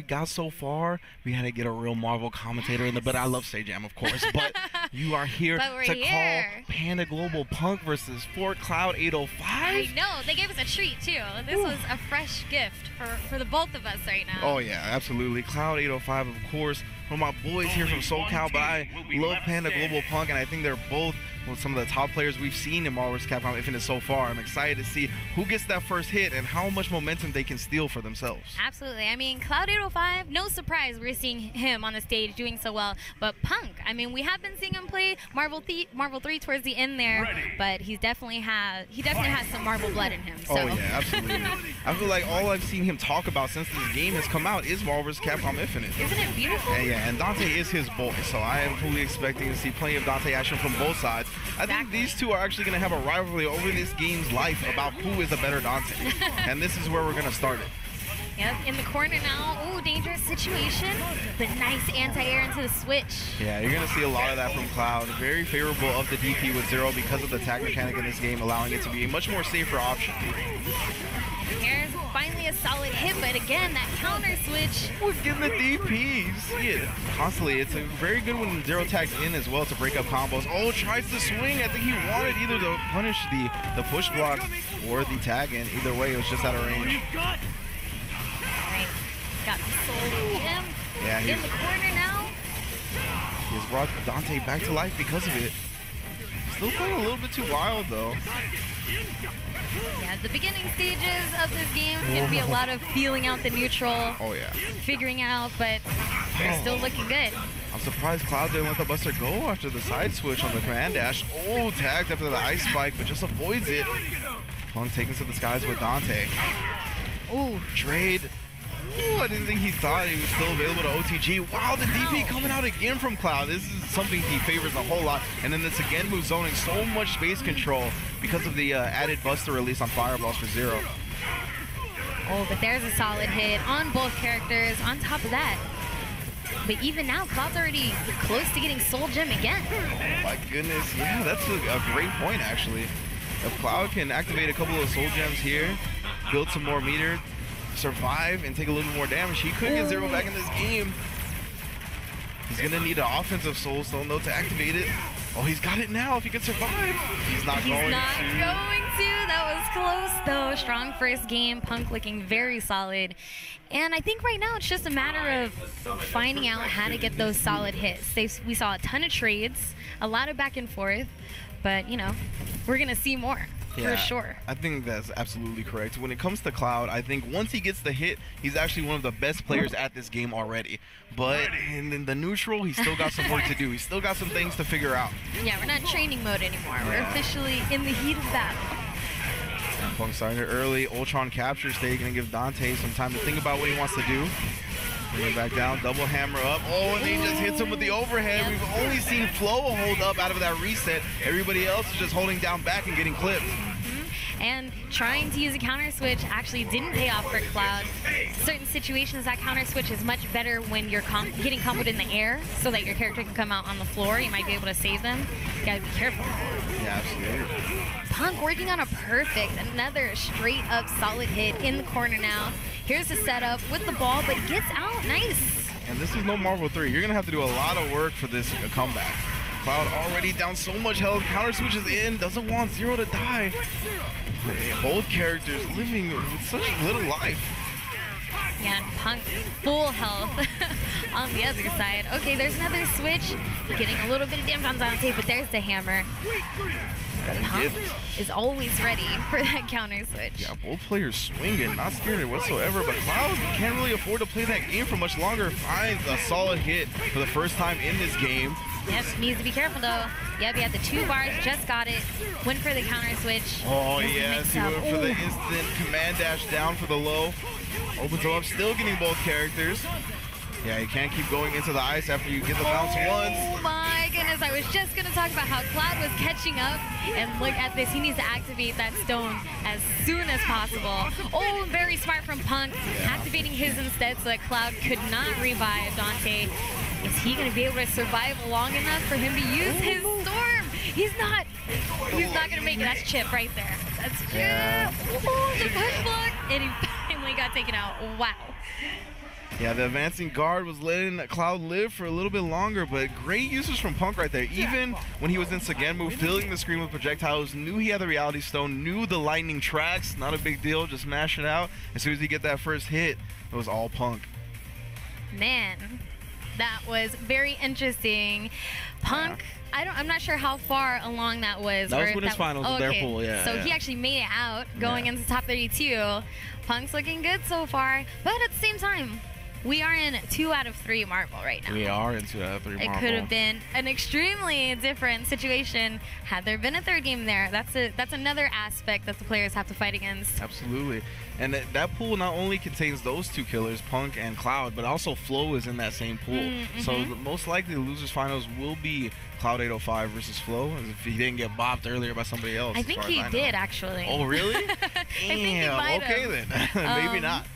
we got so far, we had to get a real Marvel commentator in the, but I love FChamp, of course, but you are here to call Panda Global Punk versus Fort Cloud 805. I know, they gave us a treat too. This was a fresh gift for the both of us right now. Oh yeah, absolutely. Cloud 805, of course, one of my boys here from SoCal, but I love Panda Global Punk, and I think they're both some of the top players we've seen in Marvel vs. Capcom Infinite so far. I'm excited to see who gets that first hit and how much momentum they can steal for themselves. Absolutely. I mean, Cloud 805, no surprise we're seeing him on the stage doing so well. But Punk, I mean, we have been seeing him play Marvel 3 towards the end there, but he definitely has some Marvel blood in him. So. Oh yeah, absolutely. I feel like all I've seen him talk about since this game has come out is Marvel vs. Capcom Infinite. Isn't it beautiful? And Dante is his boy, so I am fully expecting to see plenty of Dante action from both sides. I think these two are actually going to have a rivalry over this game's life about who is a better Dante. And this is where we're going to start it. Yep, in the corner now. Ooh, dangerous situation, but nice anti-air into the switch. Yeah, you're going to see a lot of that from Cloud. Very favorable of the DP with Zero because of the tag mechanic in this game, allowing it to be a much more safer option. Here's finally a solid hit, but again, that counter switch. We're getting the DP. You see it constantly. It's a very good when Zero tags in as well to break up combos. Oh, tries to swing. I think he wanted either to punish the push block or the tag in. Either way, it was just out of range. Alright, got the soul gem in the corner now. He's brought Dante back to life because of it. Still playing a little bit too wild though. Yeah, the beginning stages of this game is going to be a lot of feeling out the neutral. Oh yeah. Figuring out, but they're still looking good. I'm surprised Cloud didn't let the Buster go after the side switch on the command dash. Oh, tagged after the ice spike, but just avoids it. Punk taken to the skies with Dante. Ooh. Trade. Ooh, I didn't think he thought he was still available to OTG. Wow, the DP coming out again from Cloud. This is something he favors a whole lot. And then this again moves zoning so much space control because of the added Buster release on Fireballs for Zero. Oh, but there's a solid hit on both characters on top of that. But even now, Cloud's already close to getting Soul Gem again. Oh my goodness, yeah, that's a great point actually. If Cloud can activate a couple of Soul Gems here, build some more meter, survive and take a little bit more damage, he could get Zero back in this game. He's gonna need an offensive Soul Stone though to activate it. Oh, he's got it now if he can survive. He's not going to. That was close though. Strong first game. Punk looking very solid. And I think right now it's just a matter of finding out how to get those solid hits. We saw a ton of trades, a lot of back and forth, but you know, we're gonna see more. For sure. I think that's absolutely correct. When it comes to Cloud, I think once he gets the hit, he's actually one of the best players at this game already. But in the neutral, he's still got some work to do. He's still got some things to figure out. Yeah, we're not training mode anymore. We're officially in the heat of battle. Punk started early. Ultron capture stage, gonna give Dante some time to think about what he wants to do. Bring it back down, double hammer up. Oh, and he just hits him with the overhead. We've only seen Flo hold up out of that reset. Everybody else is just holding down back and getting clipped. And trying to use a counter switch actually didn't pay off for Cloud. Certain situations, that counter switch is much better when you're getting comboed in the air so that your character can come out on the floor. You might be able to save them. You gotta be careful. Yeah, absolutely. Punk working on a perfect, another straight up solid hit in the corner now. Here's the setup with the ball, but gets out. Nice. And this is no Marvel 3. You're gonna have to do a lot of work for this comeback. Cloud already down so much health. Counter switches in. Doesn't want Zero to die. Both characters living with such little life. Yeah, and Punk full health on the other side. Okay, there's another switch. Getting a little bit of damage on Dante, but there's the hammer. Punk is always ready for that counter switch. Yeah, both players swinging, not scared whatsoever, but Cloud can't really afford to play that game for much longer. Finds a solid hit for the first time in this game. Yep, needs to be careful though. Yep, he had the 2 bars, just got it. Went for the counter switch. Oh yes, he went for the instant command dash down for the low. Opens him up, still getting both characters. Yeah, you can't keep going into the ice after you get the bounce once. Oh my goodness, I was just going to talk about how Cloud was catching up. And look at this, he needs to activate that stone as soon as possible. Oh, very smart from Punk, activating his instead so that Cloud could not revive Dante. Is he going to be able to survive long enough for him to use his storm? He's not going to make it. That's Chip right there. That's Chip. Yeah. Oh, the push block. And he finally got taken out. Wow. Yeah, the advancing guard was letting Cloud live for a little bit longer, but great usage from Punk right there. Even when he was in Sagenmu, filling the screen with projectiles, knew he had the Reality Stone, knew the lightning tracks, not a big deal, just mash it out. As soon as he get that first hit, it was all Punk. Man, that was very interesting. Punk, I'm not sure how far along that was. That was winners finals of their pool, yeah. So he actually made it out going into top 32. Punk's looking good so far, but at the same time, we are in 2 out of 3 Marvel right now. We are in 2 out of 3 Marvel. It could have been an extremely different situation had there been a third game there. That's another aspect that the players have to fight against. Absolutely. And that pool not only contains those 2 killers, Punk and Cloud, but also Flo is in that same pool. So most likely the losers finals will be Cloud 805 versus Flo, as if he didn't get bopped earlier by somebody else. I think he did, actually. Oh, really? I think he might have. Okay then. Maybe not.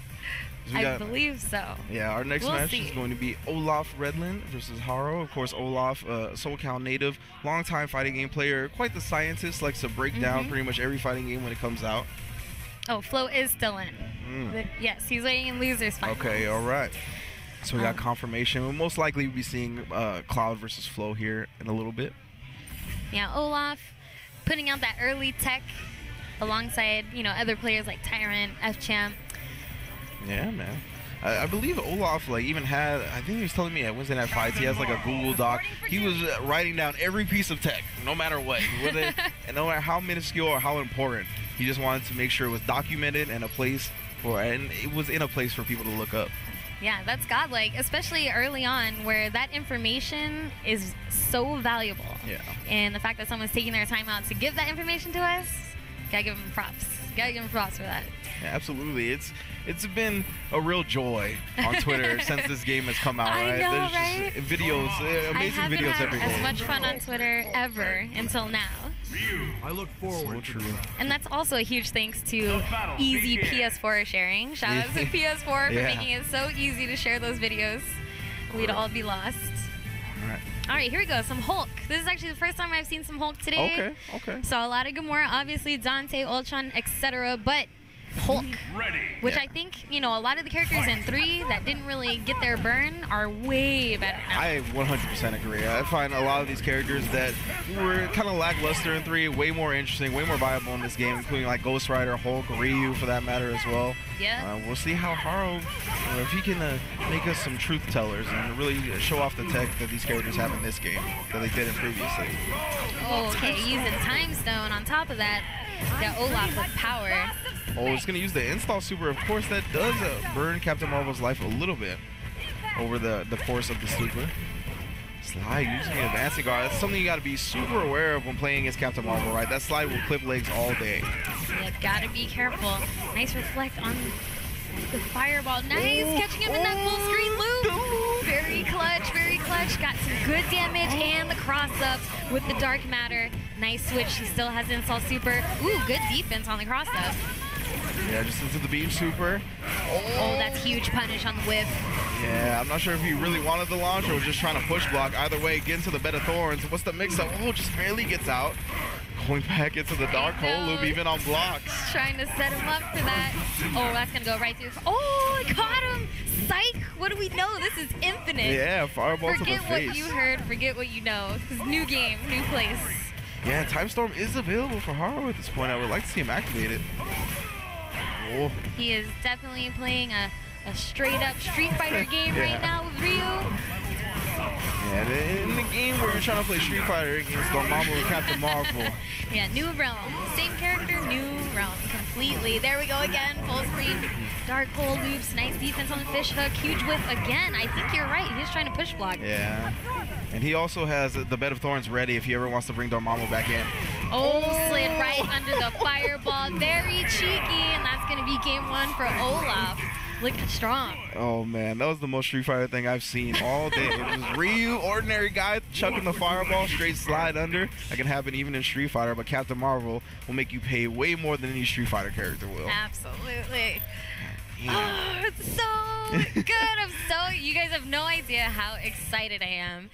I believe so. Yeah, our next match is going to be Olaf Redland versus Haro. Of course, Olaf, SoCal native, longtime fighting game player, quite the scientist, likes to break down pretty much every fighting game when it comes out. Oh, Flo is still in. But yes, he's waiting in losers finals. Okay, all right. So we got confirmation. We'll most likely be seeing Cloud versus Flo here in a little bit. Yeah, Olaf putting out that early tech alongside, other players like Tyrant, FChamp. Yeah, man. I believe Olaf even had, I think he was telling me at Wednesday Night Fights, he has a Google Doc. He was writing down every piece of tech, no matter what. And no matter how minuscule or how important, he just wanted to make sure it was documented and and it was in a place for people to look up. Yeah, that's godlike, especially early on where that information is so valuable. Yeah. And the fact that someone's taking their time out to give that information to us, gotta give them props. Gotta give them props for that. Yeah, absolutely. It's been a real joy on Twitter since this game has come out, right? I know, There's right? just videos, amazing videos I haven't every had day. as much fun on Twitter ever until now. I look forward to it. And that's also a huge thanks to easy PS4 sharing. Shout out to PS4 for making it so easy to share those videos. We'd all be lost. All right, here we go. Some Hulk. This is actually the first time I've seen some Hulk today. Okay. Saw a lot of Gamora, obviously Dante, Ultron, etc. But Hulk, which I think, a lot of the characters in 3 that didn't really get their burn are way better now. I 100% agree. I find a lot of these characters that were kind of lackluster in 3 way more interesting, way more viable in this game, including like Ghost Rider, Hulk, Ryu for that matter as well. Yeah. We'll see how Haro, if he can make us some truth tellers and really show off the tech that these characters have in this game that they didn't previously. Oh, okay, using Time Stone on top of that. Got Olaf with power. Oh, it's going to use the install super. Of course, that does burn Captain Marvel's life a little bit over the course of the super. Slide using the advancing guard. That's something you got to be super aware of when playing against Captain Marvel, right? That slide will clip legs all day. You gotta be careful. Nice reflect on the fireball. Nice, catching him in that full screen loop. Very clutch, very clutch. Got some good damage and the cross up with the dark matter. Nice switch. He still has install super. Ooh, good defense on the cross up. Yeah, just into the beam super. Oh, that's huge punish on the whip. Yeah, I'm not sure if he really wanted the launch or was just trying to push block. Either way, get into the bed of thorns. What's the mix-up? Oh, just barely gets out. Going back into the dark hole loop, even on blocks. Trying to set him up for that. Oh, that's going to go right through. Oh, I caught him. Psych. What do we know? This is infinite. Yeah, fireball to the face. Forget what you heard. Forget what you know. This is new game, new place. Yeah, Time Storm is available for Haro at this point. I would like to see him activate it. Oh. He is definitely playing a straight-up Street Fighter game right now with Ryu. Yeah, in the game where you're trying to play Street Fighter against Dormammu and Captain Marvel. Yeah, new realm. Same character, new realm. Completely. There we go again. Full screen. Dark hole loops. Nice defense on the fish hook. Huge whip again. I think you're right. He's trying to push block. Yeah. And he also has the Bed of Thorns ready if he ever wants to bring Dormammu back in. Oh, slid right under the fireball. Very cheeky. And that's going to be game 1 for Olaf. Looking strong. Oh man, that was the most Street Fighter thing I've seen all day. It was Ryu, ordinary guy, chucking the fireball, straight slide under. That can happen even in Street Fighter, but Captain Marvel will make you pay way more than any Street Fighter character will. Absolutely. Oh, it's so good. You guys have no idea how excited I am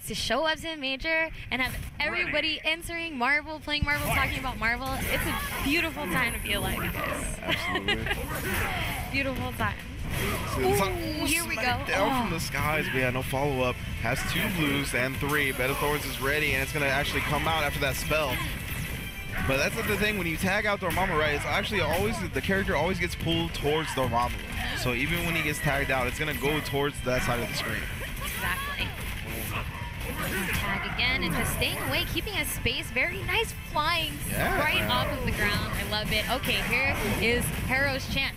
to show up to a major and have everybody answering Marvel, playing Marvel, talking about Marvel. It's a beautiful time to be alive, you guys. Absolutely. Beautiful time. Here we go. Down from the skies, but yeah, no follow-up. Has 2 blues and 3. Bed of Thorns is ready, and it's going to actually come out after that spell. But that's the thing, when you tag out Dormammu, right, it's actually always, the character always gets pulled towards Dormammu. So even when he gets tagged out, it's going to go towards that side of the screen. Exactly. Tag again and just staying away, keeping a space. Very nice flying right off of the ground. I love it. Okay, here is Hero's chance.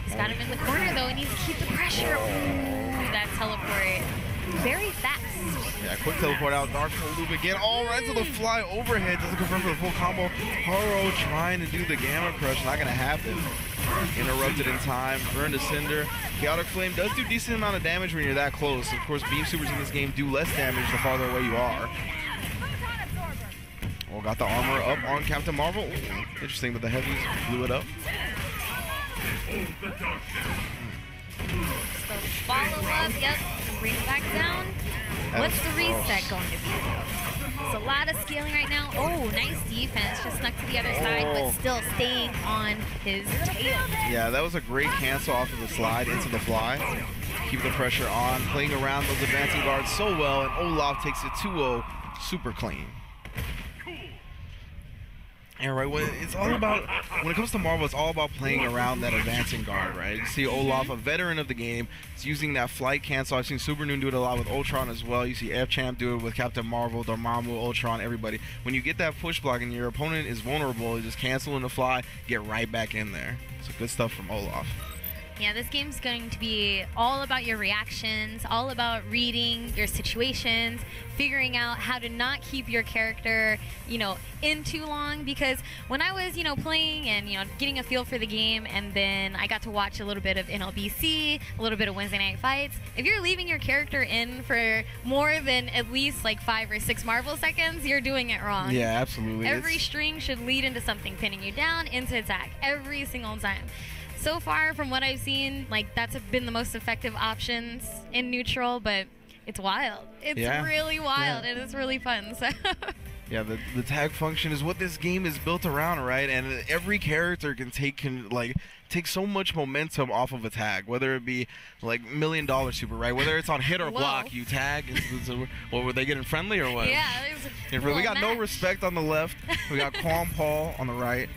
He's got him in the corner though. He needs to keep the pressure. Ooh, that teleport. Very fast. Yeah, quick teleport out. Dark Hole loop again. All right to the fly overhead. Doesn't confirm for the full combo. Haro trying to do the Gamma Crush. Not going to happen. Interrupted in time. Burn to Cinder. Chaotic Flame does do decent amount of damage when you're that close. Of course, Beam Supers in this game do less damage the farther away you are. Oh, got the armor up on Captain Marvel. Ooh, interesting that the heavies blew it up. So follow up, yep, bring it back down. What's the reset going to be though? It's a lot of scaling right now. Oh, nice defense, just snuck to the other side, but still staying on his tail. Yeah, that was a great cancel off of the slide into the fly. Keep the pressure on, playing around those advancing guards so well, and Olaf takes it 2-0, super clean. And right, it's all about, when it comes to Marvel, it's all about playing around that advancing guard, right? You see Olaf, a veteran of the game, is using that flight cancel. I've seen Super Noon do it a lot with Ultron as well. You see FChamp do it with Captain Marvel, Dormammu, Ultron, everybody. When you get that push block and your opponent is vulnerable, you just cancel in the fly, get right back in there. So good stuff from Olaf. Yeah, this game's going to be all about your reactions, all about reading your situations, figuring out how to not keep your character, in too long. Because when I was, playing and, getting a feel for the game, and then I got to watch a little bit of NLBC, a little bit of Wednesday Night Fights, if you're leaving your character in for more than at least like 5 or 6 Marvel seconds, you're doing it wrong. Yeah, absolutely. Every string should lead into something, pinning you down, into attack, every single time. So far, from what I've seen, that's been the most effective options in neutral, but it's wild. It's really wild, and it's really fun. So. Yeah, the tag function is what this game is built around, right? And every character can take so much momentum off of a tag, whether it be like $1 Million Super, right? Whether it's on hit or block, you tag. What, were they getting friendly or what? Yeah. We got No Respect on the left. We got Quan Paul on the right.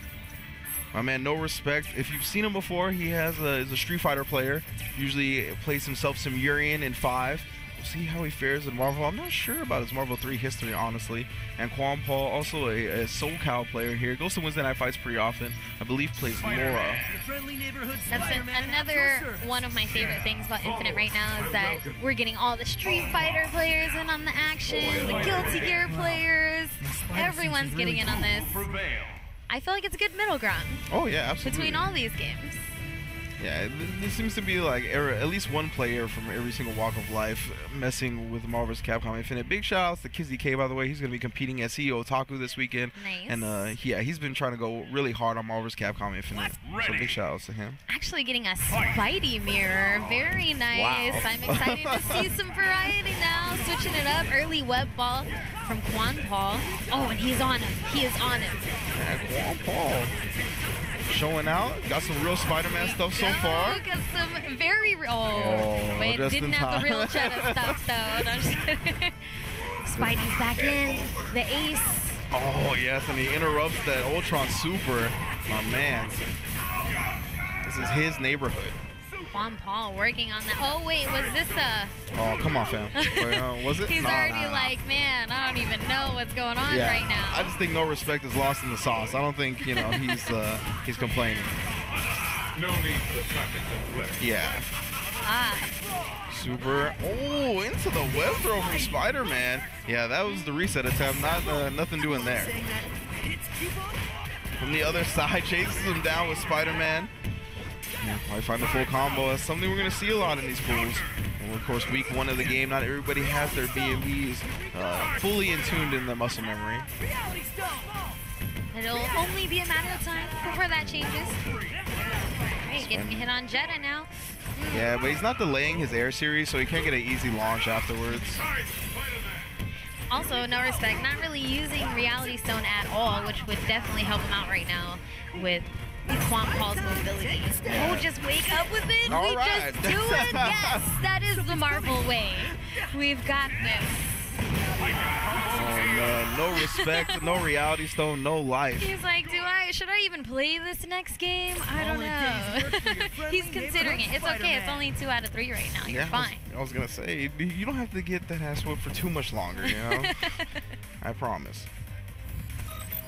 My man, No Respect. If you've seen him before, he is a Street Fighter player. Usually plays himself some Urian in 5. We'll see how he fares in Marvel. I'm not sure about his Marvel 3 history, honestly. And Quan Paul, also a SoCal player here. Goes to Wednesday Night Fights pretty often. I believe plays Laura. That's another one of my favorite things about Infinite right now is that we're getting all the Street Fighter players in on the action, the Guilty Gear players. Everyone's getting in on this. I feel like it's a good middle ground. Oh yeah, absolutely. Between all these games. Yeah, there seems to be at least one player from every single walk of life messing with Marvel's Capcom Infinite. Big shout outs to KizzyK, by the way. He's going to be competing at CEO Otaku this weekend. Nice. And he's been trying to go really hard on Marvel's Capcom Infinite. So big shout outs to him. Actually getting a Spidey mirror. Very nice. Wow. I'm excited to see some variety now. Switching it up. Early web ball from Quan Paul. Oh, and he's on him. He is on him. Yeah, Quan Paul. Showing out, got some real Spider-Man stuff so far. Got some very wait, didn't have the real Cheddar stuff though. No, I'm just kidding. Spidey's back in, the ace. Oh yes, and he interrupts that Ultron Super. My man, this is his neighborhood. Quan Paul working on that. Oh wait, was this a? Oh come on, fam. Was it? He's already like, man, I don't even know what's going on right now. I just think No Respect is lost in the sauce. I don't think he's complaining. No need for yeah. Super. Oh, into the web throw from Spider-Man. Yeah, that was the reset attempt. Nothing doing there. From the other side, chases him down with Spider-Man. Yeah, probably find the full combo. That's something we're going to see a lot in these pools. And of course, week 1 of the game, not everybody has their BMVs fully in tuned in their muscle memory. It'll only be a matter of time before that changes. Alright, getting a hit on Jeddah now. Yeah, but he's not delaying his air series, so he can't get an easy launch afterwards. Also, No Respect, not really using Reality Stone at all, which would definitely help him out right now with Swamp Paul's mobility. Oh, just wake up with it. All we right. just do it. Yes, that is the Marvel way. We've got this. Oh man, no respect, no reality stone, no life. He's like, should I even play this next game? I don't know. He's considering it. It's okay. It's only 2 out of 3 right now. You're fine. I was gonna say, you don't have to get that ass whipped for too much longer, you know? I promise.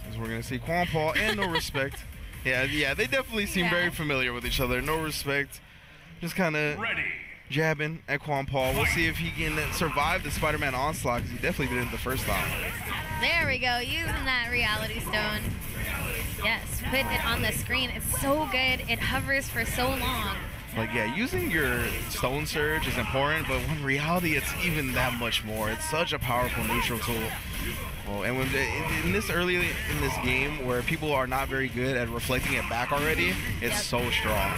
Because we're gonna see Quan Paul and no respect. Yeah, they definitely seem very familiar with each other. No respect. Just kind of jabbing at Quan Paul. We'll see if he can survive the Spider-Man onslaught, because he definitely did it the first time. There we go, using that reality stone. Yes, put it on the screen. It's so good. It hovers for so long. Like, yeah, using your Stone Surge is important, but when reality, it's even that much more. It's such a powerful neutral tool. Well, and when in this early in this game, where people are not very good at reflecting it back already, it's so strong.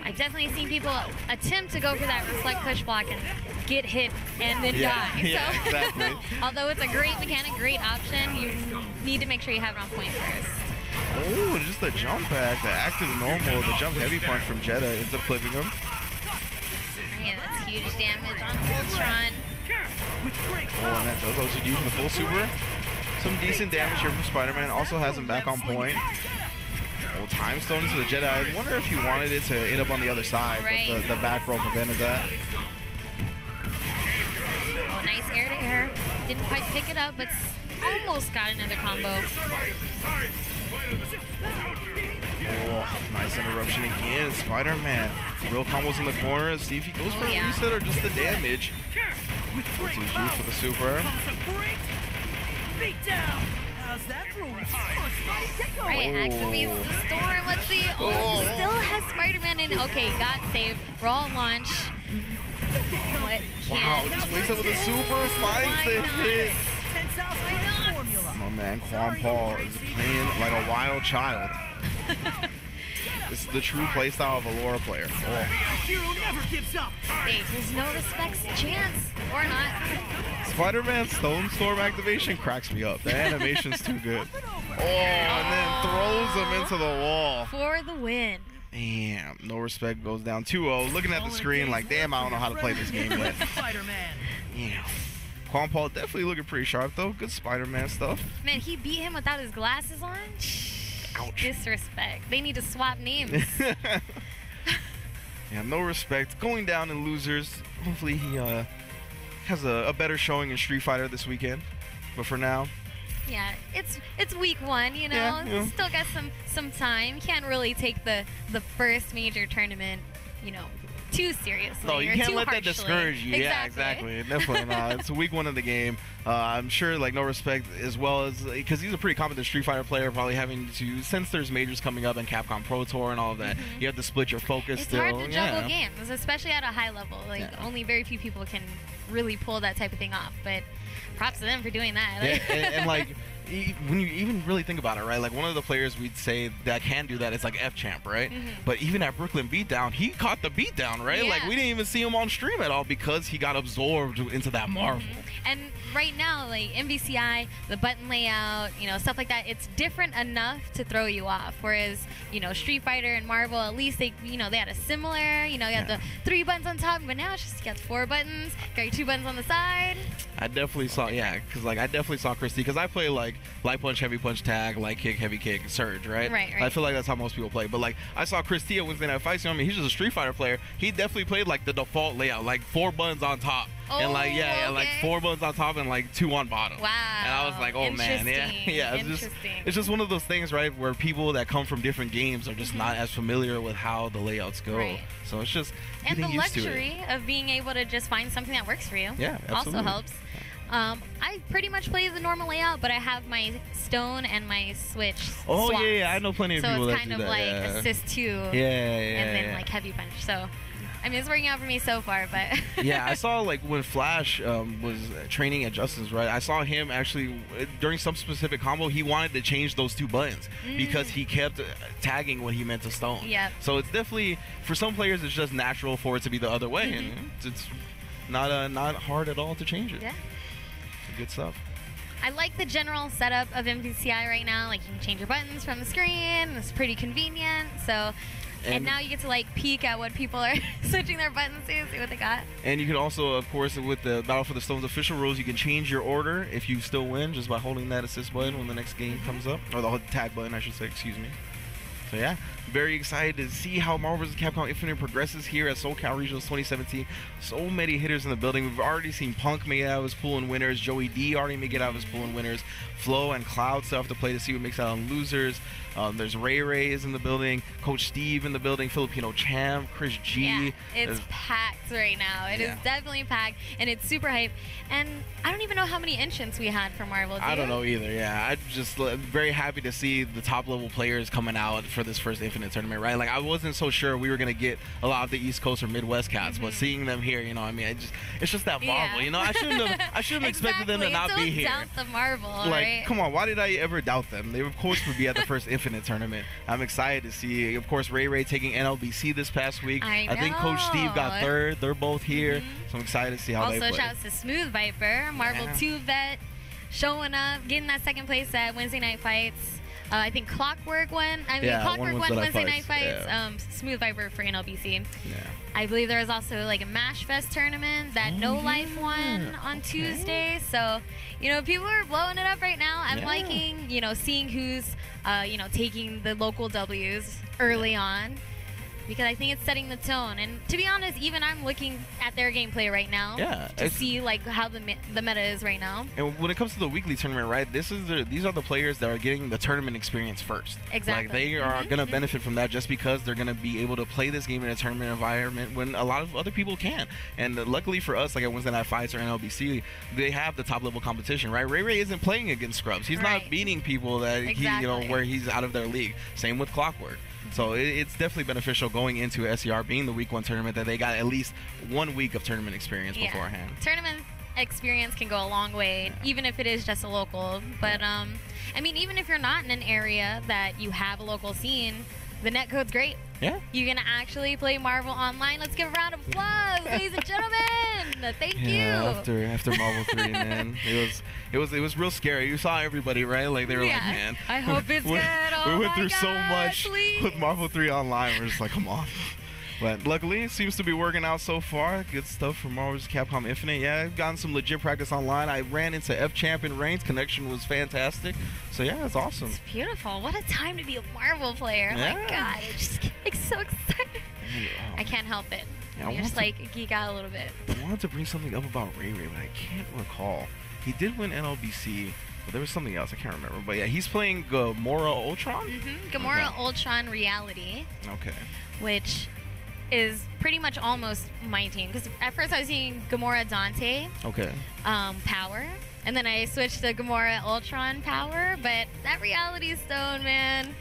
I've definitely seen people attempt to go for that reflect push block and get hit and then die. Yeah, So, exactly. although it's a great mechanic, great option, you need to make sure you have it on point first. Oh, just the jump back, the active normal, the jump heavy punch from Jeddah ends up clipping him. Yeah, that's huge damage on Voltron. Oh, and that does also using the full super. Some decent damage here from Spider-Man. Also has him back on point. Oh, time stone to the Jedi. I wonder if he wanted it to end up on the other side, but the back row prevented that. Oh, nice air to air. Didn't quite pick it up, but almost got another combo. Oh, nice interruption again. Spider-Man. Real combos in the corner. See if he goes for a reset or just the damage. G for the super. Right, activates the storm. Let's see. Oh, still has Spider-Man in. Okay, got saved. Raw launch. Wow, just wakes up with a super, finds the hit. My man, Quan Paul is playing like a wild child. This is the true playstyle of a Laura player. Oh. Hey, there's no respects chance. Or not. Spider-Man Stone Storm activation cracks me up. The animation's too good. Oh, and then throws him into the wall. For the win. Damn, no respect goes down 2-0. Looking at the screen like, damn, I don't know how to play this game yet. Yeah. Quan Paul definitely looking pretty sharp, though. Good Spider-Man stuff. Man, he beat him without his glasses on? Ouch. Disrespect. They need to swap names. Yeah, no respect. Going down in losers. Hopefully he has a better showing in Street Fighter this weekend. But for now, yeah, it's week 1, you know. Yeah. Still got some time. Can't really take the first major tournament, you know, too seriously. no, you or can't too let that harshly. discourage you. Yeah, exactly. Definitely not. It's week 1 of the game. I'm sure, like, no respect as well as, because he's a pretty competent Street Fighter player, probably having to, since there's majors coming up in Capcom Pro Tour and all of that, you have to split your focus It's still. hard to juggle games, especially at a high level. Like, only very few people can really pull that type of thing off. But props to them for doing that. Yeah, and like, when you even really think about it, right? Like, one of the players we'd say that can do that is like FChamp, right? But even at Brooklyn Beatdown, he caught the beatdown, right? Like, we didn't even see him on stream at all because he got absorbed into that Marvel. And right now, like MVCI, the button layout, you know, stuff like that, it's different enough to throw you off. Whereas, you know, Street Fighter and Marvel, at least they, you know, they had a similar, you know, you had the 3 buttons on top, but now it's just, you got 4 buttons, got your 2 buttons on the side. I definitely saw, because like I definitely saw ChrisG, because I play like light punch, heavy punch, tag, light kick, heavy kick, surge, right? Right. I feel like that's how most people play. But like I saw ChrisG at Wednesday Night Fights. I mean, he's just a Street Fighter player. He definitely played like the default layout, like 4 buttons on top, and like like 4 buttons on top and like 2 on bottom. Wow. And I was like, oh man, yeah. It's just one of those things, right, where people that come from different games are just not as familiar with how the layouts go. Right. So it's just And the getting used to it. luxury of being able to just find something that works for you. Yeah, absolutely. Also helps. I pretty much play the normal layout, but I have my stone and my switch swapped. I know plenty of people So that it's kind do of that. like assist 2 and then like heavy punch. So I mean, it's working out for me so far, but yeah, I saw like when Flash was training at Justin's, right? I saw him actually during some specific combo, he wanted to change those 2 buttons because he kept tagging when he meant to stone. Yep. So it's definitely, for some players, it's just natural for it to be the other way, and it's not hard at all to change it. yeah. Good stuff. I like the general setup of MVCI right now. Like, you can change your buttons from the screen. It's pretty convenient. So, and now you get to like peek at what people are switching their buttons to, see what they got. And you can also, of course, with the Battle for the Stones official rules, you can change your order if you still win just by holding that assist button when the next game comes up, or the tag button, I should say. Excuse me. So yeah, very excited to see how Marvel vs. Capcom Infinite progresses here at SoCal Regionals 2017. So many hitters in the building. We've already seen Punk make it out of his pool and winners. Joey D already make it out of his pool and winners. Flo and Cloud still have to play to see what makes out on losers. There's Ray is in the building. Coach Steve in the building. Filipino Champ. ChrisG. Yeah, it's packed right now. It is definitely packed, and it's super hype. And I don't even know how many entrants we had for Marvel. I don't know either. Yeah, I'm just very happy to see the top level players coming out for this first Infinite tournament, right? Like, I wasn't so sure we were gonna get a lot of the East Coast or Midwest cats, but seeing them here, you know, I mean, it's just that Marvel, you know. I shouldn't have expected them to not be here. Doubt the Marvel, like, right? come on, why did I ever doubt them? They of course would be at the first Infinite tournament. I'm excited to see, of course, Ray taking NLBC this past week. I think Coach Steve got third. They're both here, so I'm excited to see how they play. Also, shouts to Smooth Viper, Marvel 2 vet, showing up, getting that second place at Wednesday Night Fights. I think Clockwork won. Clockwork won Wednesday Night Fights. Smooth Viper for NLBC. Yeah. I believe there was also like a Mash Fest tournament that No Life won on Tuesday. So, you know, people are blowing it up right now. I'm liking, you know, seeing who's, you know, taking the local W's early on, because I think it's setting the tone. And to be honest, even I'm looking at their gameplay right now to see like how the meta is right now. And when it comes to the weekly tournament, right, these are the players that are getting the tournament experience first. Exactly. Like, they are going to benefit from that just because they're going to be able to play this game in a tournament environment when a lot of other people can. And luckily for us, like at Wednesday Night Fights or NLBC, they have the top level competition, right? Ray isn't playing against scrubs. He's not beating people that he, you know, where he's out of their league. Same with Clockwork. So it's definitely beneficial going into SCR being the week 1 tournament that they got at least 1 week of tournament experience beforehand. Tournament experience can go a long way, even if it is just a local. But I mean, even if you're not in an area that you have a local scene, the netcode's great. Yeah. You can actually play Marvel online. Let's give a round of applause, ladies and gentlemen. Thank you. After Marvel 3, man, it was real scary. You saw everybody, right? Like, they were like, man, I hope it's good. We went through so much please. with Marvel 3 online. We're just like, come on. But luckily, it seems to be working out so far. Good stuff from Marvel vs. Capcom Infinite. Yeah, I've gotten some legit practice online. I ran into FChamp in ranks. Connection was fantastic. So yeah, it's awesome. It's beautiful. What a time to be a Marvel player. Yeah. My God, it just gets so excited. I can't help it. Yeah, I just like geek out a little bit. I wanted to bring something up about Ray, but I can't recall. He did win NLBC, but there was something else I can't remember. But yeah, he's playing Gamora Ultron. Gamora Ultron Reality. Okay. Which is pretty much almost my team, because at first I was seeing Gamora Dante Power, and then I switched to Gamora Ultron Power. But that Reality Stone, man,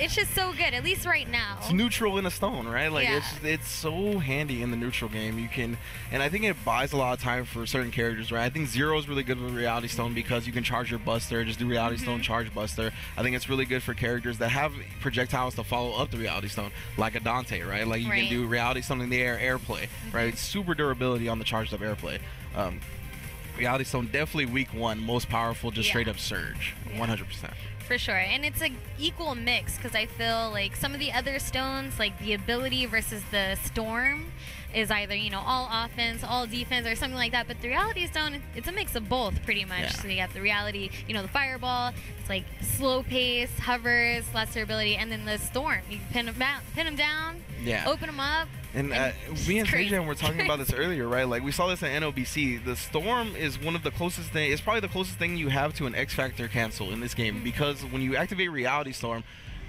it's just so good, at least right now. It's neutral in a stone, right? Like, it's so handy in the neutral game. You can, and I think it buys a lot of time for certain characters, right? I think Zero is really good with Reality Stone because you can charge your Buster, just do Reality Stone, charge Buster. I think it's really good for characters that have projectiles to follow up the Reality Stone, like a Dante, right? Like, you can do Reality Stone in the air, airplay, right? Super durability on the charged up airplay. Reality Stone definitely week 1 most powerful, just straight up surge, 100%. For sure, and it's an equal mix, because I feel like some of the other stones, like the ability versus the storm, is either, you know, all offense, all defense, or something like that. But the Reality Stone, it's a mix of both, pretty much. So you got the Reality, you know, the Fireball, it's like slow pace, hovers, less durability, and then the storm, you pin them down, open them up. And me and FChamp were talking about this earlier, right? Like, we saw this in NLBC. The Storm is one of the closest thing. It's probably the closest thing you have to an X Factor cancel in this game, because when you activate Reality Storm,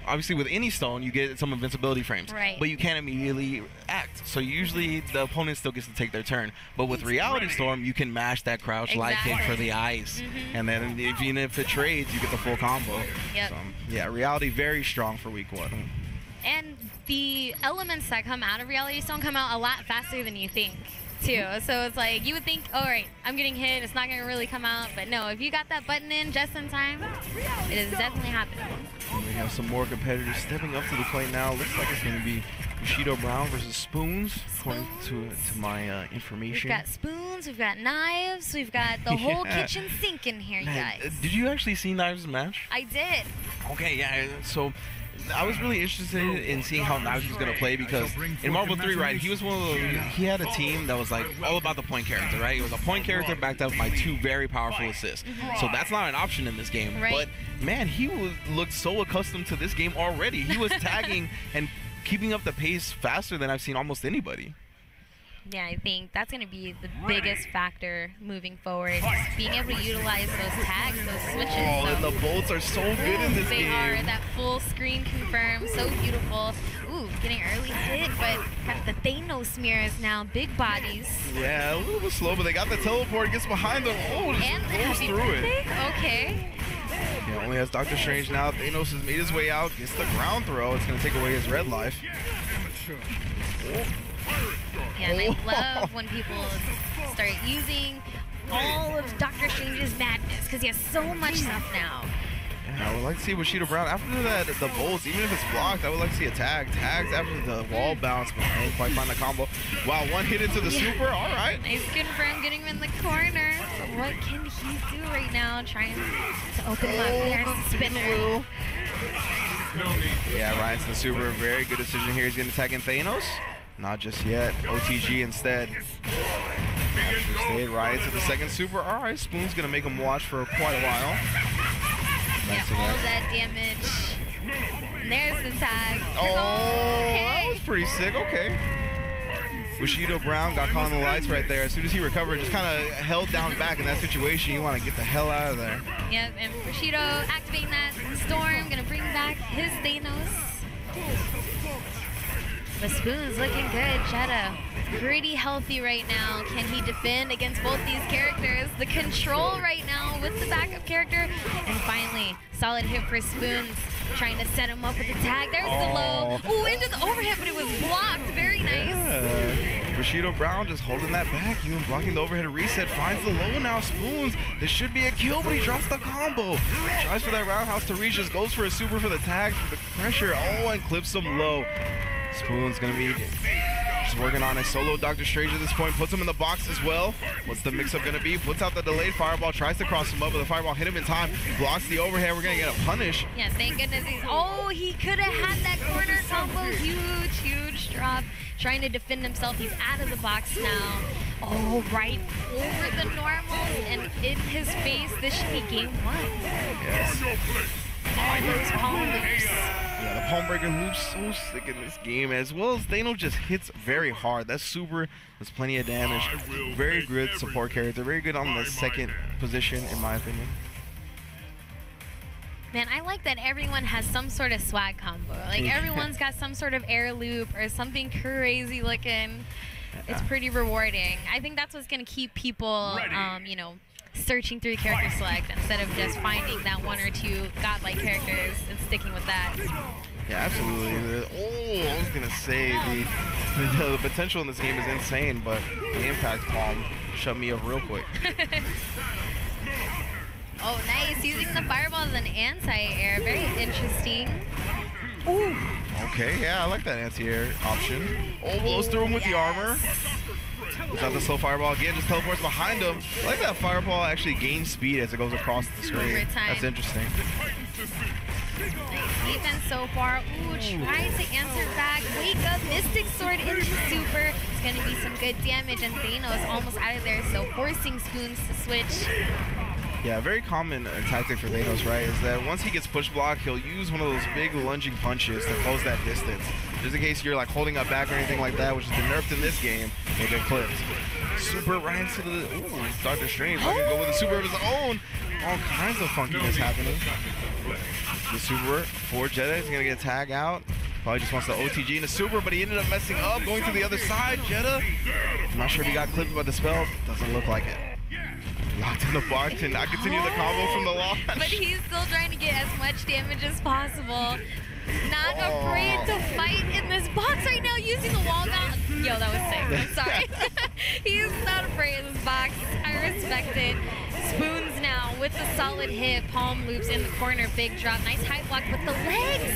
obviously with any stone you get some invincibility frames, but you can't immediately act. So usually the opponent still gets to take their turn. But with Reality Storm, you can mash that crouch light kick for the ice, and then even if it trades, you get the full combo. So, yeah, Reality very strong for week 1. And the elements that come out of Reality Stone come out a lot faster than you think. too. So it's like, you would think, all right, I'm getting hit, it's not gonna really come out. But no, if you got that button in just in time, it is definitely happening. And we have some more competitors stepping up to the plate now. Looks like it's gonna be Bushido Brown versus Spoons, according to my information. We've got spoons, we've got knives, we've got the whole Yeah. kitchen sink in here, you Man, guys. did you actually see Knives' match? I did. Okay, yeah. So I was really interested in seeing how Knives was gonna play because in Marvel 3, right, he was one of those. He had a team that was like all about the point character, right? He was a point character backed up by 2 very powerful assists. So that's not an option in this game. Right. But man, he looked so accustomed to this game already. He was tagging and keeping up the pace faster than I've seen almost anybody. Yeah, I think that's going to be the biggest factor moving forward. Just being able to utilize those tags, those switches. Oh, So- and the bolts are so good in this they game. are. That full screen confirm. So beautiful. Ooh, getting early hit, but got the Thanos mirrors now. Big bodies. Yeah, a little bit slow, but they got the teleport. Gets behind them. Oh, just And goes happy through it. birthday? Okay. Yeah, only has Doctor Strange now. Thanos has made his way out. Gets the ground throw. It's going to take away his red life. Yeah, and I love when people start using all of Doctor Strange's madness because he has so much stuff now. Yeah, I would like to see Bushido Brown. After that, the bolts, even if it's blocked, I would like to see a tag. Tags after the wall bounce, but can't quite find the combo. Wow, one hit into the super. All right. Nice confirm getting him in the corner. But what can he do right now? Trying to open him up. There's the spinner. Yeah, Ryan's the super. Very good decision here. He's going to tag in Thanos. Not just yet. OTG instead. Stayed right to the second super. All right, Spoon's going to make him watch for quite a while. Yeah, all that damage. And there's the tag. Oh, that Okay. was pretty sick. Okay. Bushido Brown got caught on the lights right there. As soon as he recovered, just kind of held down back in that situation. You want to get the hell out of there. Yep, and Bushido activating that storm, gonna bring back his Thanos. The Spoon's looking good. Jetta, pretty healthy right now. Can he defend against both these characters? The control right now with the backup character. And finally, solid hit for Spoons. Trying to set him up with the tag. There's the low. Ooh, into the overhead, but it was blocked. Very nice. Yeah. Bushido Brown just holding that back. Even blocking the overhead reset. Finds the low now. Spoons. This should be a kill, but he drops the combo. Tries for that roundhouse to reach. Just goes for a super for the tag. For the pressure. Oh, and clips him low. Spoon's gonna be just working on his solo Doctor Strange at this point. Puts him in the box as well. What's the mix-up gonna be? Puts out the delayed fireball. Tries to cross him up, but the fireball hit him in time. Blocks the overhead. We're gonna get a punish. Yeah, thank goodness he's. Oh, he could have had that corner combo. Huge, huge drop. Trying to defend himself. He's out of the box now. Oh, right over the normals and in his face. This should be game 1. Yes. All those palm loops. Yeah, the palm breaker loops so sick in this game, as well as Thanos just hits very hard. That super does plenty of damage. Very good support character. Very good on the second position, in my opinion. Man, I like that everyone has some sort of swag combo. Like everyone's got some sort of air loop or something crazy looking. It's pretty rewarding. I think that's what's gonna keep people, you know, searching through character select instead of just finding that 1 or 2 godlike characters and sticking with that. Yeah, absolutely. Oh, I was gonna say the potential in this game is insane, but the impact palm shut me up real quick. Oh, nice. Using the fireball as an anti-air. Very interesting. Ooh. Okay, yeah, I like that anti-air option. Oh, blows through him with the armor. Got the slow fireball again, just teleports behind him. I like that fireball actually gains speed as it goes across the screen. Over time. That's interesting. Nice defense so far. Ooh, tries to answer back. Wake up, Mystic Sword into super. It's going to be some good damage, and Thanos almost out of there, so forcing Spoons to switch. Yeah, very common tactic for Thanos, right, is that once he gets push blocked, he'll use one of those big lunging punches to close that distance. Just in case you're like holding up back or anything like that, which has been nerfed in this game, they've been clipped. Super right into the, ooh, Doctor Strange, I can go with a super of his own. All kinds of funkiness happening. The super for Jetta is gonna get a tag out. Probably just wants the OTG in the super, but he ended up messing up, going to the other side. Jetta, I'm not sure if he got clipped by the spell. Doesn't look like it. Locked in the box and not continue the combo from the launch. But he's still trying to get as much damage as possible. Not afraid to fight in this box right now using the wall down. Yo, that was sick. I'm sorry. He's not afraid of this box. I respect it. Spoons now with the solid hit. Palm loops in the corner. Big drop. Nice high block with the legs.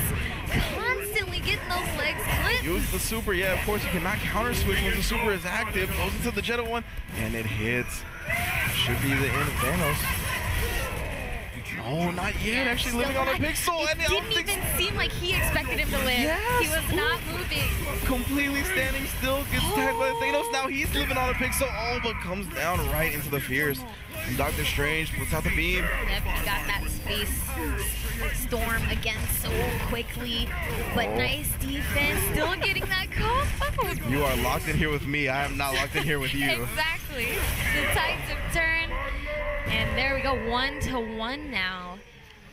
Constantly getting those legs clipped. Use the super. Yeah, of course, you cannot counter switch when the super is active. Goes into the Jetta one, and it hits. Should be the end of Thanos. No, not yet. Actually living on a pixel. It didn't even seem like he expected him to live. Yes. He was not moving. Completely standing still. Gets tagged by Thanos. Now he's living on a pixel. Oh, but comes down right into the fears. And Doctor Strange puts out the beam. Yep, he got that space storm again so quickly. But nice defense. Still getting that combo. You are locked in here with me. I am not locked in here with you. Exactly. The tides have turned. And there we go, 1-1 now.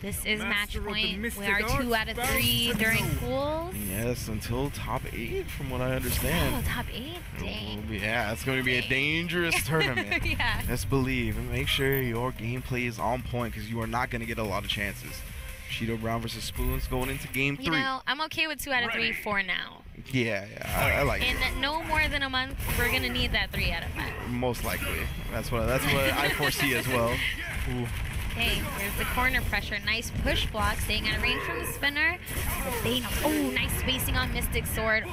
This is match point. We are 2 out of 3 during pools. Yes, until top 8, from what I understand. Oh, top 8? Dang. Yeah, it's going to be a dangerous tournament. Yeah. Let's believe and make sure your gameplay is on point because you are not going to get a lot of chances. Cheeto Brown versus Spoons going into game 3. You know, I'm okay with 2 out of 3 for now. Yeah, I like it. In no more than a month, we're going to need that 3 out of 5. Most likely. That's what I foresee as well. Ooh. Okay, here's the corner pressure. Nice push block, staying out of range from the spinner. Oh, nice spacing on Mystic Sword.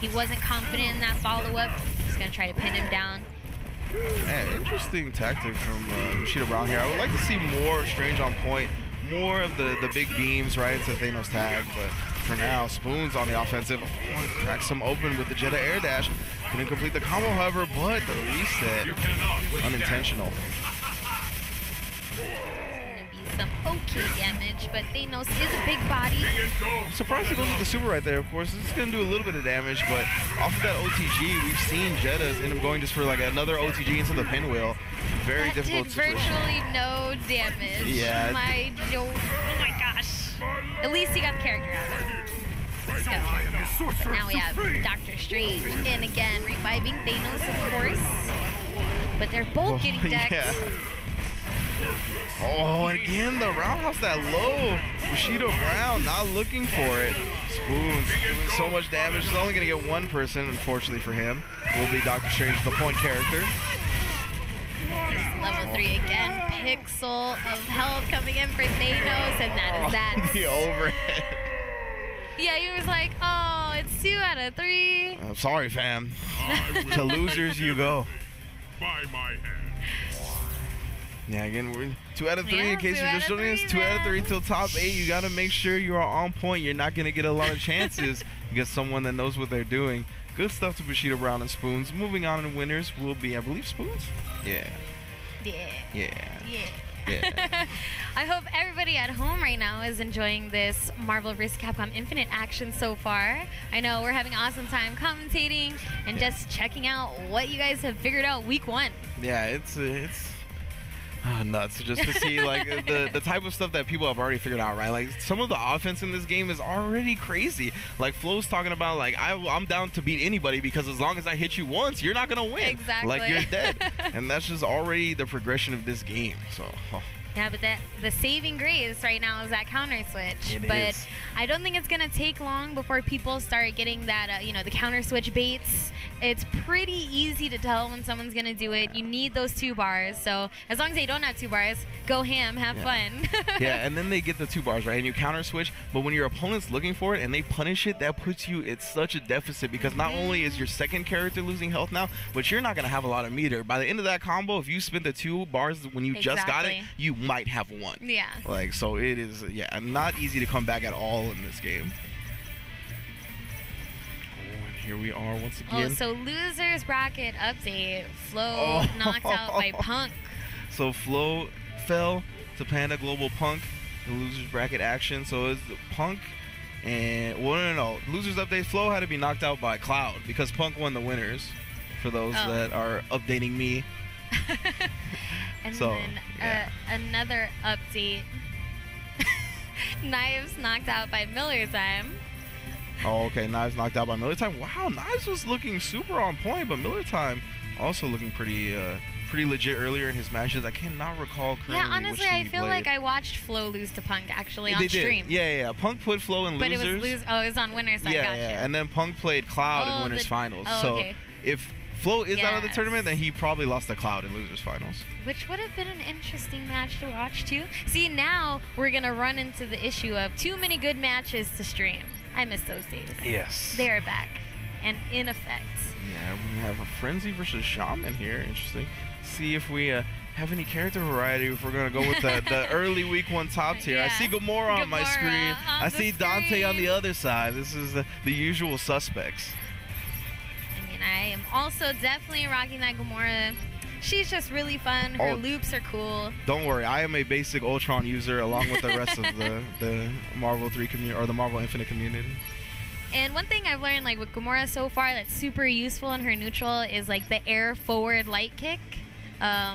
He wasn't confident in that follow-up. He's going to try to pin him down. Man, interesting tactic from Cheeto Brown here. I would like to see more Strange on point, more of the big beams, right, to Thanos tag, but for now, Spoons on the offensive. Cracks him open with the Jetta air dash. Couldn't complete the combo, however, but the reset, unintentional. Some okay damage, but Thanos is a big body. I'm surprised he goes with the super right there, of course. This is going to do a little bit of damage, but off of that OTG, we've seen Jettas end up going just for like another OTG into the pinwheel. Very that difficult did situation. virtually no damage. Yeah. Oh my gosh. At least he got the character out. Let's go. But now we have Doctor Strange in again, reviving Thanos, of course. But they're both getting decked. Yeah. Oh, and again, the roundhouse that low. Bushido Brown not looking for it. Spoons doing so much damage. He's only going to get one person, unfortunately for him. Will be Doctor Strange, the point character. Level 3 again. Pixel of health coming in for Thanos, and that is that. The overhead. Yeah, he was like, oh, it's 2 out of 3. I'm sorry, fam. To losers you go. By my hand. Yeah, again, we're 2 out of 3 Yeah, in case 2 you're out just of joining us. 3, 2 out of 3 man. till top 8. You got to make sure you are on point. You're not going to get a lot of chances. You get someone that knows what they're doing. Good stuff to Bushido Brown and Spoons. Moving on, and winners will be, I believe, Spoons? Yeah. Yeah. Yeah. Yeah. Yeah. I hope everybody at home right now is enjoying this Marvel vs. Capcom Infinite action so far. I know we're having an awesome time commentating and just checking out what you guys have figured out week 1. Yeah, it's nuts just to see like the type of stuff that people have already figured out, right? Like some of the offense in this game is already crazy. Like Flo's talking about like I'm down to beat anybody because as long as I hit you once, you're not gonna win. Exactly. Like you're dead, and that's just already the progression of this game. So. Yeah, but the saving grace right now is that counter switch. It but is. I don't think it's gonna take long before people start getting that, the counter switch baits. It's pretty easy to tell when someone's gonna do it. You need those 2 bars. So as long as they don't have 2 bars, go ham, have fun. Yeah, and then they get the 2 bars, right? And you counter switch, but when your opponent's looking for it and they punish it, that puts you at such a deficit because not only is your second character losing health now, but you're not gonna have a lot of meter. By the end of that combo, if you spent the 2 bars when you just got it, Exactly. you might have 1. Yeah. Like, so it is, not easy to come back at all in this game. Oh, and here we are once again. Oh, so losers bracket update. Flo knocked out by Punk. So Flo fell to Panda Global Punk, the losers bracket action. So it's Punk and no. Losers update. Flo had to be knocked out by Cloud because Punk won the winners. For those that are updating me. And So, then yeah. another update. Knives knocked out by Miller Time. Oh, okay. Knives knocked out by Miller Time. Wow, Knives was looking super on point, but Miller Time also looking pretty pretty legit earlier in his matches. I cannot recall currently. Yeah, honestly, which I team he feel played. like I watched Flo lose to Punk actually on They stream. did. Yeah. Punk put Flo in But losers. it was on winners. I gotcha. And then Punk played Cloud in winners finals. So okay. if Flo is out of the Yes. tournament, then he probably lost to Cloud in losers finals. Which would have been an interesting match to watch too. See, now we're gonna run into the issue of too many good matches to stream. I miss those days. Yes. They're back and in effect. Yeah, we have a Frenzy versus Shaman here. Interesting. See if we have any character variety. If we're gonna go with the early week 1 top tier. Yeah. I see Gamora on my Gamora screen. on I the see Dante on the screen. other side. This is the usual suspects. I mean, I am also definitely rocking that Gamora. She's just really fun. Her Oh. loops are cool. Don't worry, I am a basic Ultron user along with the rest of the Marvel 3 community or the Marvel Infinite community. And one thing I've learned, like with Gamora so far, that's super useful in her neutral is like the air forward light kick,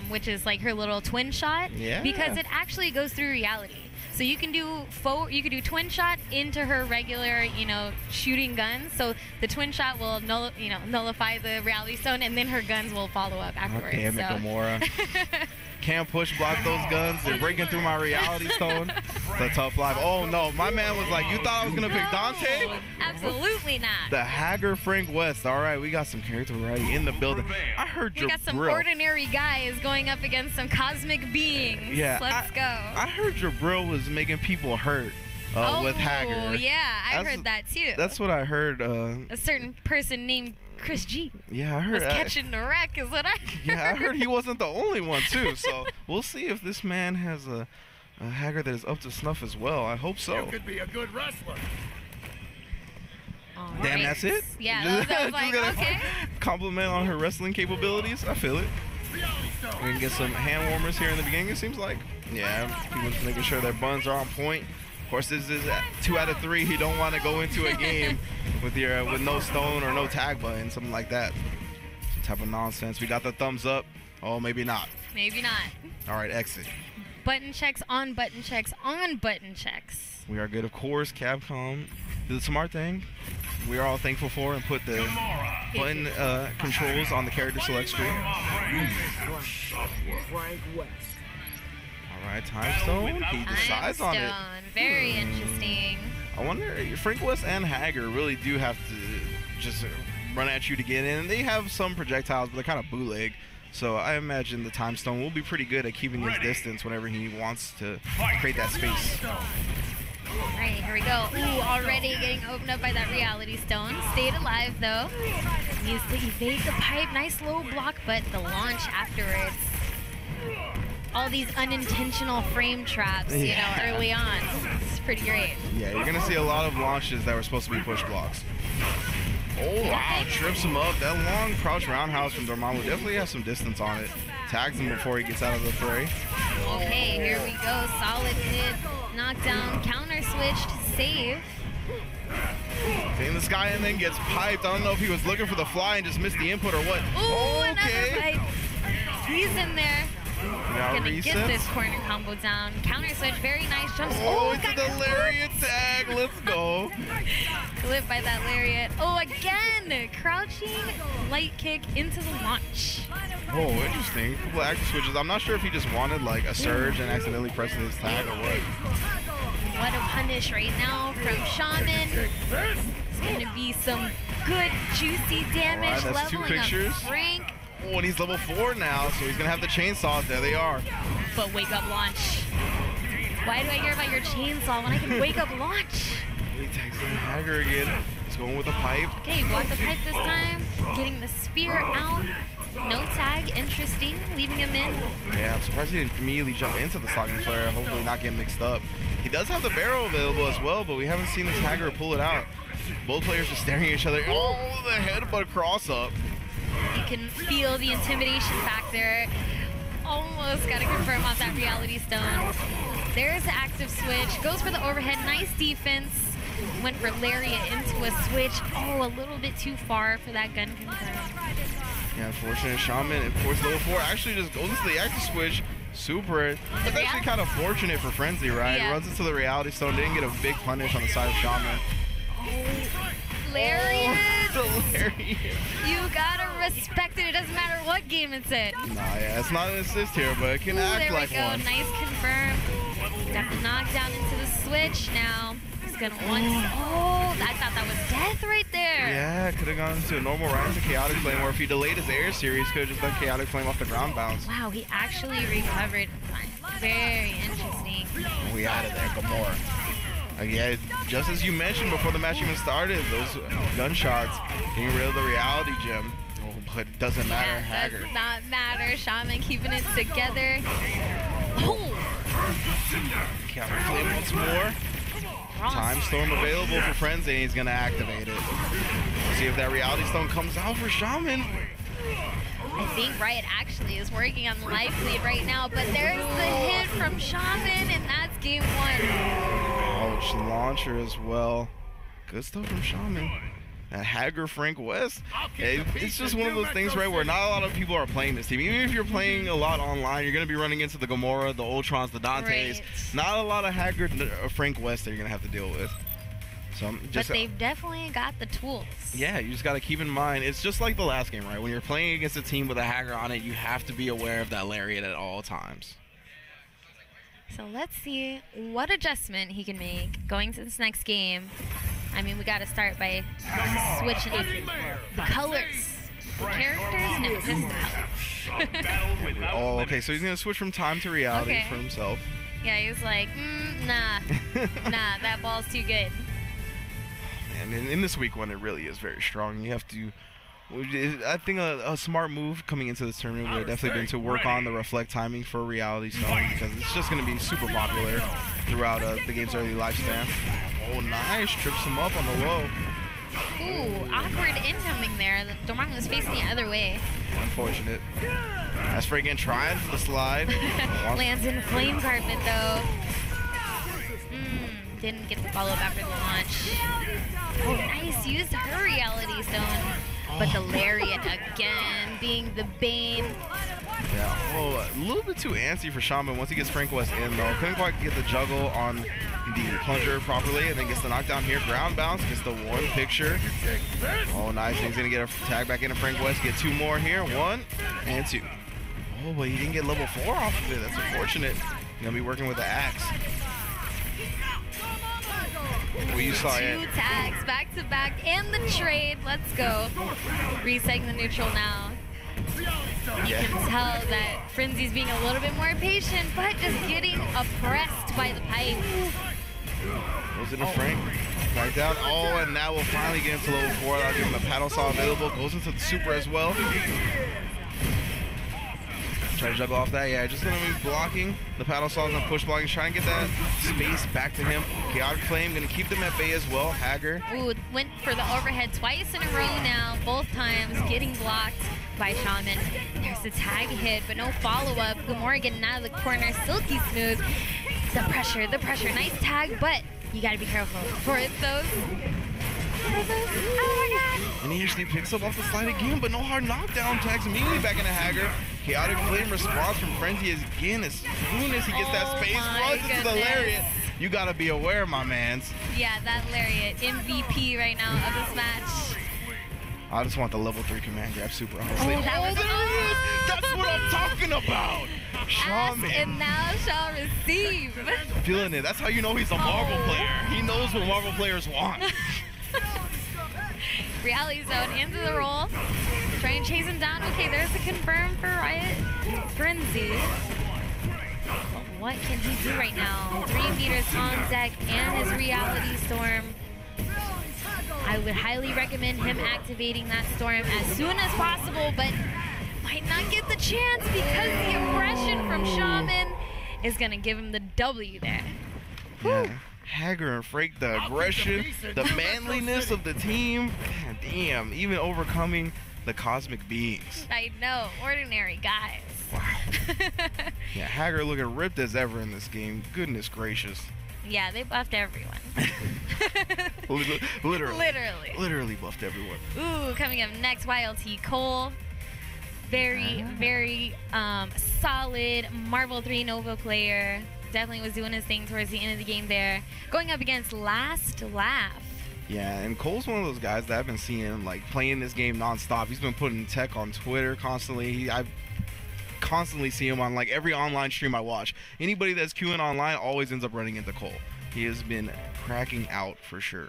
which is like her little twin shot. Yeah. Because it actually goes through reality. So you can do twin shot into her regular, shooting guns. So the twin shot will nullify the reality stone, and then her guns will follow up afterwards. Damn it, Gamora. Can't push block those guns. They're breaking through my reality stone. It's a tough life. Oh no, my man was like, you thought I was gonna pick Dante? No, absolutely not. The Hager Frank West. All right, we got some character variety in the building. I heard We your got some Brill. ordinary guys going up against some cosmic beings. Yeah, Let's go. I heard your Brill was making people hurt with Hager. Oh, yeah, I That's- heard that too. That's what I heard. A certain person named ChrisG Yeah, I heard. was catching the wreck, is what I heard. Yeah, I heard he wasn't the only one too. So we'll see if this man has a Hager that is up to snuff as well. I hope so. You could be a good wrestler. All Damn, right. that's it? Yeah, that was Just like, gonna okay. Compliment on her wrestling capabilities. I feel it. Reality We stone. can get some hand warmers here in the beginning, it seems like. Yeah, people just making sure their buns are on point. Of course, this is 2 out of 3. You don't want to go into a game with no stone or no tag button, something like that. Some type of nonsense. We got the thumbs up. Oh, maybe not. Maybe not. All right, exit. Button checks on button checks on button checks. We are good, of course. Capcom did the smart thing. We are all thankful for and put the Gamora. button controls on the character select screen. All right, Time Stone. He decides on it. Time Stone. Very interesting. I wonder, Frank West and Hager really do have to just run at you to get in. They have some projectiles, but they're kind of bootleg. So I imagine the Time Stone will be pretty good at keeping his distance whenever he wants to create that space. All right, here we go. Ooh, already getting opened up by that reality stone. Stayed alive though. Needs to evade the pipe. Nice low block, but the launch afterwards. All these unintentional frame traps, early on. It's pretty great. Yeah, you're going to see a lot of launches that were supposed to be push blocks. Oh, wow, trips him up. That long crouch roundhouse from Dormammu definitely has some distance on it. Tags him before he gets out of the fray. Okay, here we go. Solid hit, knockdown, counter switched, save. In the sky and then gets piped. I don't know if he was looking for the fly and just missed the input or what. Ooh, Okay. another pipe. He's in there. Now Gonna resets. get this corner combo down. Counter switch, very nice jumps. Oh, it's got the lariat tag. Let's go. clipped by that lariat. Oh, again! Crouching light kick into the launch. Oh, interesting. Couple of active switches. I'm not sure if he just wanted like a surge and accidentally pressed his tag or what. What a punish right now from Shaman. It's gonna be some good juicy damage. All right, that's 2 leveling pictures. up Frank. Oh, and he's level 4 now, so he's gonna have the chainsaws. There they are. But wake up launch. Why do I hear about your chainsaw when I can wake up launch? He tags in Hager again. He's going with a pipe. Okay, block the pipe this time. Getting the spear out. No tag, interesting. Leaving him in. Yeah, I'm surprised he didn't immediately jump into the Stalking Flare. Hopefully not get mixed up. He does have the barrel available as well, but we haven't seen this Hager pull it out. Both players are staring at each other. Oh, the headbutt cross up. You can feel the intimidation factor. Almost got to confirm on that reality stone. There's the active switch. Goes for the overhead. Nice defense. Went for lariat into a switch. Oh, a little bit too far for that gun confirm. Yeah, unfortunate. Shaman, of course, level 4 actually just goes into the active switch. Super. That's actually kind of fortunate for Frenzy, right? Yeah. Runs into the reality stone. Didn't get a big punish on the side of Shaman. Oh, lariat. Oh, the lariat. You gotta respect it. It doesn't matter what game it's in. Nah, yeah, it's not an assist here, but it can Ooh, act there like we go. one. Nice confirm. Got the knockdown into the switch now. He's gonna want. Oh, I thought that was death right there. Yeah, could have gone into a normal right into Chaotic Flame, or if he delayed his air series, could have just done Chaotic Flame off the ground bounce. Wow, he actually recovered in time. Very interesting. We out of there, Gamora. Yeah, just as you mentioned before the match even started, those gunshots getting rid of the reality gem. Oh, but it doesn't matter, Yeah, Hager. does not matter. Shaman keeping it together. Oh, Chaotic Flame once more. Time Storm available for Frenzy, and he's gonna activate it. See if that reality stone comes out for Shaman. I think Riot actually is working on the life lead right now, but there's the hit from Shaman, and that's game one. Ouch, launcher as well. Good stuff from Shaman. And Hager Frank West. It's just one of those things, right, where not a lot of people are playing this team. Even if you're playing a lot online, you're going to be running into the Gamora, the Ultrons, the Dantes. Right. Not a lot of Hager Frank West that you're going to have to deal with. So just, But they've definitely got the tools. yeah, you just got to keep in mind, it's just like the last game, right? When you're playing against a team with a Hager on it, you have to be aware of that lariat at all times. So let's see what adjustment he can make going to this next game. I mean, we got to start by switching the colors. The characters? No, just the colors. Oh, okay, so he's going to switch from time to reality Okay. for himself. Yeah, he was like, nah, nah, that ball's too good. And in this week one, it really is very strong. You have to, I think a smart move coming into this tournament would have definitely been to work on the reflect timing for Reality Stone, because it's just going to be super popular throughout the game's early lifespan. Oh, nice. Trips him up on the low. Ooh, awkward incoming there. Dormammu was facing the other way. Unfortunate. That's freaking trying for the slide. Lands in flame carpet though. Didn't get the follow up after the launch. Oh, nice. Used her reality stone. But the lariat again being the bane. Yeah, well, a little bit too antsy for Shaman once he gets Frank West in, though. Couldn't quite get the juggle on the plunger properly, and then gets the knockdown here. Ground bounce, gets the one picture. Oh, nice. He's going to get a tag back into Frank West. Get two more here. One and two. Oh, but he didn't get level 4 off of it. That's unfortunate. He's going to be working with the axe. Well, you saw it. Two tags back to back and the trade. Let's go. Resetting the neutral now. You can tell that Frenzy's being a little bit more patient, but just getting oppressed by the pipe. Goes into Frank. Right down. Oh, and now we'll finally get into level 4. That'll give him the paddle saw available. Goes into the super as well. Try to juggle off that. Yeah, just gonna be blocking. The paddle saw and push blocking, trying to get that space back to him. Chaotic Flame gonna keep them at bay as well. Hager. Ooh, went for the overhead twice in a row now. Both times getting blocked by Shaman. There's the tag hit, but no follow-up. Gamora getting out of the corner. Silky smooth. The pressure, the pressure. Nice tag, but you gotta be careful for those. Oh my god! And he actually picks up off the slide again, but no hard knockdown. Tags immediately back into Hager. Chaotic Flame response from Frenzy again as soon as he gets that space. Runs into the lariat. You gotta be aware, my mans. Yeah, that lariat. MVP right now of this match. I just want the level 3 command grab super, honestly. Oh, that was That's what I'm talking about. Ask and thou shall receive. Feeling it. That's how you know he's a Marvel player. He knows what Marvel players want. Reality Zone into the roll. Try and chase him down. Okay, there's the confirm for Riot. Frenzy. But what can he do right now? 3 meters on deck and his Reality Storm. I would highly recommend him activating that storm as soon as possible, but might not get the chance because the aggression from Shaman is going to give him the W there. Yeah. Hager and Frank, the aggression, the manliness of the team. Man, damn, even overcoming the cosmic beings. I know, ordinary guys. Wow. Yeah, Hager looking ripped as ever in this game. Goodness gracious. Yeah, they buffed everyone. Literally buffed everyone. Ooh, coming up next, YLT Cole. Very solid Marvel 3 Nova player. Definitely was doing his thing towards the end of the game there. Going up against Last Laugh. Yeah, and Cole's one of those guys that I've been seeing like playing this game nonstop. He's been putting tech on Twitter constantly. I constantly see him on like every online stream I watch. Anybody that's queuing online always ends up running into Cole. He has been cracking out for sure.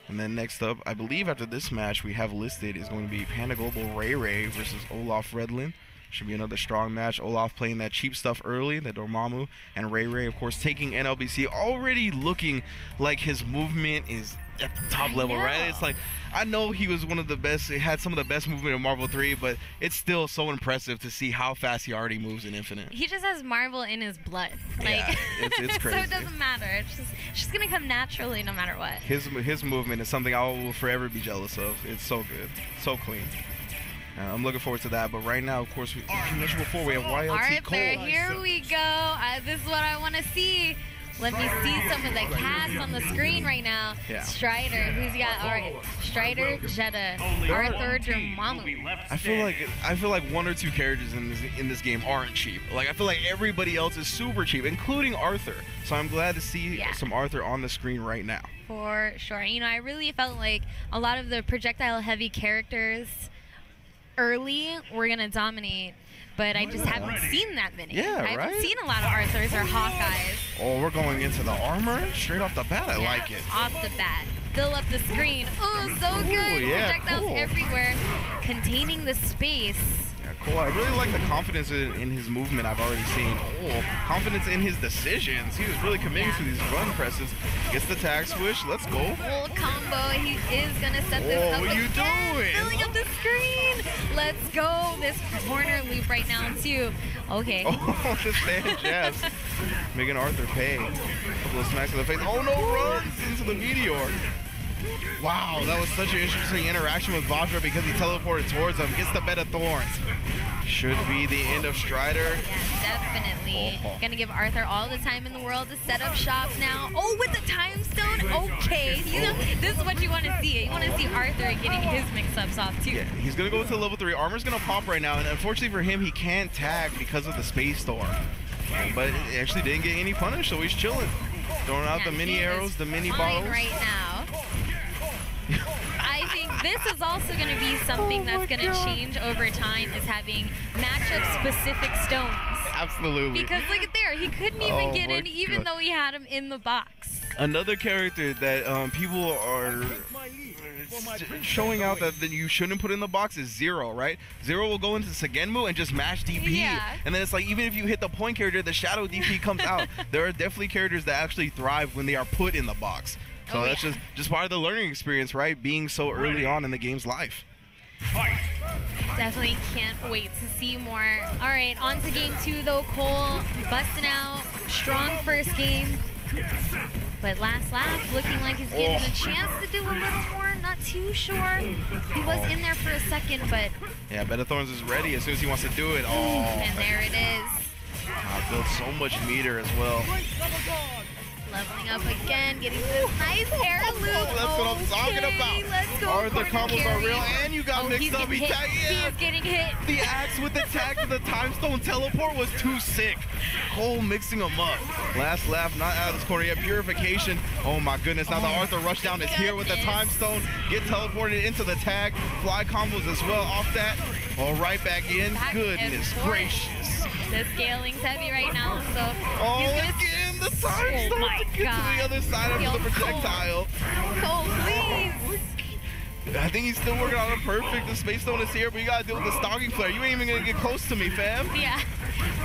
And then next up, I believe after this match we have listed is going to be Panda Global Ray Ray versus Olaf Redlin. Should be another strong match. Olaf playing that cheap stuff early, the Dormammu, and Ray Ray, of course, taking NLBC. Already looking like his movement is at the top level, right? It's like, I know he was one of the best, he had some of the best movement in Marvel 3, but it's still so impressive to see how fast he already moves in Infinite. He just has Marvel in his blood. Like, yeah, it's crazy. So it doesn't matter. It's just going to come naturally no matter what. His movement is something I will forever be jealous of. It's so good, so clean. I'm looking forward to that, but right now, of course, we mentioned before, we have YLT Cole. Arthur, here we go. This is what I want to see. Let me see some of the cast on the screen right now. Yeah. Strider, who's he got? All right, Strider, Jetta, Arthur, Dormammu. I feel like one or two characters in this game aren't cheap. Like I feel like everybody else is super cheap, including Arthur. So I'm glad to see some Arthur on the screen right now. For sure. You know, I really felt like a lot of the projectile-heavy characters early were gonna dominate, but I just haven't seen that many. Yeah, I haven't seen a lot of Arthurs or Hawkeyes. Oh, we're going into the armor straight off the bat. I like it. Off the bat. Fill up the screen. Oh, so good. Yeah, projectiles everywhere, containing the space. Yeah, cool. I really like the confidence in his movement I've already seen. Oh, confidence in his decisions. He was really committing to these run presses. Gets the tag switch. Let's go. Full combo. He is going to set this up what are you again. doing? Filling up the screen. Let's go. This corner loop right now, too. Okay. Oh, the stand jazz. Making Arthur pay. A couple of smacks in the face. Oh, no, runs into the meteor. Wow, that was such an interesting interaction with Vajra because he teleported towards him. Gets the bed of thorns. Should be the end of Strider. Yeah, definitely. Gonna give Arthur all the time in the world to set up shop now. Oh, with the time stone? Okay. You know, this is what you want to see. You want to see Arthur getting his mix-ups off, too. Yeah, he's gonna go into level 3. Armor's gonna pop right now, and unfortunately for him, he can't tag because of the Space Storm. But it actually didn't get any punish, so he's chilling. Throwing out the mini arrows, the mini bottles. Right now. I think this is also going to be something that's going to change over time, is having matchup-specific stones. Absolutely. Because look at there, he couldn't even get in, even though he had him in the box. Another character that people are showing out that you shouldn't put in the box is Zero, right? Zero will go into Segenmu and just mash DP. Yeah. And then it's like, even if you hit the point character, the shadow DP comes out. There are definitely characters that actually thrive when they are put in the box. So that's just part of the learning experience, right? Being so early on in the game's life. Definitely can't wait to see more. All right, on to game 2 though. Cole busting out. Strong first game. But last lap, looking like he's getting a chance to do a little more. Not too sure. He was in there for a second, but... Yeah, Bed of Thorns is ready as soon as he wants to do it. Oh, and there it is. Built so much meter as well. Leveling up again, getting this nice air loop. That's what I'm talking about. Let's go. Arthur combos are real, and you got mixed up. He is getting hit. The axe with the tag to the time stone teleport was too sick. Cole mixing them up. Last lap, not out of this corner yet. Purification. Oh my goodness. Now the Arthur rushdown is here with the time stone. Get teleported into the tag. Fly combos as well off that. All right, back in. Goodness gracious. The scaling's heavy right now, so again, the time stone to get to the other side of the projectile. Cole, please. I think he's still working on it perfect. The Space Stone is here, but you gotta deal with the stalking flare. You ain't even gonna get close to me, fam. Yeah,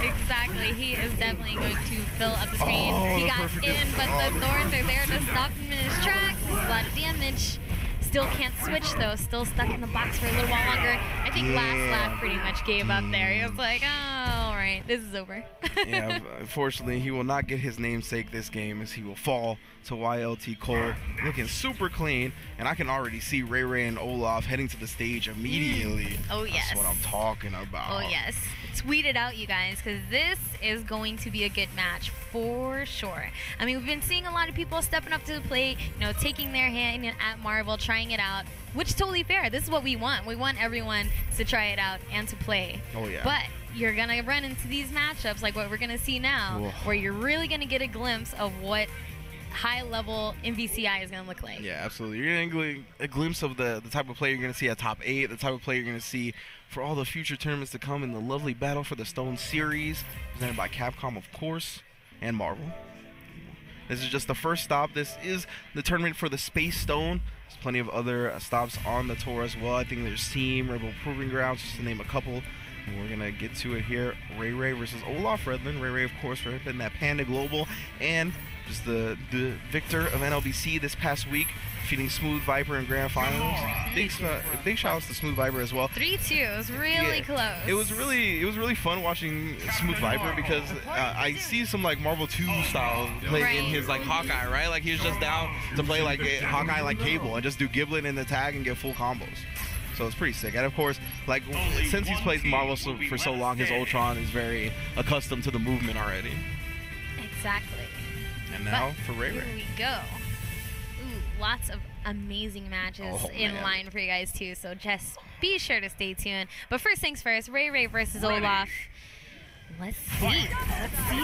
exactly. He is definitely going to fill up the screen. He got in, but the thorns are there to stop him in his tracks. A lot of damage. Still can't switch though, still stuck in the box for a little while longer. I think last lap pretty much gave up there. He was like, oh, all right, this is over. Yeah, unfortunately, he will not get his namesake this game as he will fall to YLT Cole. Looking super clean, and I can already see Ray Ray and Olaf heading to the stage immediately. Oh, yes. That's what I'm talking about. Oh, yes. Tweet it out, you guys, because this is going to be a good match for sure. I mean, we've been seeing a lot of people stepping up to the plate, you know, taking their hand at Marvel, trying it out, which is totally fair. This is what we want. We want everyone to try it out and to play. Oh, yeah. But you're going to run into these matchups like what we're going to see now, where you're really going to get a glimpse of what high-level MVCI is going to look like. Yeah, absolutely. You're getting a glimpse of the type of player you're going to see at top 8, the type of player you're going to see for all the future tournaments to come in the lovely battle for the Stone Series, presented by Capcom, of course, and Marvel. This is just the first stop. This is the tournament for the Space Stone. There's plenty of other stops on the tour as well. I think there's Team, Rebel Proving Grounds, just to name a couple. And we're going to get to it here. Ray Ray versus Olaf Redland. Ray Ray, of course, representing that Panda Global. And just the victor of NLBC this past week, defeating Smooth Viper in grand finals. Big shout outs to Smooth Viper as well. 3-2. It was really close. It was really fun watching Smooth Viper because I see some like Marvel 2 style play in his like Hawkeye, right? Like he was just down to play like a Hawkeye like Cable and just do Giblet in the tag and get full combos. So it's pretty sick. And of course, like since he's played Marvel for so long, his Ultron is very accustomed to the movement already. Exactly. And now for Ray Ray. Here we go. Ooh, lots of amazing matches in line for you guys too, so just be sure to stay tuned. But first things first, Ray Ray versus Olaf. Let's see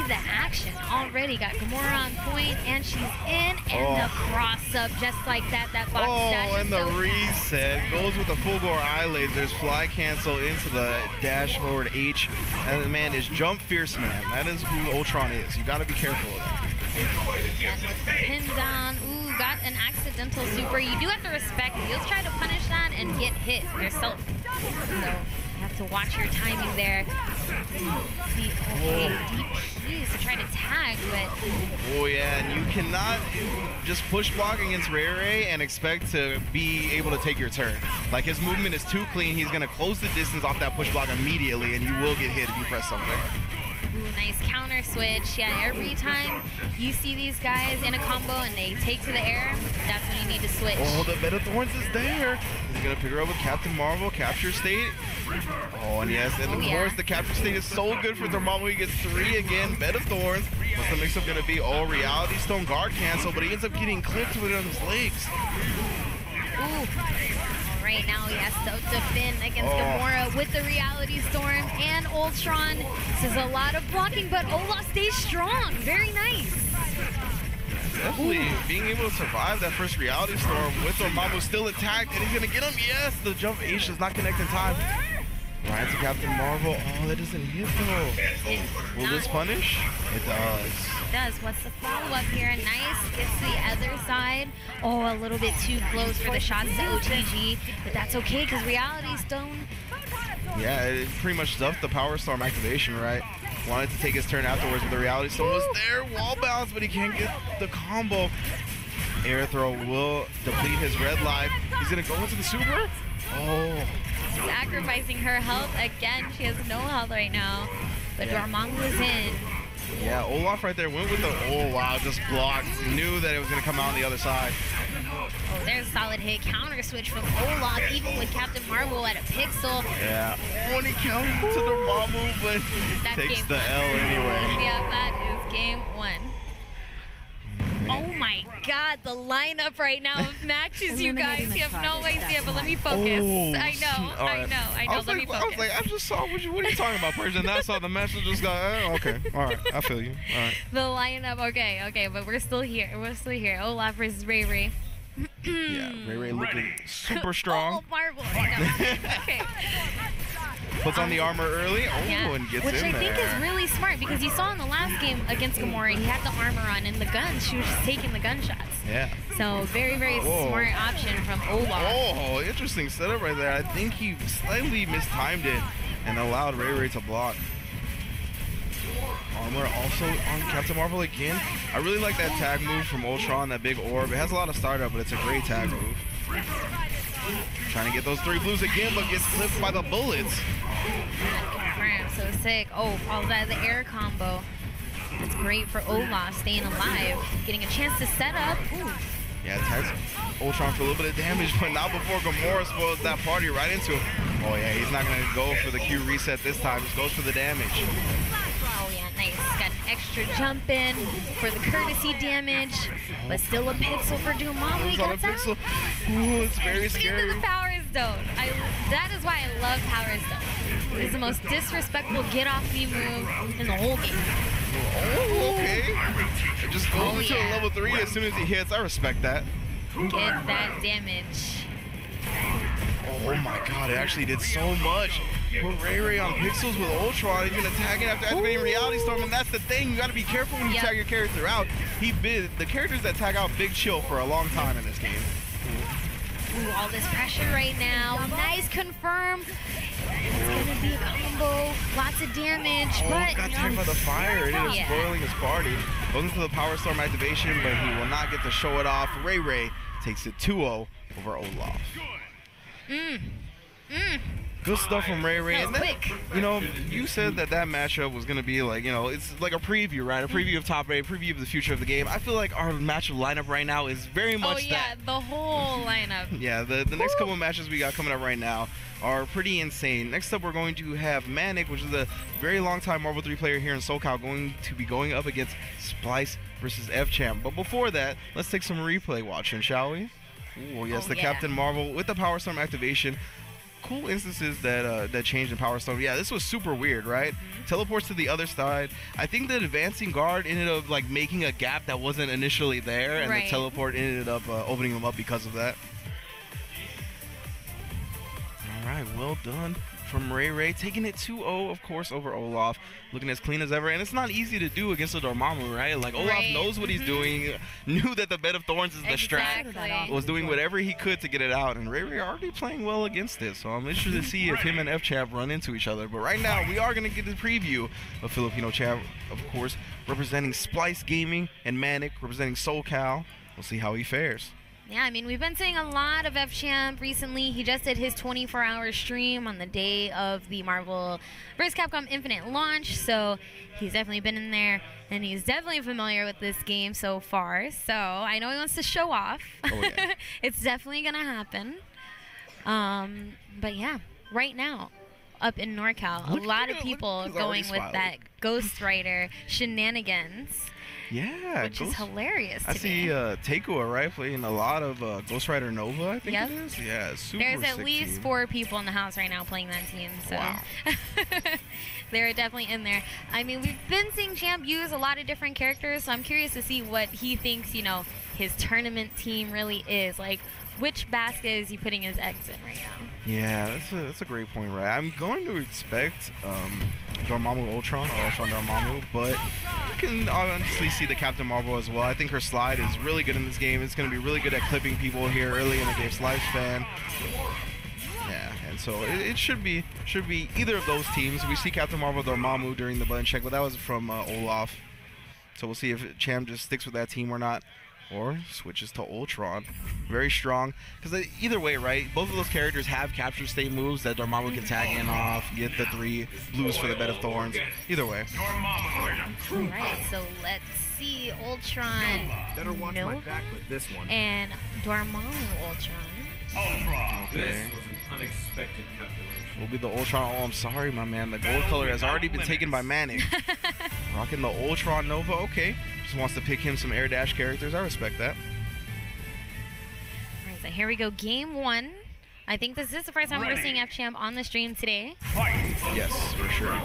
the action. Already got Gamora on point, and she's in, and the cross-up just like that. That box dash and the reset goes with the full gore eye lasers, fly cancel into the dash forward H, and the man is Jump Fierce Man. That is who Ultron is. You got to be careful of that. And with the pin down, ooh, got an accidental super. You do have to respect it. You'll try to punish that and get hit yourself. So you have to watch your timing there. See, okay, deep keys to try to tag, but... Oh yeah, and you cannot just push block against Ray Ray and expect to be able to take your turn. Like his movement is too clean. He's gonna close the distance off that push block immediately, and you will get hit if you press something. Ooh, nice counter switch. Yeah, every time you see these guys in a combo and they take to the air, that's when you need to switch. Oh, the Bed of Thorns is there. He's going to pick her up with Captain Marvel, capture state. Oh, and yes, and of course, the capture state is so good for Dormammu. He gets 3 again, Bed of Thorns. What's the mix-up going to be? Oh, Reality Stone guard cancel, but he ends up getting clipped with it on his legs. Ooh. Right now he has to defend against Gamora with the Reality Storm and Ultron. This is a lot of blocking, but Olaf stays strong. Very nice. Definitely being able to survive that first Reality Storm with Dormammu still attacked, and he's gonna get him. Yes, the jump H does not connect in time. Right to Captain Marvel. Oh, that doesn't hit though. Will this punish? It does. It does. What's the follow-up here? Nice. Gets to the other side. Oh, a little bit too close for the shots to OTG, but that's okay because Reality Stone. Yeah, it pretty much stuffed the Power Storm activation, right? Wanted to take his turn afterwards, but the Reality Stone was there. Wall bounce, but he can't get the combo. Air throw will deplete his red life. He's gonna go into the super. Oh. Sacrificing her health again. She has no health right now, but Dormammu is in. Yeah, Olaf right there went with the, oh wow, just blocked. Knew that it was gonna come out on the other side. Oh, there's a solid hit. Counter switch from Olaf, even with Captain Marvel at a pixel. Yeah, only counter to Dormammu, but takes the L anyway. Yeah, that is game 1. Oh my god, the lineup right now of matches, you guys. You have no idea, but let me focus. I know. Let me focus. I was like, I just saw what are you talking about, Persian? That's how the match just got, okay, alright, I feel you. Alright. The lineup, okay, but we're still here. Olaf versus Ray Ray. Yeah, Ray Ray looking super strong. Oh, Marvel. Okay. Puts on the armor early, and gets which in I there. think is really smart because you saw in the last game against Gamora, he had the armor on and the guns, she was just taking the gunshots. Yeah. So very, very smart option from Olaf. Oh, interesting setup right there. I think he slightly mistimed it and allowed Ray Ray to block. Armor also on Captain Marvel again. I really like that tag move from Ultron, that big orb. It has a lot of startup, but it's a great tag move. Trying to get those 3 blues again, but gets clipped by the bullets. Confirmed, so sick. Oh, all that, the air combo. That's great for Olaf, staying alive. Getting a chance to set up. Ooh. Yeah, tags Ultron for a little bit of damage, but not before Gamora spoils that party right into him. Oh yeah, he's not gonna go for the Q reset this time, just goes for the damage. Oh yeah, nice. Got an extra jump in for the courtesy damage, but still a pixel for Dormammu. He gets out. Ooh, it's very scary. Into the Power Stone. That is why I love Power Stone. It's the most disrespectful get off me move in the whole game. Oh, okay. It just goes into a yeah. level 3 as soon as he hits. I respect that. Get that damage. Oh my god, it actually did so much. Put Ray on pixels with Ultron, even attacking after activating Reality Storm, and that's the thing, you gotta be careful when you tag your character out. The characters that tag out big chill for a long time in this game. Ooh, all this pressure right now. Nice confirm. It's gonna be a combo. Lots of damage, but Got tagged by the fire. It is Yeah. spoiling his party. Goes into the Power Storm activation, but he will not get to show it off. Ray takes it 2-0 over Olaf. Good stuff from Ray. That was And then, quick. you know, you said that matchup was going to be like, you know, it's like a preview, right? A preview of top 8, a preview of the future of the game. I feel like our matchup lineup right now is very much Oh yeah, that. the whole lineup. Yeah, the next couple of matches we got coming up right now are pretty insane. Next up, we're going to have Manic, which is a very long-time Marvel 3 player here in SoCal, going to be going up against Splice versus FChamp. But before that, let's take some replay watching, shall we? Oh yes, Oh, the yeah. Captain Marvel with the Power Storm activation. Cool instances that changed in Power Storm. Yeah, this was super weird, right? Teleports to the other side. I think the advancing guard ended up like making a gap that wasn't initially there, and Right. the teleport ended up opening them up because of that. All right, well done from Ray, taking it 2-0, of course, over Olaf. Looking as clean as ever, and it's not easy to do against a Dormammu, right? Like, Olaf Right. knows what he's doing, knew that the Bed of Thorns is the strat, Exactly. was doing whatever he could to get it out, and Ray already playing well against it, so I'm interested to see if him and FChamp run into each other. But right now, we are going to get the preview of Filipino Champ, of course, representing Splice Gaming, and Manic representing SoCal. We'll see how he fares. Yeah, I mean, we've been seeing a lot of FChamp recently. He just did his 24-hour stream on the day of the Marvel vs. Capcom Infinite launch, so he's definitely been in there, and he's definitely familiar with this game so far. So I know he wants to show off. Oh, yeah. It's definitely going to happen. But yeah, right now, up in NorCal, Look a lot at of it, people look, he's going already with smiling. that Ghost Rider shenanigans, Yeah, which is hilarious to I me. see Takua, right, playing a lot of Ghost Rider Nova, I think Yep. it is. Yeah, super There's at sick least team. 4 people in the house right now playing that team, so Wow. they're definitely in there. I mean, we've been seeing Champ use a lot of different characters, so I'm curious to see what he thinks, you know, his tournament team really is. Like, which basket is he putting his eggs in right now? Yeah, that's a great point, right? I'm going to expect Dormammu Ultron, or Ultron Dormammu, but you can honestly see the Captain Marvel as well. I think her slide is really good in this game. It's going to be really good at clipping people here early in the game's lifespan. Yeah, and so it should be either of those teams. We see Captain Marvel Dormammu during the button check, but that was from Olaf. So we'll see if Champ just sticks with that team or not, or switches to Ultron. Very strong, because either way, right, both of those characters have capture state moves that Dormammu can tag in off, get the 3 blues for the Bed of Thorns. Either way. Alright, so let's see Ultron Better watch my Nova back with this one. and Dormammu Ultron. Okay. Unexpected calculation. Will be the Ultron. Oh, I'm sorry, my man. The gold color has already been taken by Manic. Rocking the Ultron Nova. Okay. Just wants to pick him some air dash characters. I respect that. Alright, so here we go, game 1. I think this is the first time we're seeing FChamp on the stream today. Yes, for sure.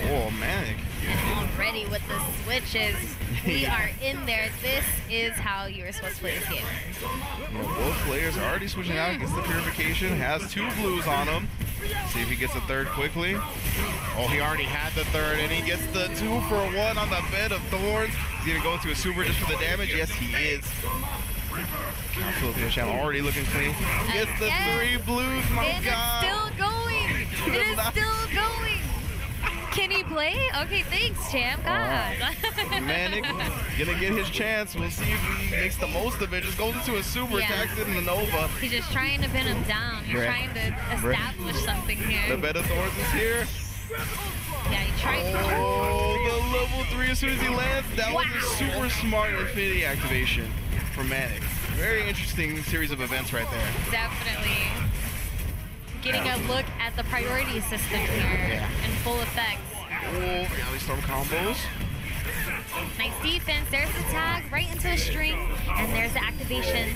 Oh, Manic. And already with the switches, we are in there. This is how you're supposed to play this game. You know, both players are already switching out. Gets the purification. Has 2 blues on him. See if he gets a 3rd quickly. Oh, he already had the 3rd, and he gets the 2 for 1 on the Bed of Thorns. He's going to go into a super just for the damage. Yes, he is. Filipino Champ already looking clean. Gets the 3 blues, my And God. it's still going. It is still going. Can he play? Okay, thanks, Champ. God. Manic gonna get his chance. We'll see if he makes the most of it. Just goes into a super, Yeah. attacks it in the Nova. He's just trying to pin him down. He's Right. trying to establish something The here. Bed of Thorns is here. Yeah, he tried to. Oh, the level 3 as soon as he lands. That was a super smart Infinity activation for Manic. Very interesting series of events right there. Definitely getting a look at the priority system here in full effect. Oh, Reality Storm combos. Nice defense. There's the tag right into a string, and there's the activation.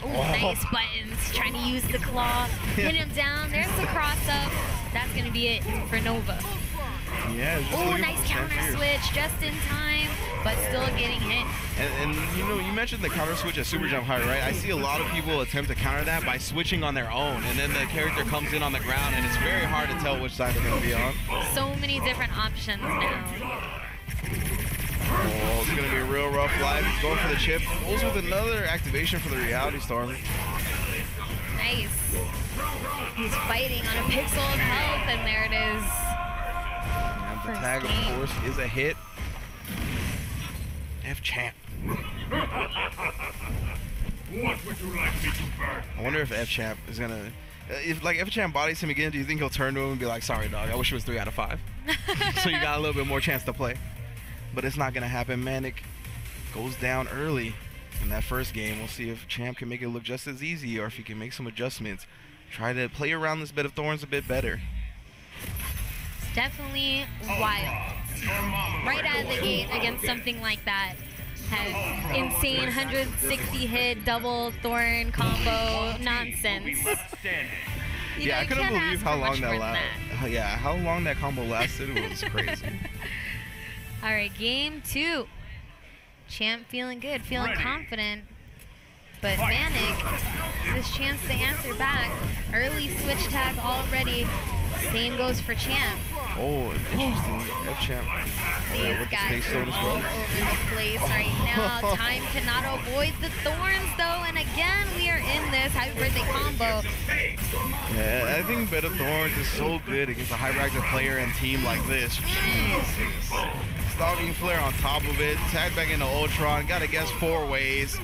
Ooh, nice buttons. Trying to use the claw. Pin him down. There's the cross up. That's going to be it for Nova. Yeah, just Oh, looking nice for the counter transfers. switch just in time, but still getting hit. And you know, you mentioned the counter switch at super jump high, right? I see a lot of people attempt to counter that by switching on their own, and then the character comes in on the ground, and it's very hard to tell which side they're going to be on. So many different options now. Oh, it's going to be a real rough life. He's going for the chip. Goes with another activation for the Reality Storm. Nice. He's fighting on a pixel of health, and there it is. And the First tag, game. of course, is a hit. FChamp. What would you like me to burn? I wonder if FChamp is going to... If like FChamp bodies him again, do you think he'll turn to him and be like, sorry, dog, I wish it was 3 out of 5? So you got a little bit more chance to play. But it's not going to happen. Manic goes down early in that first game. We'll see if Champ can make it look just as easy or if he can make some adjustments. Try to play around this bed of thorns a bit better. It's definitely wild. Right out of the gate against something like that. Has insane 160 hit double thorn combo nonsense. You Yeah, know, I you couldn't can't believe ask how for long much that more than lasted. Yeah, how long that combo lasted was crazy. All right, game 2. Champ feeling good, feeling confident. But Manic, this chance to answer back. Early switch tag already. Same goes for Champ. Oh, interesting. FChamp. These with the guys space are zone as all well. over the place right now. Time cannot avoid the thorns though, and again we are in this happy birthday combo. Yeah, I think Bed of Thorns is so good against a hyperactive player and team like this. Jesus. Stalking Flare on top of it. Tag back into Ultron. Gotta guess 4 ways.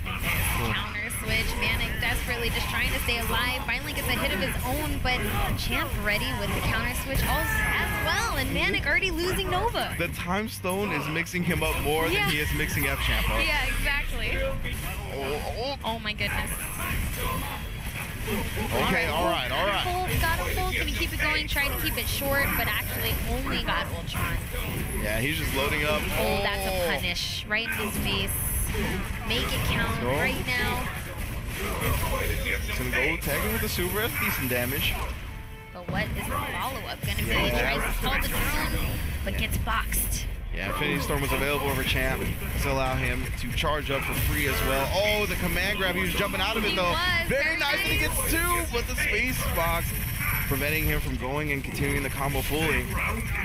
Counter switch. Manic desperately just trying to stay alive. Finally gets a hit of his own, but Champ ready with the counter switch as well. And Manic already losing Nova. The Time Stone is mixing him up more than he is mixing FChamp up. Yeah, exactly. Oh, Oh my goodness. okay, alright. Got him full. Can he keep it going? Try to keep it short, but actually only got Ultron. Yeah, he's just loading up. Oh, that's a punish. Right in his face. Make it count Go. right now. He's gonna go tagging with the super. That's decent damage. But what is the follow-up going to be? He tries to stall the drone, but gets boxed. Yeah, Infinity Storm was available over Champ to allow him to charge up for free as well. Oh, the command grab. He was jumping out of it, He though. was. Very nice that he gets 2, but the space box preventing him from going and continuing the combo fully.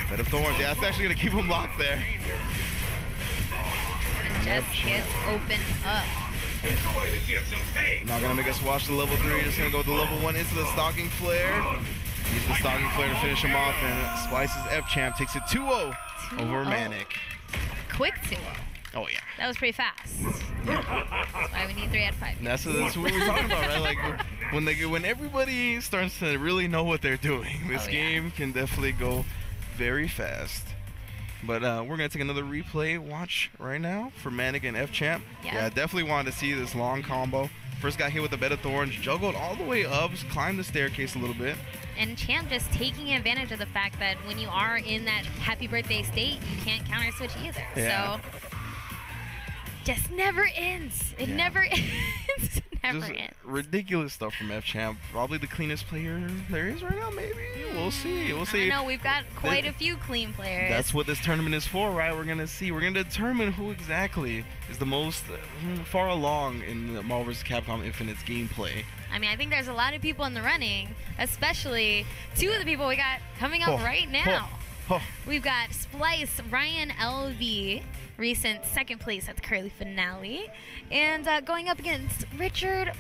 Bed of Thorns. Yeah, that's actually going to keep him locked there. And just gets opened up. Not going to make us watch the level 3. Just going to go with the level 1 into the Stalking Flare. Use the Stalking Flare to finish him off, and Splice's FChamp takes it 2-0 over Manic. Quick 2-0. Oh, yeah. That was pretty fast. That's why we need 3 out of 5. That's what we're talking about, right? Like when everybody starts to really know what they're doing, this game can definitely go very fast. But we're gonna take another replay watch right now for Manic and FChamp. Yeah, I definitely wanted to see this long combo. First got hit with the Bed of Thorns, juggled all the way up, climbed the staircase a little bit. And Champ just taking advantage of the fact that when you are in that happy birthday state, you can't counter switch either. Yeah. So just never ends. It never ends. Never Just ends. ridiculous stuff from FChamp. Probably the cleanest player there is right now, maybe. We'll see. We'll see. I know, we've got quite a few clean players. That's what this tournament is for, right? We're gonna see. We're gonna determine who exactly is the most far along in the Marvel vs. Capcom Infinite's gameplay. I mean, I think there's a lot of people in the running, especially 2 of the people we got coming up right now. We've got Splice, Ryan LV, recent 2nd place at the Curly finale, and going up against Richard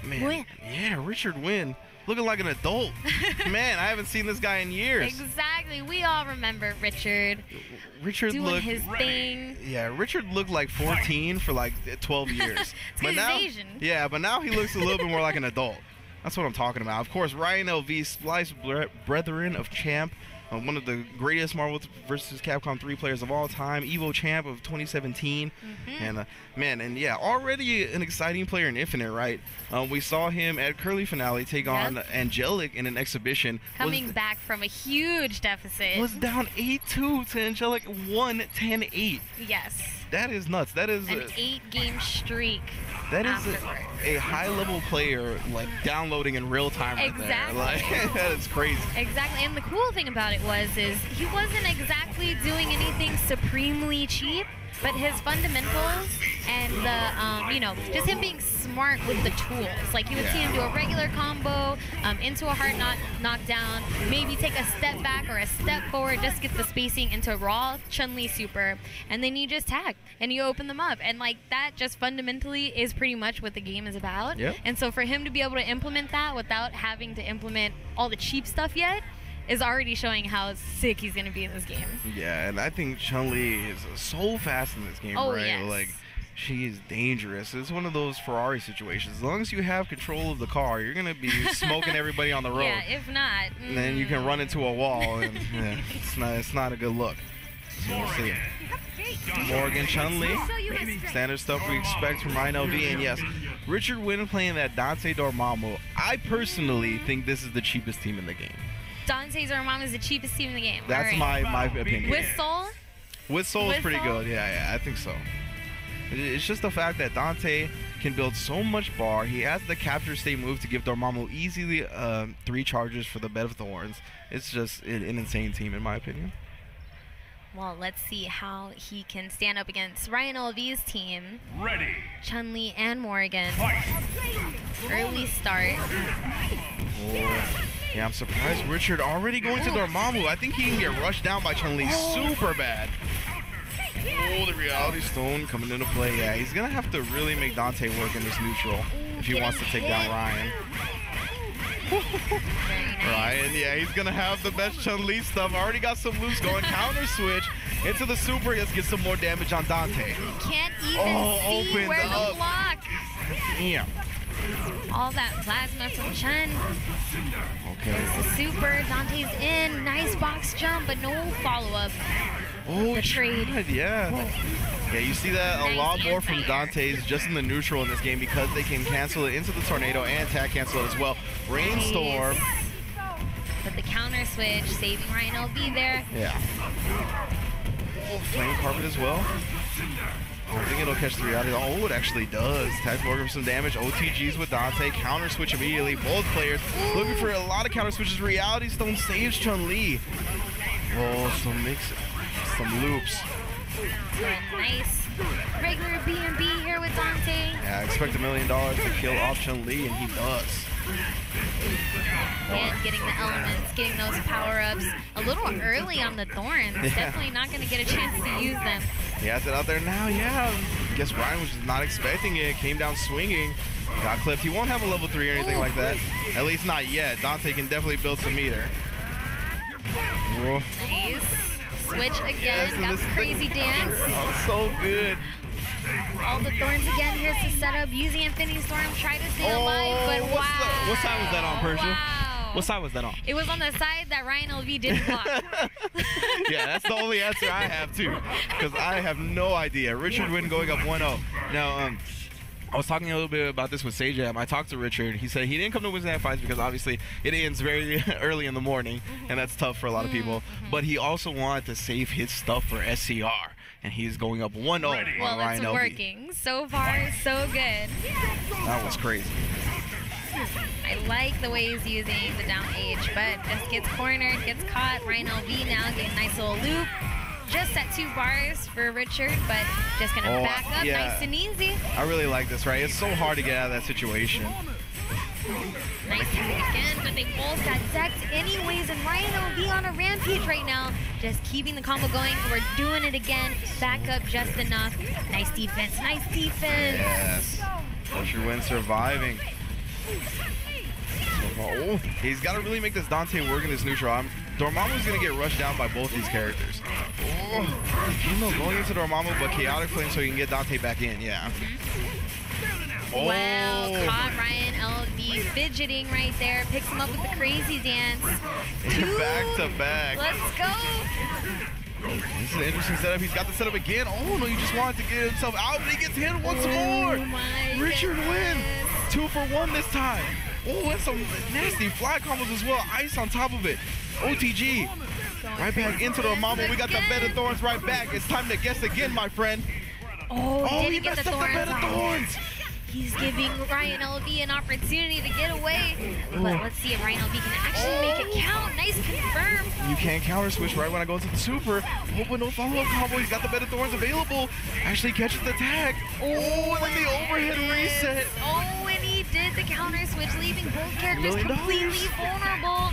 Wynn. Yeah, Richard Wynn. Looking like an adult. Man, I haven't seen this guy in years. Exactly. We all remember Richard doing looked, his thing. Yeah, Richard looked like 14 for like 12 years. It's 'cause but he's now, Asian. Yeah, but now he looks a little bit more like an adult. That's what I'm talking about. Of course, Ryan LV, Splice Brethren of Champ. One of the greatest Marvel vs. Capcom 3 players of all time, Evo Champ of 2017, and man, and yeah, already an exciting player in Infinite, right? We saw him at Curly finale take on Angelic in an exhibition. Coming back from a huge deficit. Was down 8-2 to Angelic 1-10-8. Yes. That is nuts. That is an 8-game streak. That is afterwards. a high-level player, like, downloading in real time right Exactly. there. Like, that is crazy. Exactly, and the cool thing about it is he wasn't exactly doing anything supremely cheap, but his fundamentals and the, you know, just him being smart with the tools. Like, you would see him do a regular combo into a hard knockdown, maybe take a step back or a step forward, just get the spacing into a raw Chun-Li super, and then you just tag, and you open them up. And, like, that just fundamentally is pretty much what the game is about. Yep. And so for him to be able to implement that without having to implement all the cheap stuff yet, is already showing how sick he's going to be in this game. Yeah, and I think Chun-Li is so fast in this game, Oh, right? yes. Like, she is dangerous. It's one of those Ferrari situations. As long as you have control of the car, you're going to be smoking everybody on the road. Yeah, if not... And then you can run into a wall, and yeah, it's not a good look. So we'll see. Morgan, Chun-Li, standard stuff we expect from Ryan LV, and yes, Richard Wynn playing that Dante Dormammu. I personally think this is the cheapest team in the game. Dante Dormammu is the cheapest team in the game. That's All right. my opinion. With Soul? With Soul is With pretty Soul? good. Yeah, I think so. It's just the fact that Dante can build so much bar. He has the capture state move to give Dormammu easily 3 charges for the Bed of Thorns. It's just an insane team, in my opinion. Well, let's see how he can stand up against Ryan LV's team. Ready. Chun-Li and Morgan. Fight. Early start. Oh. Yeah, I'm surprised Richard already going to Dormammu. I think he can get rushed down by Chun-Li super bad. Oh, the Reality Stone coming into play. Yeah, he's going to have to really make Dante work in this neutral if he wants to take down Ryan. Ryan, yeah, he's going to have the best Chun-Li stuff. Already got some moves going. Counter switch into the super. Let's get some more damage on Dante. Can't even see opened where the up. block. Damn. All that plasma from Chun. Okay. The super. Dante's in. Nice box jump, but no follow-up. Oh, The trade. God, yeah. Yeah, you see that a Nice lot more from anti-air. Dante's just in the neutral in this game because they can cancel it into the tornado and tag cancel it as well. Rainstorm. But the counter switch, saving Ryan LV there. Yeah. Oh, flame carpet as well. I think it'll catch the reality. Oh, it actually does. Tag Morgan some damage. OTGs with Dante. Counter switch immediately. Both players looking for a lot of counter switches. Reality Stone saves Chun-Li. Oh, some loops. A nice regular B&B here with Dante. Yeah, I expect $1 million to kill off Chun-Li, and he does. And getting the elements, getting those power-ups a little early on the Thorns. Yeah. Definitely not going to get a chance to use them. He has it out there now, yeah. Guess Ryan was just not expecting it. Came down swinging. Got clipped. He won't have a level 3 or anything like that. At least not yet. Dante can definitely build some meter. Whoa. Nice. Switch again, Yes, and got this the is crazy dance. Oh, so good. All the Thorns again. Here's the setup. Using Infinity Storm, try to stay alive, but what's wow. what side was that on, Persia? Wow. What side was that on? It was on the side that Ryan LV didn't block. Yeah, that's the only answer I have too, because I have no idea. Richard Wynn going up 1-0. Now, I was talking a little bit about this with FChamp. I talked to Richard. He said he didn't come to Wednesday fights because obviously it ends very early in the morning, and that's tough for a lot of people. But he also wanted to save his stuff for SCR, and he's going up 1-0 on Well, Ryan it's LV. working. So far, so good. That was crazy. I like the way he's using the down H, but just gets cornered, gets caught. Ryan LV now getting a nice little loop. Just at 2 bars for Richard, but just gonna back up yeah. nice and easy. I really like this, right? It's so hard to get out of that situation. Nice tag again, but they both got decked anyways, and Ryan LV on a rampage right now. Just keeping the combo going. We're doing it again. Back up just enough. Nice defense, nice defense. Yes. Richard Wynn surviving. Oh, he's got to really make this Dante work in this neutral. Dormammu's going to get rushed down by both these characters. Oh, Kimo going into Dormammu, but Chaotic Flame so he can get Dante back in, yeah. Oh. Well, caught Ryan LV fidgeting right there. Picks him up with the crazy dance. Back to back. Let's go. This is an interesting setup. He's got the setup again. Oh, no, he just wanted to get himself out, but he gets hit once more. My Richard Wynn, goodness. 2 for 1 this time. Oh, that's some nasty fly combos as well. Ice on top of it. OTG. Right back into the Dormammu. We got the Bed of Thorns right back. It's time to guess again, my friend. Oh, Oh, he didn't get messed the up the Thorns Bed of off. Thorns. He's giving Ryan LV an opportunity to get away. But let's see if Ryan LV can actually make it count. Nice confirm. You can't counter switch right when I go into the super. Oh, but no follow-up combo. He's got the better thorns available. Actually catches the tag. Oh, and then the overhead reset. Oh, and he did the counter switch, leaving both characters completely vulnerable.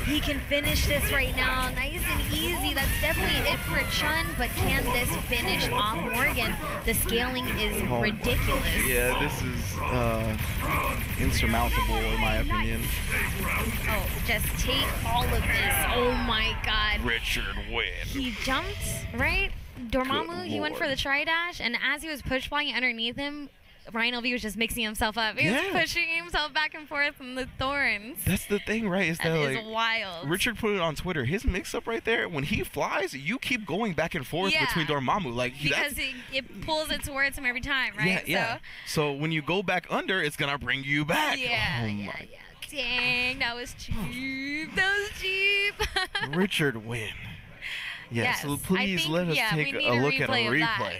He can finish this right now, nice and easy. That's definitely it for Chun, but can this finish off Morgan? The scaling is ridiculous. Yeah, this is insurmountable in my opinion. Oh, just take all of this. Oh my god. Richard win. He jumped, right? Dormammu, he went for the tri-dash, and as he was push flying underneath him, Ryan LV was just mixing himself up. He was pushing himself back and forth in the thorns. That's the thing, right? Is that is like wild. Richard put it on Twitter. His mix-up right there, when he flies, you keep going back and forth between Dormammu. Like, because it pulls it towards him every time, right? Yeah. So when you go back under, it's going to bring you back. Yeah, Dang, that was cheap. That was cheap. Richard win. Yes, so please let us take a look at a replay.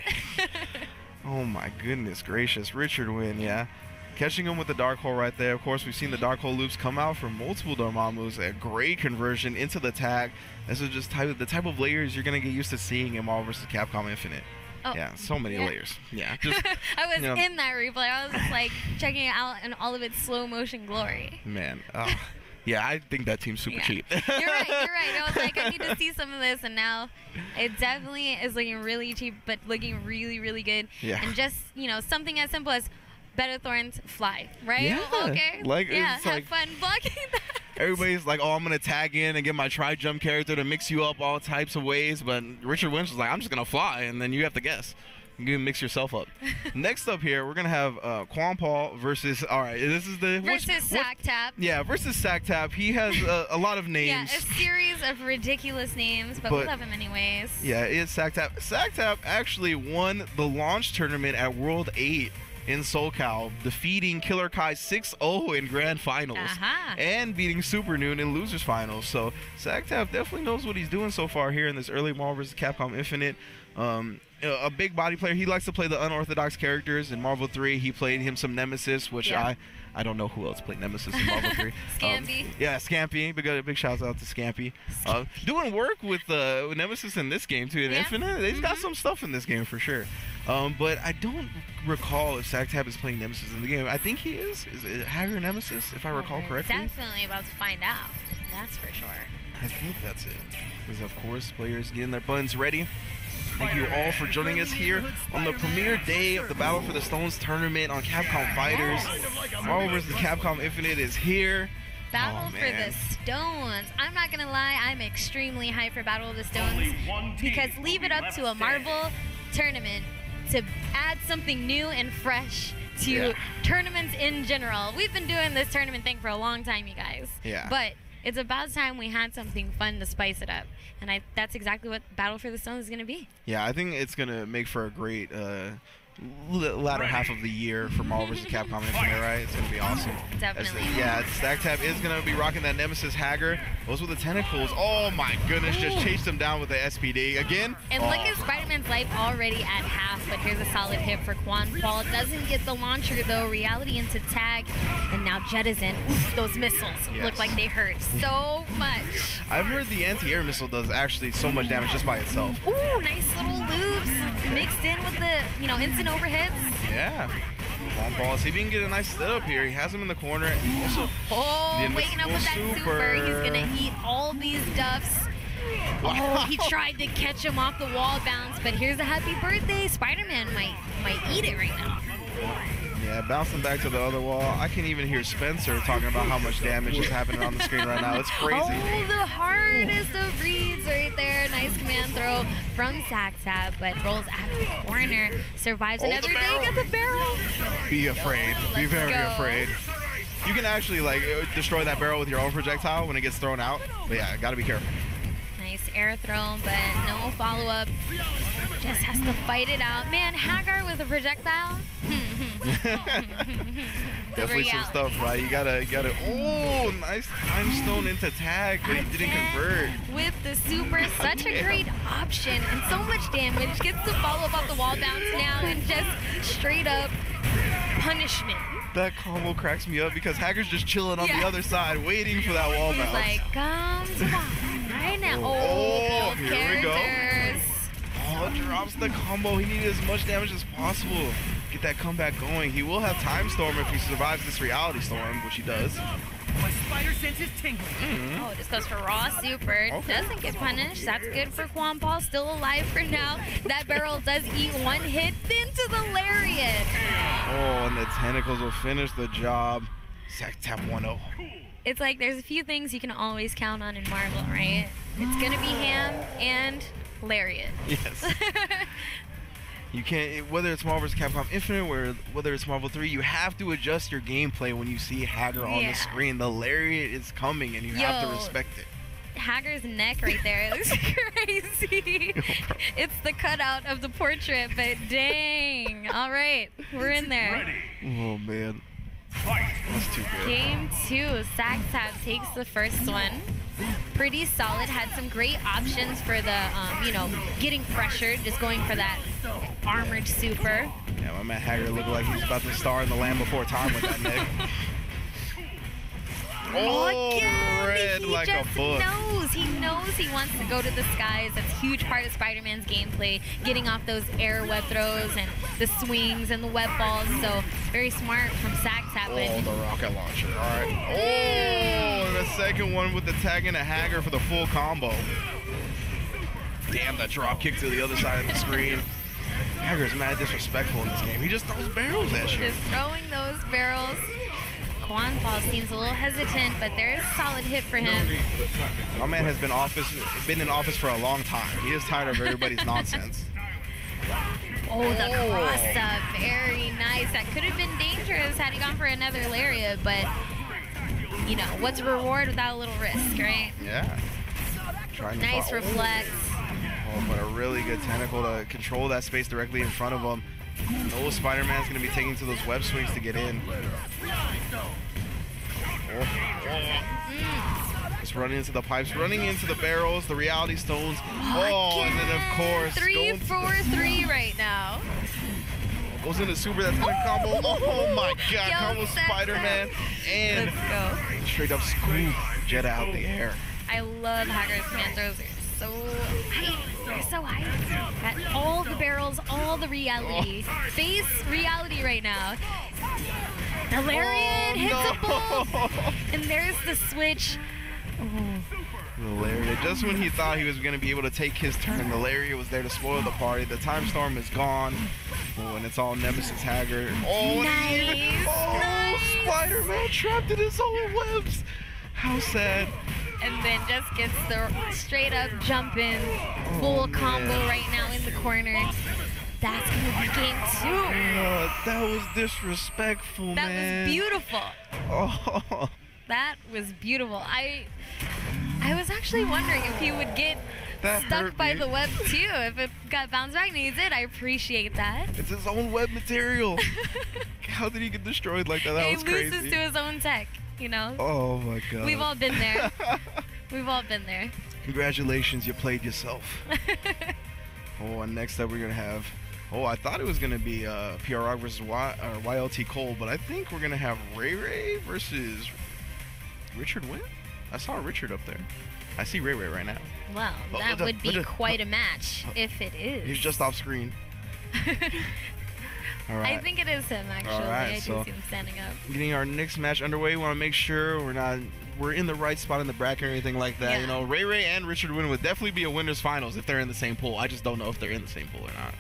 Oh my goodness gracious, Richard win, catching him with the dark hole right there. Of course, we've seen the dark hole loops come out from multiple Dormammus. A great conversion into the tag. This is just the type of layers you're gonna get used to seeing in Marvel vs. Capcom Infinite. Oh, yeah, so many layers. Yeah, just, I was in that replay. I was just like checking it out in all of its slow motion glory. Man, yeah, I think that team's super cheap. You're right. I was like, I need to see some of this, and now it definitely is looking really cheap, but looking really, really good. Yeah. And just, something as simple as better thorns fly, right? Yeah. Okay. Like, have fun blocking that. Everybody's like, oh, I'm going to tag in and get my tri-jump character to mix you up all types of ways, but Richard Winch was like, I'm just going to fly, and then you have to guess. You can mix yourself up. Next up here, we're going to have Quan Paul versus, all right, this is the... Versus SacTap. Yeah, versus SacTap. He has a lot of names. Yeah, a series of ridiculous names, but we love him anyways. Yeah, it's SacTap. SacTap actually won the launch tournament at World 8 in SoCal, defeating Killer Kai 6-0 in Grand Finals and beating Super Noon in Losers Finals. So SacTap definitely knows what he's doing so far here in this early Marvel vs. Capcom Infinite. A big body player. He likes to play the unorthodox characters. In Marvel 3, he played him some Nemesis, which I don't know who else played Nemesis in Marvel 3. Scampy. Scampy. Big shout out to Scampy. Doing work with Nemesis in this game, too. In Infinite, they've got some stuff in this game for sure. But I don't recall if SacTap is playing Nemesis in the game. I think he is. Is it Hager Nemesis, if I recall correctly? Definitely about to find out. That's for sure. I think that's it. Because, of course, players getting their buttons ready. Thank you all for joining us here on the premiere day of the Battle for the Stones tournament on Capcom Fighters. Marvel vs. Capcom Infinite is here. Battle for the Stones. I'm not going to lie, I'm extremely hyped for Battle of the Stones because leave it up to a Marvel tournament to add something new and fresh to tournaments in general. We've been doing this tournament thing for a long time, you guys. Yeah. But it's about time we had something fun to spice it up. And that's exactly what Battle for the Stones is going to be. Yeah, I think it's going to make for a great latter half of the year for Marvel vs. Capcom Infinite, right? It's going to be awesome. Definitely. SacTap is going to be rocking that Nemesis Hager. Those with the tentacles. Oh my goodness, just chased him down with the SPD again. And look at Spider-Man's life already at half, but here's a solid hit for Quan Paul. Doesn't get the launcher though. Reality into tag, and now Jettison. Oof, those missiles look like they hurt so much. I've heard the anti-air missile does actually so much damage just by itself. Ooh, nice little loops mixed in with the, instant overhits. Yeah. Quan Paul, see if he can get a nice setup here. He has him in the corner. Also, waking up with that super. He's gonna eat all these duffs. Oh, he tried to catch him off the wall bounce, but here's a happy birthday. Spider-Man might eat it right now. Yeah, bouncing back to the other wall. I can even hear Spencer talking about how much damage is happening on the screen right now. It's crazy. Oh, the hardest of reads right there. Nice command throw from SacTap, but rolls out of the corner. Survives another day. Gets the barrel. Be afraid. Be very afraid. You can actually destroy that barrel with your own projectile when it gets thrown out. But yeah, gotta be careful. Nice air throw, but no follow-up. Just has to fight it out. Man, Hagar with a projectile. Definitely some stuff, right? You gotta. Oh, nice time stone into tag, but he didn't convert. With the super, such a great option and so much damage. Gets the follow up off the wall bounce now and just straight up punishment. That combo cracks me up because Hager's just chilling on the Yeah. other side, waiting for that wall He's bounce. like, come to mom right now. Oh, both here we go. characters. Oh, drops the combo. He needed as much damage as possible. Get that comeback going. He will have Time Storm if he survives this Reality Storm, which he does. My spider sense is tingling. Oh, just goes for raw super. Okay. Doesn't get punished. That's good for Quampal. Still alive for now. That barrel does eat one hit into the lariat. Oh, and the tentacles will finish the job. Sack tap 1-0. It's like there's a few things you can always count on in Marvel, right? It's gonna be ham and lariat. Yes. You can't, whether it's Marvel vs. Capcom Infinite or whether it's Marvel 3, you have to adjust your gameplay when you see Hager on Yeah. the screen. The lariat is coming and you have to Yo. respect it. Hager's neck right there, it looks crazy. It's the cutout of the portrait, but dang. All right, we're in there. Ready. Oh, man. Fight. That's too good. Game 2, Saxtab takes the first one. Pretty solid, had some great options for the, getting pressured, just going for that armored super. Yeah, my man Hager looked like he's about to star in The Land Before Time with that neck. Again, red he like a just book. He knows he wants to go to the skies. That's a huge part of Spider-Man's gameplay, getting off those air web throws and the swings and the web balls. So very smart from Saxtab. Oh, the rocket launcher. All right. Oh, the second one with the tag into Hager for the full combo. Damn, that drop kick to the other side of the screen. Hager's mad disrespectful in this game. He just throws barrels at you. Just throwing those barrels. Quampal seems a little hesitant, but there is a solid hit for him. My man has been in office for a long time. He is tired of everybody's nonsense. Oh, the cross up. Very nice. That could have been dangerous had he gone for another lariat, but, what's a reward without a little risk, right? Yeah. Trying to Nice reflex. Oh, but a really good tentacle to control that space directly in front of him. No Spider-Man's going to be taking to those web swings to get in. Just running into the pipes, running into the barrels, the reality stones. Oh, and then of course, 3-4-3 right now. goes into super. That's going to combo. Oh my God, Yo, combo Spider-Man. And Let's go. straight up scoop Jet out the air. I love Hager's command throws. They're so high. They're so high. Got all the barrels, all the reality. Face reality right now. The lariat hits a bolt. And there's the switch. The lariat. Just when he thought he was going to be able to take his turn, the lariat was there to spoil the party. The time storm is gone. Oh, and it's all Nemesis Hager. Oh, Nice. Nice. Spider-Man trapped in his own webs. How sad. And then just gets the straight up jump in, full combo right now in the corner. That's gonna be game 2. That was disrespectful, That man. was beautiful. Oh. That was beautiful. I was actually wondering if he would get That stuck hurt by me. the web too. If it got bounced back, and he did. I appreciate that. It's his own web material. How did he get destroyed like that? That He was loses crazy. to his own tech, Oh my God. We've all been there. We've all been there. Congratulations, you played yourself. Oh, and next up we're gonna have. Oh, I thought it was gonna be PR-Balrog versus YLT Cole, but I think we're gonna have Ray Ray versus Richard Wynn. I saw Richard up there. I see Ray Ray right now. Well, that would be quite a match if it is. He's just off screen. All right. I think it is him actually. All right, I do so- see him standing up. Getting our next match underway. We want to make sure we're in the right spot in the bracket or anything like that. Yeah. Ray Ray and Richard Wynn would definitely be a winners finals if they're in the same pool. I just don't know if they're in the same pool or not.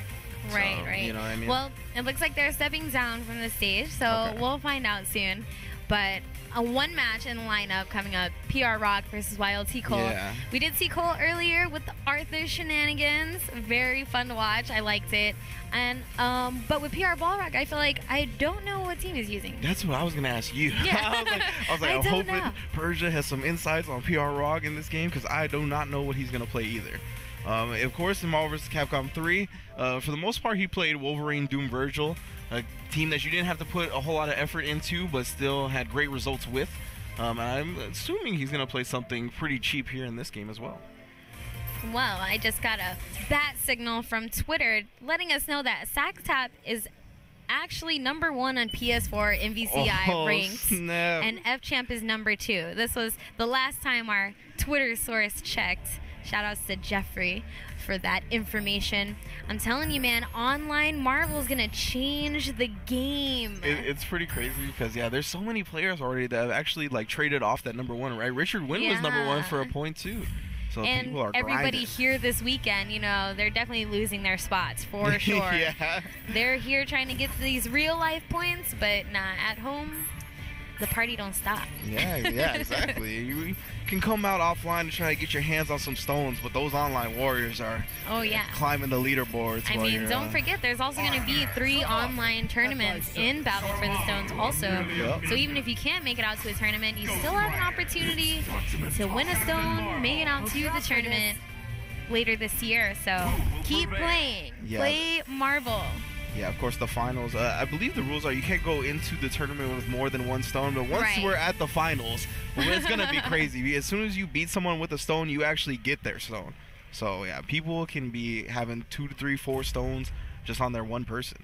Right, So, right. You know what I mean? Well, it looks like they're stepping down from the stage, so Okay. we'll find out soon. But one match in the lineup coming up, PR-Balrog versus YLT Cole. Yeah. We did see Cole earlier with the Arthur shenanigans. Very fun to watch. I liked it. And but with PR-Balrog, I feel like I don't know what team he's using. That's what I was gonna ask you. Yeah. I was like, I I'm don't hoping know. Persia has some insights on PR-Balrog in this game because I do not know what he's gonna play either. Of course, in Marvel vs. Capcom 3, for the most part, he played Wolverine, Doom, Virgil, a team that you didn't have to put a whole lot of effort into, but still had great results with. And I'm assuming he's gonna play something pretty cheap here in this game as well. Well, I just got a bat signal from Twitter letting us know that Saxtap is actually #1 on PS4 MVCI ranked, snap. and FChamp is #2. This was the last time our Twitter source checked. Shout outs to Jeffrey for that information. I'm telling you, man, online Marvel is gonna change the game. It's pretty crazy because there's so many players already that have actually like traded off that #1, right? Richard Wynn was #1 for a point too. So and people are everybody grinding. here this weekend, you know, they're definitely losing their spots for sure. Yeah. They're here trying to get these real life points, but at home, the party don't stop. Yeah, exactly. You can come out offline and try to get your hands on some stones, but those online warriors are climbing the leaderboards. I mean, don't forget, there's also going to be 3 online tournaments in Battle for the Stones also. Yep. So even if you can't make it out to a tournament, you still have an opportunity to win a stone, make it out to the tournament later this year. So keep playing. Yeah. Play Marvel. Yeah, of course, the finals. I believe the rules are you can't go into the tournament with more than 1 stone, but once we're at the finals, it's going to be crazy. As soon as you beat someone with a stone, you actually get their stone. So, yeah, people can be having 2 to 3, 4 stones just on their one person.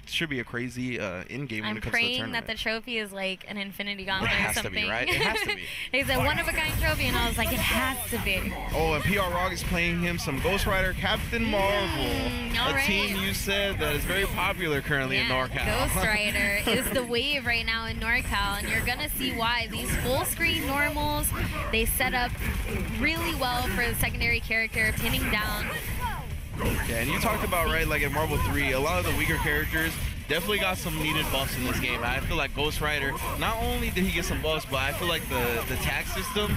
It should be a crazy in-game when it comes to the I'm praying tournament. that the trophy is like an Infinity Gauntlet It or has something. to be, right? It has to be. It's a one-of-a-kind trophy, and I was like, it has to be. Oh, and PR-Balrog is playing him some Ghost Rider Captain Marvel. A team you said that is very popular currently in NorCal. Ghost Rider is the wave right now in NorCal, and you're going to see why. These full-screen normals, they set up really well for the secondary character, pinning down. Yeah, and you talked about, right, like in Marvel 3, a lot of the weaker characters definitely got some needed buffs in this game. I feel like Ghost Rider, not only did he get some buffs, but I feel like the tag system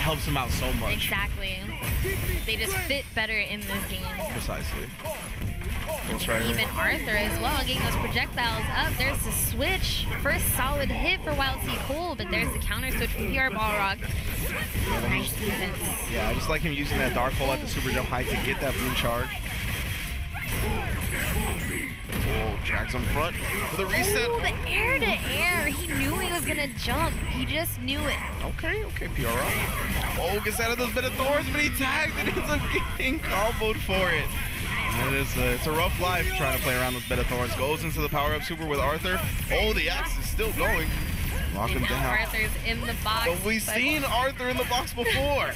helps him out so much. Exactly. They just fit better in this game. Precisely. Ghost Rider. Even Arthur as well, getting those projectiles up. There's the switch. First solid hit for Wild T. Cole, but there's the counter switch from PR-Balrog. Nice defense. Yeah, I just like him using that Dark Hole at the super jump height to get that blue charge. Oh, Jack's on front for the reset. Ooh, the air to air. He knew he was going to jump. He just knew it. Okay, PR-Balrog. Oh, gets out of those bed of thorns, but he tagged and ends up getting comboed for it. And it's a rough life trying to play around those bed of thorns. Goes into the power-up super with Arthur. Oh, the axe is still going. Lock him down. Arthur's in the box. But we've seen Arthur in the box before.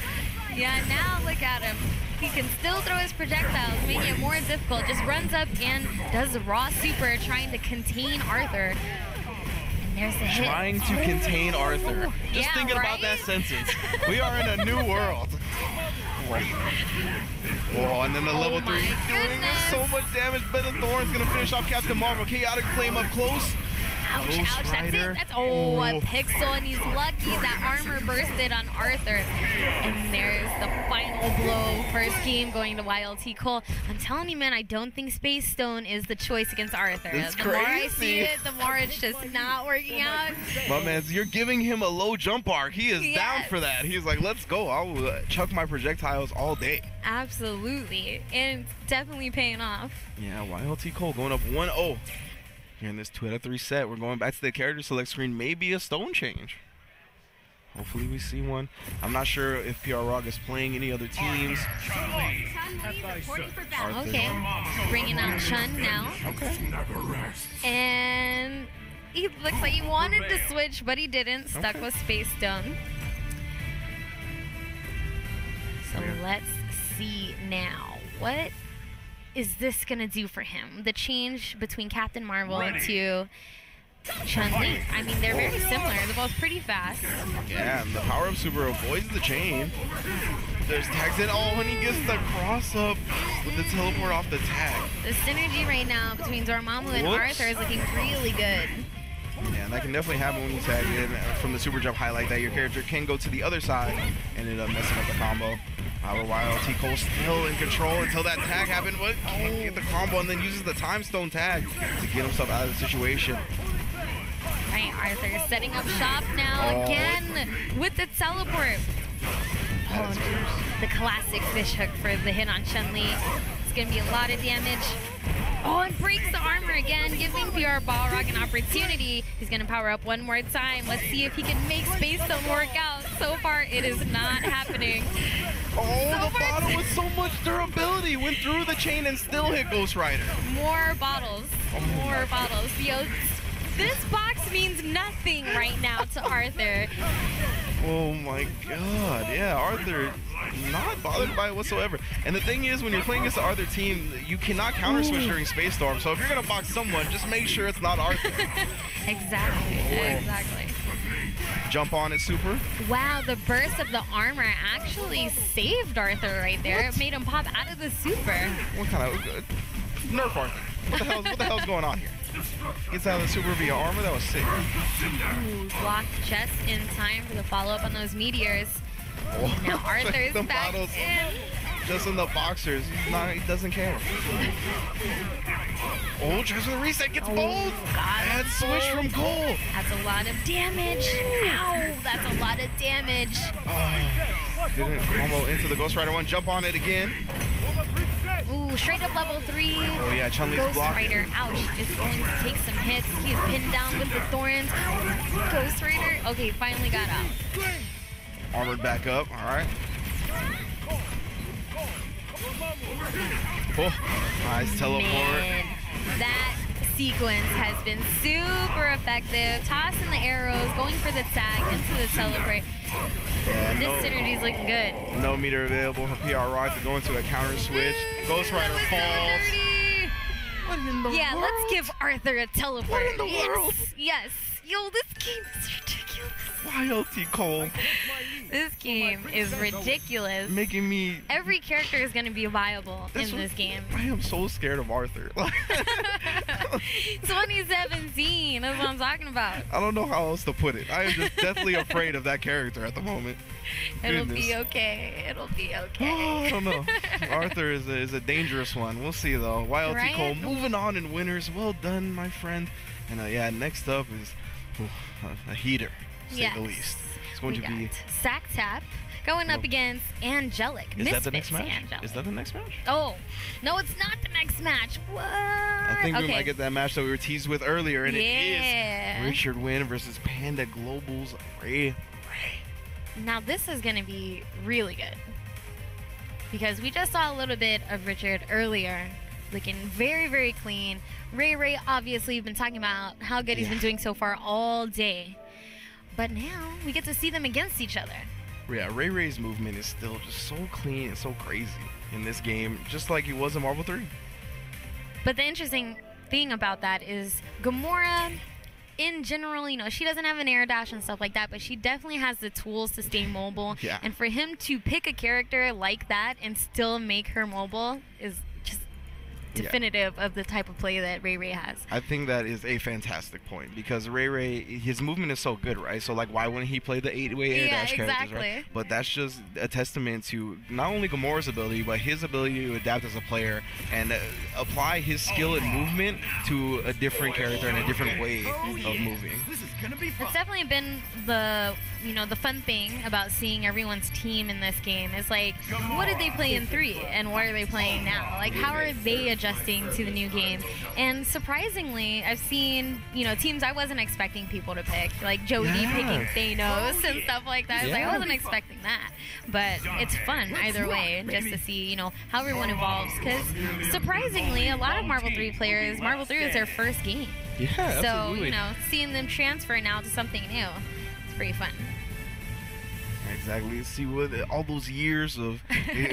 Yeah, now look at him. He can still throw his projectiles, making it more difficult. Just runs up and does the raw super, trying to contain Arthur. And there's the hit. Trying to contain Arthur. Just thinking about that sentence. We are in a new world. Oh, and then the level 3 doing so much damage. Bed of Thorns gonna finish off Captain Marvel. Chaotic flame up close. Ouch, ouch, that's it. That's, a pixel, and he's lucky that armor bursted on Arthur. And there's the final blow. First game going to Wild T. Cole. I'm telling you, man, I don't think Space Stone is the choice against Arthur. It's the crazy. more I see it, the more it's just not working out. My man, you're giving him a low jump arc. He is down for that. He's like, let's go. I'll chuck my projectiles all day. Absolutely. And it's definitely paying off. Yeah, Wild T. Cole going up 1-0. Here in this 2 out of 3 set, we're going back to the character select screen. Maybe a stone change. Hopefully we see one. I'm not sure if PR-Balrog is playing any other teams. Okay, bringing out Chun now. Okay. And he looks like he wanted to switch, but he didn't. Stuck with Space Stone. So let's see now. What is this gonna do for him? The change between Captain Marvel to Chun-Li. I mean, they're very similar. They're both pretty fast. Yeah, and the power-up super avoids the chain. There's tags in. Oh, and he gets the cross-up with the teleport off the tag. The synergy right now between Dormammu and Arthur is looking really good. Yeah, and that can definitely happen when you tag in from the super jump highlight that your character can go to the other side and end up messing up the combo. Wild T. Cole still in control until that tag happened, but can't get the combo and then uses the time stone tag to get himself out of the situation. Right, Arthur setting up shop now again with the teleport. Oh, the classic fish hook for the hit on Chun-Li. It's going to be a lot of damage. Oh, and breaks the armor again, giving PR-Balrog an opportunity. He's going to power up one more time. Let's see if he can make Space Stone work out. So far, it is not happening. Oh, the bottle with so much durability. Went through the chain and still hit Ghost Rider. More bottles. More bottles. Yo, this box means nothing right now to Arthur. Oh my god. Yeah, Arthur not bothered by it whatsoever. And the thing is, when you're playing against the Arthur team, you cannot counter switch during Space Storm. So if you're going to box someone, just make sure it's not Arthur. Exactly. Exactly. Jump on it, super. Wow, the burst of the armor actually saved Arthur right there. It made him pop out of the super. What kind of nerf Arthur? What the hell's going on here? Gets out of the super via armor. That was sick. Ooh, blocked just in time for the follow-up on those meteors. Oh, Now Arthur's the back bottles in. just in the boxers. He doesn't care. Oh, tries for the reset. Gets both. And switch from goal. That's a lot of damage. Ow, that's a lot of damage. Didn't combo into the Ghost Rider one. Jump on it again. Ooh, straight up level 3. Oh yeah, Chun-Li's Ghost blocking. Rider, ouch, is going to take some hits. He's pinned down with the thorns. Ghost Rider, okay, finally got out. Armored back up. All right. Oh, nice teleport. Man, that sequence has been super effective. Tossing the arrows, going for the tag, into the teleport. Yeah, This synergy's looking good. No meter available for PR-Balrog to go into a counter switch. Ghost Rider falls. What in the Yeah, world? let's give Arthur a teleport. What in the world? Yes. Yo, this game is ridiculous. YLT Cole. This game is ridiculous. Making me... Every character is going to be viable That's in this game. I am so scared of Arthur. 2017, that's what I'm talking about. I don't know how else to put it. I am just deathly afraid of that character at the moment. It'll Goodness. be okay. It'll be Oh, okay. I don't know. Arthur is a dangerous one. We'll see though. YLT Right? Cole moving on in winners. Well done, my friend. And yeah, next up is a heater, to say the least. It's going to be. Sack Tap going up against Angelic. Is that the next Misfits match? Angelic. Is that the next match? Oh, no, it's not the next match. What? I think we might get that match that we were teased with earlier, and Yeah. it is Richard Wynn versus Panda Global's Ray. Now this is going to be really good because we just saw a little bit of Richard earlier, looking very, very clean. Ray obviously we've been talking about how good he's been doing so far all day, but now we get to see them against each other. Yeah, Ray's movement is still just so clean and so crazy in this game, just like he was in Marvel 3. But the interesting thing about that is Gamora, in general, you know, she doesn't have an air dash and stuff like that, but she definitely has the tools to stay mobile. Yeah. And for him to pick a character like that and still make her mobile is just definitive of the type of play that Ray has. I think that is a fantastic point because Ray, his movement is so good, right? So, like, why wouldn't he play the 8-way air dash characters, right? But that's just a testament to not only Gamora's ability, but his ability to adapt as a player and apply his skill and movement to a different character and a different way of moving. It's definitely been the, you know, the fun thing about seeing everyone's team in this game is like, what did they play in 3 and what are they playing now? Like, how are they adjusting to the new game? And surprisingly, I've seen, you know, teams I wasn't expecting people to pick, like Joey picking Thanos and stuff like that. Like, I wasn't expecting that, but it's fun either way, just to see, you know, how everyone evolves. Because surprisingly, a lot of Marvel 3 players, Marvel 3 is their first game. Yeah, So, absolutely. you know, seeing them transfer now to something new, it's pretty fun. Exactly. See what all those years of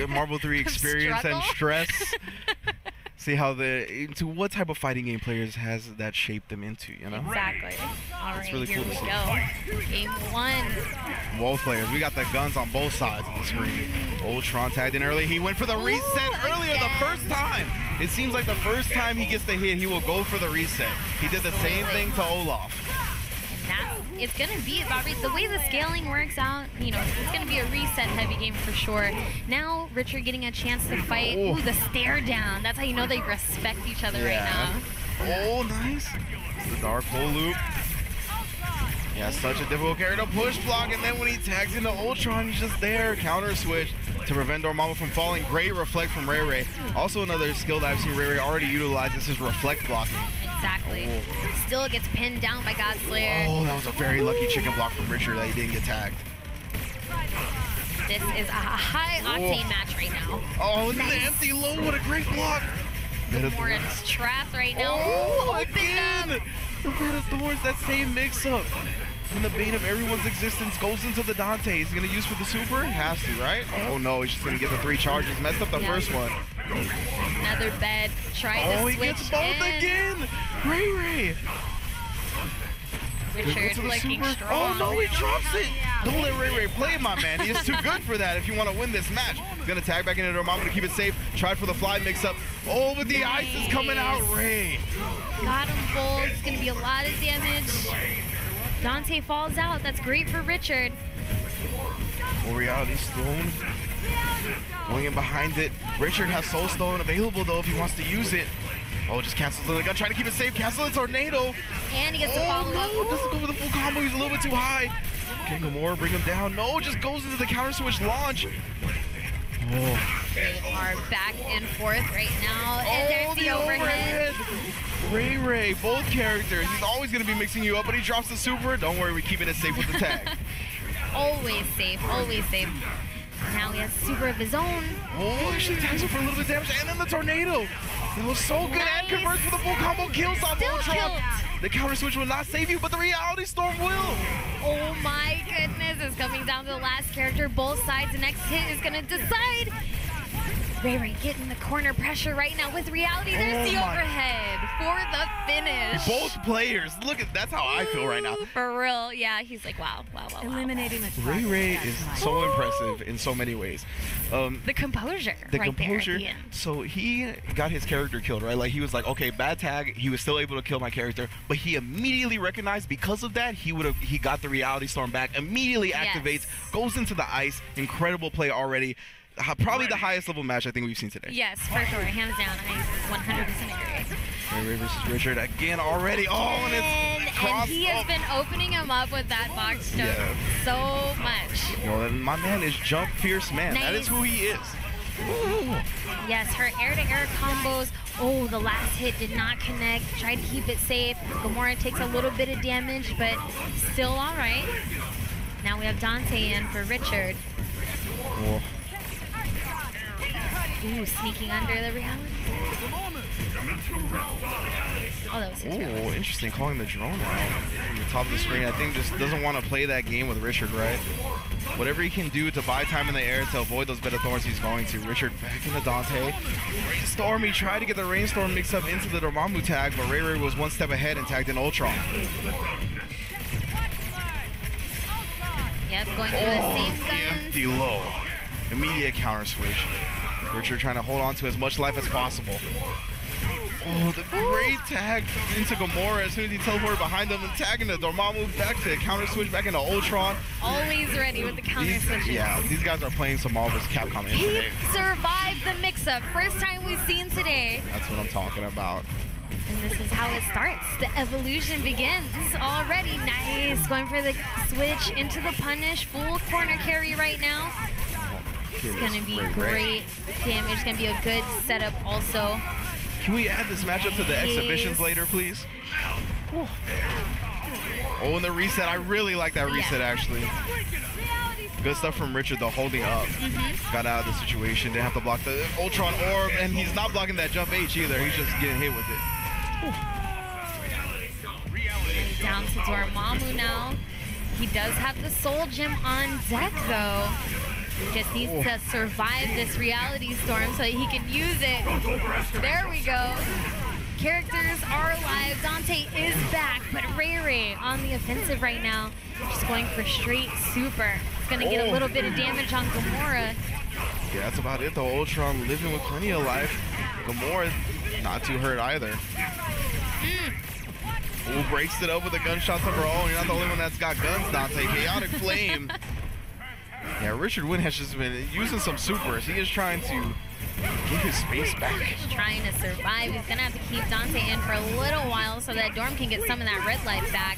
Marvel 3 experience and stress. See how into what type of fighting game players has that shaped them into, you know? Exactly. All right, really here cool we to see. go. Game 1. Both players. We got the guns on both sides of the screen. Ultron tagged in early. He went for the reset earlier the first time. It seems like the first time he gets the hit, he will go for the reset. He did the same thing to Olaf. And it's going to be about the way the scaling works out, you know, it's going to be a reset heavy game for sure. Now, Richard getting a chance to fight. Ooh, the stare down. That's how you know they respect each other right now. Oh, nice. The dark hole loop. Yeah, such a difficult character to push block, and then when he tags into Ultron, he's just there. Counter switch. to prevent Dormammu from falling. Great reflect from Ray Ray. Also another skill that I've seen Ray Ray already utilize is his reflect blocking. Exactly. Still gets pinned down by Godslayer. Oh, that was a very lucky chicken block from Richard that he didn't get tagged. This is a high-octane match right now. Oh, the empty low, what a great block. Morin's trapped right now. Oh, Open again! up. The Red of Thorns, that same mix-up. And the bane of everyone's existence goes into the Dante. Is he going to use for the super? Has to, right? Oh no, he's just going to get the 3 charges. Messed up the first one. Another bed. Try to switch he gets both in. again! Ray Ray! Richard looking strong. Oh no, he drops it! Don't let Ray Ray play, my man. He is too good for that if you want to win this match. He's going to tag back into Dormammu to keep it safe. Tried for the fly mix-up. Oh, but the ice is coming out, Ray. Got him full. It's going to be a lot of damage. Dante falls out. That's great for Richard. Oh, Reality Stone. Going in behind it. Richard has Soul Stone available, though, if he wants to use it. Oh, just cancels the gun. Trying to keep it safe. Cancel the tornado. And he gets the follow-up. No, doesn't go for the full combo. He's a little bit too high. Can Gamora bring him down? No, just goes into the counter switch launch. Oh. They are back and forth right now. And there's the overhead. Ray Ray, both characters. He's always going to be mixing you up, but he drops the super. Don't worry, we're keeping it safe with the tag. Always safe, always safe. Now he has super of his own. Oh, actually tags him for a little bit of damage. And then the tornado. It was so good. Nice. And converts for the full combo. Kills off Ultron. The counter switch will not save you, but the Reality Storm will. Oh my goodness, it's coming down to the last character. Both sides, the next hit is gonna decide. Ray Ray getting the corner pressure right now with Reality. There's the overhead for the finish. Both players, look at, that's how I feel right now. For real, yeah, he's like, wow. Eliminating the Ray Ray is so impressive in so many ways. The composure The right composure. there at the end. So he got his character killed, right? Like he was like, okay, bad tag. He was still able to kill my character, but he immediately recognized because of that, he got the Reality Storm back. Immediately activates, goes into the ice. Incredible play already. Probably the highest level match I think we've seen today. Yes, for sure, hands down. I 100% agree. Ray Ray versus Richard again already. Oh, and it's crossed. And he has been opening him up with that box jump so much. Well, and my man is Jump Fierce Man. Nice. That is who he is. Ooh. Yes, her air-to-air combos. Oh, the last hit did not connect. Tried to keep it safe. Gamora takes a little bit of damage, but still all right. Now we have Dante in for Richard. Oh. Ooh, sneaking under the Reality. Oh, that was his Reality. Oh, interesting. Calling the drone out from the top of the screen. I think just doesn't want to play that game with Richard, right? Whatever he can do to buy time in the air to avoid those better thorns, he's going to. Richard back into Dante. Rainstorm, he tried to get the Rainstorm mix up into the Dormammu tag, but Ray Ray was one step ahead and tagged in Ultron. Yep, going through the same guns. Empty low. Immediate counter switch. Richard trying to hold on to as much life as possible. Oh, the great tag into Gamora as soon as he teleported behind them and tagging the Dormammu back to counter switch back into Ultron. Always ready with the counter switches. Yeah, these guys are playing some Marvel's Capcom in He today. survived the mix-up. First time we've seen today. That's what I'm talking about. And this is how it starts. The evolution begins already. Nice. Going for the switch into the punish. Full corner carry right now. It's going to be great damage. It's going to be a good setup also. Can we add this matchup to the exhibitions later, please? Oh, and the reset. I really like that reset, actually. Good stuff from Richard, though, holding up. Got out of the situation. Didn't have to block the Ultron orb, and he's not blocking that jump H either. He's just getting hit with it. Down to Dormammu now. He does have the Soul Gem on deck, though. He just needs to survive this Reality Storm so that he can use it. There we go. Characters are alive. Dante is back, but Ray Ray on the offensive right now. Just going for straight super. It's going to get a little bit of damage on Gamora. Yeah, that's about it, though. Ultron living with plenty of life. Gamora not too hurt either. Ooh, breaks it up with the gunshots of her own. You're not the only one that's got guns, Dante. Chaotic Flame. Yeah, Richard Wynn has just been using some supers. He is trying to get his space back. He's trying to survive. He's going to have to keep Dante in for a little while so that Dorm can get some of that red light back.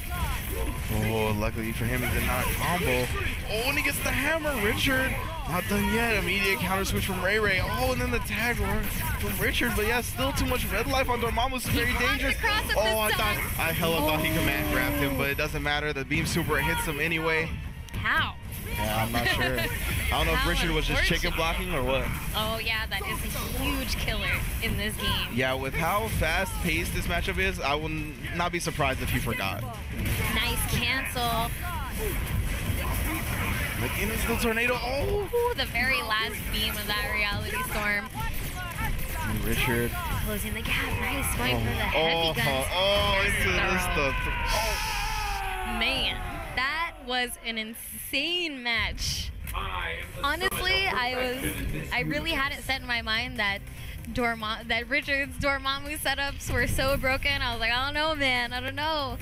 Oh, Oh, luckily for him, he did not combo. Oh, and he gets the hammer. Richard, not done yet. Immediate counter switch from Ray Ray. Oh, and then the tag from Richard. But yeah, still too much red life on Dormammu. It's very dangerous. Oh, I hella thought he command grabbed him, but it doesn't matter. The beam super hits him anyway. How? Yeah, I'm not sure. I don't know if Richard was just chicken blocking or what. Oh yeah, that is a huge killer in this game. Yeah, with how fast-paced this matchup is, I will not be surprised if he forgot. Nice cancel. Looking into the tornado. Oh! Ooh, the very last beam of that reality storm. And Richard. Closing the gap. Nice. Going for the heavy guns. Into this. Man, that was an insane match. Honestly, I really had it set in my mind that Richard's Dormammu setups were so broken. I was like, I don't know, man. I don't know.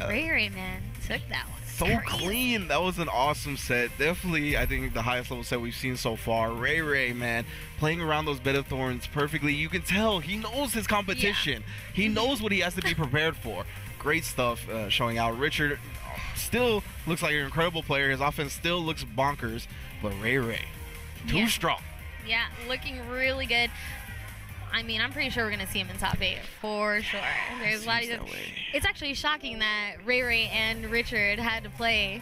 Ray Ray, man, took that one. So clean. That was an awesome set. Definitely, I think the highest level set we've seen so far. Ray Ray, man, playing around those bed of thorns perfectly. You can tell he knows his competition. Yeah. He knows what he has to be prepared for. Great stuff showing out. Richard still looks like an incredible player. His offense still looks bonkers, but Ray Ray, too strong. Yeah, looking really good. I mean, I'm pretty sure we're going to see him in top 8 for sure. There's a lot of It's actually shocking that Ray Ray and Richard had to play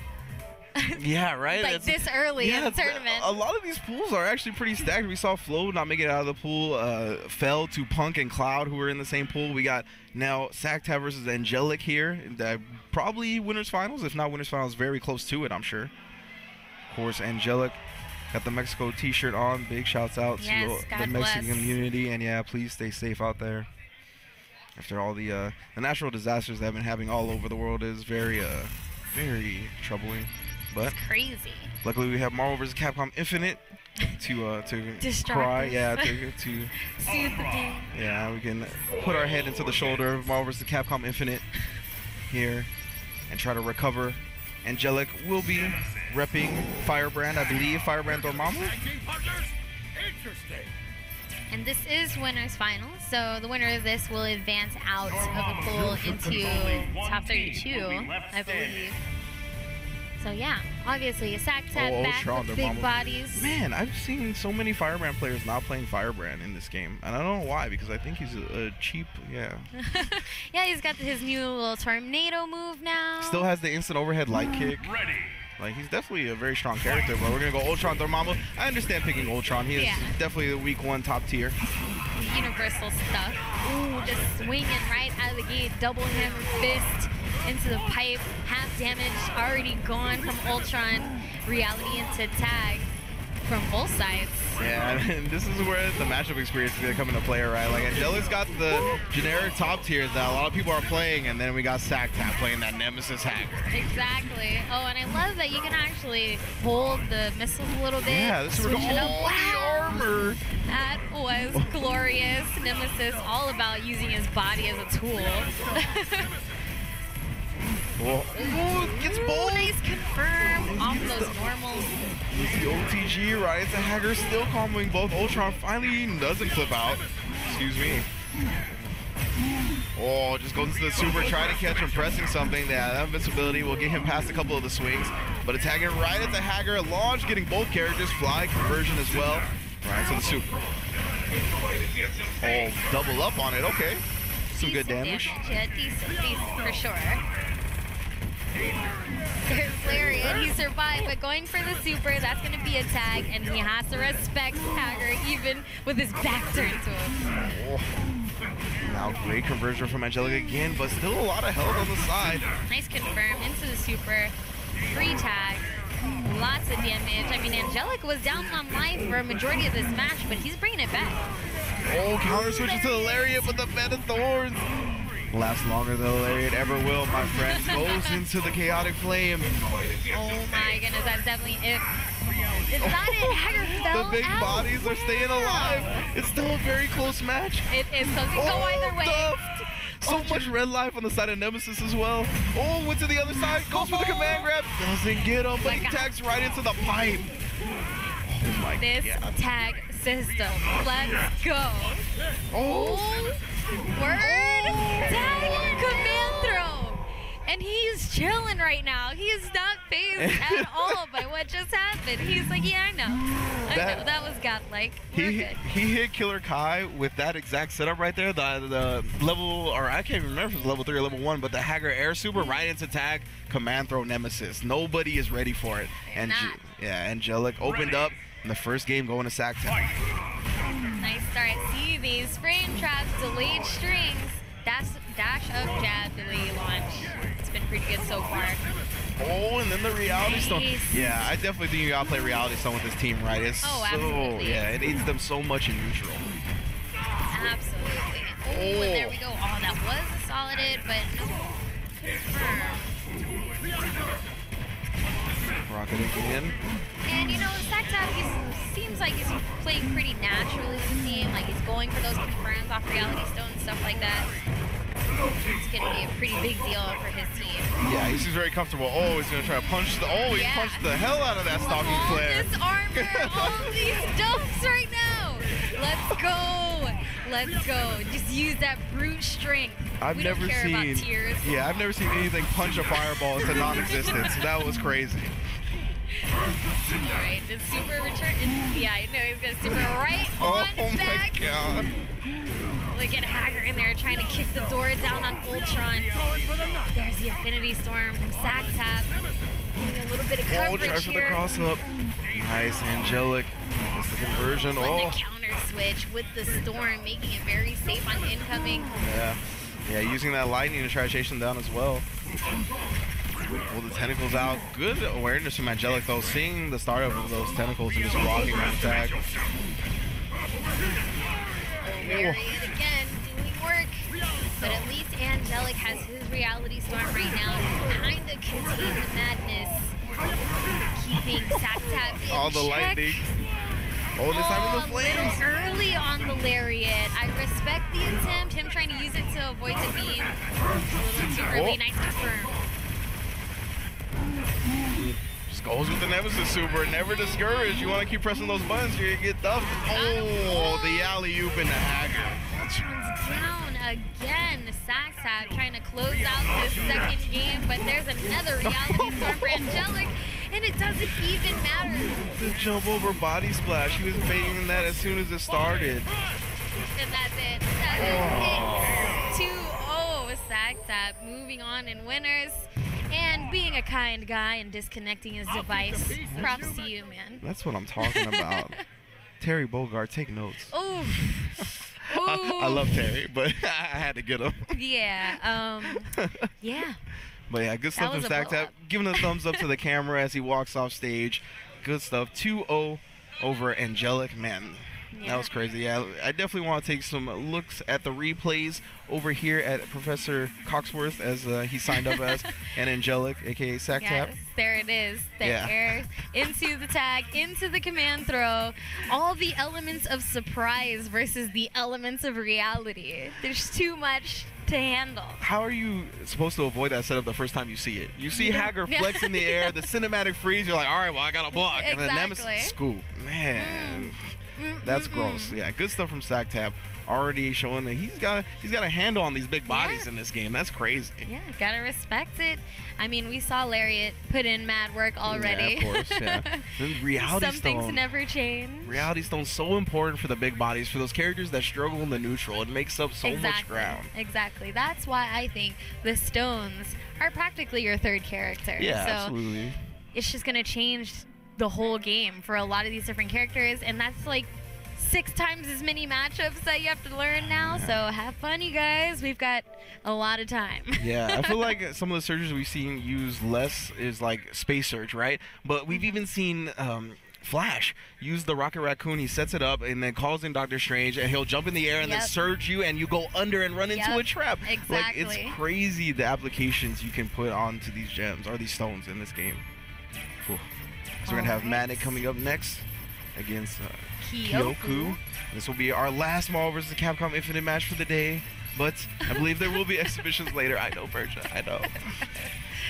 yeah, right? like this early in the tournament. A lot of these pools are actually pretty stacked. We saw Flo not make it out of the pool, fell to Punk and Cloud, who were in the same pool. We got now Sactab versus Angelic here. Probably winners finals, if not winners finals, very close to it, I'm sure. Of course, Angelic got the Mexico t-shirt on. Big shouts out to the Mexican community. And yeah, please stay safe out there. After all the natural disasters that have been happening all over the world is very troubling. But it's crazy. Luckily, we have Marvel vs. Capcom Infinite to cry. Yeah, to soothe the pain. Yeah, we can put our head into the shoulder of Marvel vs. Capcom Infinite here and try to recover. Angelic will be repping Firebrand, I believe. Firebrand Dormammu. And this is winners final, so the winner of this will advance out of the pool into top 32, I believe. So yeah, obviously a Sactab back with big bodies. Man, I've seen so many Firebrand players not playing Firebrand in this game, and I don't know why, because I think he's a cheap, yeah, he's got his new little tornado move now. Still has the instant overhead light kick. Like, he's definitely a very strong character, but we're going to go Ultron Dormammu. I understand picking Ultron. He is definitely the week 1 top tier. Universal stuff. Ooh, just swinging right out of the gate. Double hammer fist into the pipe. Half damage already gone from Ultron. Reality into tag from both sides. Yeah, and this is where the matchup experience is going to come into play, right? Like, Angelic's got the generic top tiers that a lot of people are playing, and then we got Sactab playing that Nemesis hacker. Exactly. Oh, and I love that you can actually hold the missiles a little bit. Yeah, this is where the armor. That was glorious. Nemesis all about using his body as a tool. Gets bold. Nice confirm off those normals. The OTG, right? It's a hacker still comboing both. Ultron finally doesn't flip out. Excuse me. Oh, just goes into the super, trying to catch him pressing something. Yeah, that invincibility will get him past a couple of the swings. But attacking right at the hacker. Launch getting both characters. Fly conversion as well. Right to the super. Oh, double up on it. Okay. Some good damage. Yeah, decent for sure. There's Lariat, he survived, but going for the super, that's going to be a tag, and he has to respect Hager, even with his back turned to him. Oh. Now great conversion from Angelic again, but still a lot of health on the side. Nice confirm into the super, free tag, lots of damage. I mean, Angelic was down on life for a majority of this match, but he's bringing it back. Oh, counter switches to the Lariat, but the Bed of Thorns lasts longer than the Lariat ever will, my friends. Goes into the Chaotic Flame. Oh my goodness, that's definitely it. It's not it. Hager fell The big out. bodies are staying alive. It's still a very close match. It is, so it can go either way. Duffed. So much red life on the side of Nemesis as well. Oh, went to the other side. Goes for the command grab. Doesn't get him, but he tags right into the pipe. Oh my god. This tag system. Let's go. Oh. Word. Tag command throw. And he's chilling right now. He is not phased at all by what just happened. He's like, yeah, I know. I know. That was godlike. We're good. He hit Killer Kai with that exact setup right there. The level, or I can't even remember if it was level 3 or level 1, but the Hager Air Super right into tag, command throw Nemesis. Nobody is ready for it. And Angelic opened up in the first game going to sack tag. Nice start. See these frame traps, delayed strings. Dash up jab, delay launch. It's been pretty good so far. Oh, and then the Reality Stone. Yeah, I definitely think you gotta play Reality Stone with this team, right? It's absolutely. Yeah, it aids them so much in neutral. Absolutely. Oh, and there we go. Oh, that was a solid hit, but confirmed. Rocket again. And you know, Saktap, he seems like he's playing pretty naturally with the team. Like he's going for those confirms off Reality Stone and stuff like that. It's gonna be a pretty big deal for his team. Yeah, he's very comfortable. Oh, he's gonna try to punch the. Oh, he punched the hell out of that stalking flare. This armor, all these dumps right now. Let's go. Let's go. Just use that brute strength. I've never seen. Yeah, I've never seen anything punch a fireball into non-existence. That was crazy. Alright, the super return. Yeah, I know he's gonna super right on back. Oh my god. Look at Hager in there trying to kick the door down on Ultron. There's the Infinity Storm from Saktap. A little bit of coverage try for the here. cross up. Nice, Angelic. That's the conversion. The counter switch with the Storm, making it very safe on incoming. Yeah, using that lightning to try to chase him down as well. Pull the tentacles out. Good awareness from Angelic though, seeing the startup of those tentacles and just walking around the tag. Lariat again, doing work. But at least Angelic has his Reality Storm right now to kind of contain the madness. Keeping Saktap in all the check. lightning. Oh, this time with the flames. A little early on the Lariat. I respect the attempt, him trying to use it to avoid the beam. A little too early, nice confirm. Just goes with the Nemesis Super, never discouraged. You want to keep pressing those buttons, you're going to get duffed. Oh, the alley-oop in the Hager. Ultron's down again. Saktap trying to close out this second game, but there's another Reality Storm for Angelic, and it doesn't even matter. The jump over body splash, he was baiting that as soon as it started. And that's it. That is it. 2-0 Saktap moving on in winners. And being a kind guy and disconnecting his device. Props to you, man. That's what I'm talking about. Terry Bogard, take notes. Ooh. I love Terry, but I had to get him. Yeah. Yeah. But yeah, good stuff from Saktap. Giving a thumbs up to the camera as he walks off stage. Good stuff. 2-0 over Angelic. Man, that was crazy. Yeah, I definitely want to take some looks at the replays over here at Professor Coxworth, as he signed up as, and Angelic, aka Saktap. Yes, there it is. The air into the tag, into the command throw. All the elements of surprise versus the elements of reality. There's too much to handle. How are you supposed to avoid that setup the first time you see it? You see Hager flex in the air, the cinematic freeze, you're like, all right, well, I got to block. Exactly. And then Nemesis scoop. Man, that's gross. Yeah, good stuff from Saktap. Already showing that he's got a handle on these big bodies in this game. That's crazy. Yeah, gotta respect it. I mean, we saw Lariat put in mad work already. Yeah, of course, yeah. Then Reality Some Stone. things never change. Reality Stone's so important for the big bodies, for those characters that struggle in the neutral. It makes up so much ground. Exactly. That's why I think the Stones are practically your third character. Yeah, so absolutely. It's just gonna change the whole game for a lot of these different characters, and that's like 6 times as many matchups that you have to learn now. So have fun, you guys. We've got a lot of time. Yeah, I feel like some of the surges we've seen use less is like Space Surge, right? But we've even seen Flash use the Rocket Raccoon. He sets it up and then calls in Doctor Strange, and he'll jump in the air and then surge you, and you go under and run into a trap. Exactly. Like, it's crazy the applications you can put onto these gems or these stones in this game. Cool. So we're gonna have Manic coming up next against Kyoku. This will be our last Marvel vs. Capcom Infinite match for the day, but I believe there will be exhibitions later. I know, Persia. I know.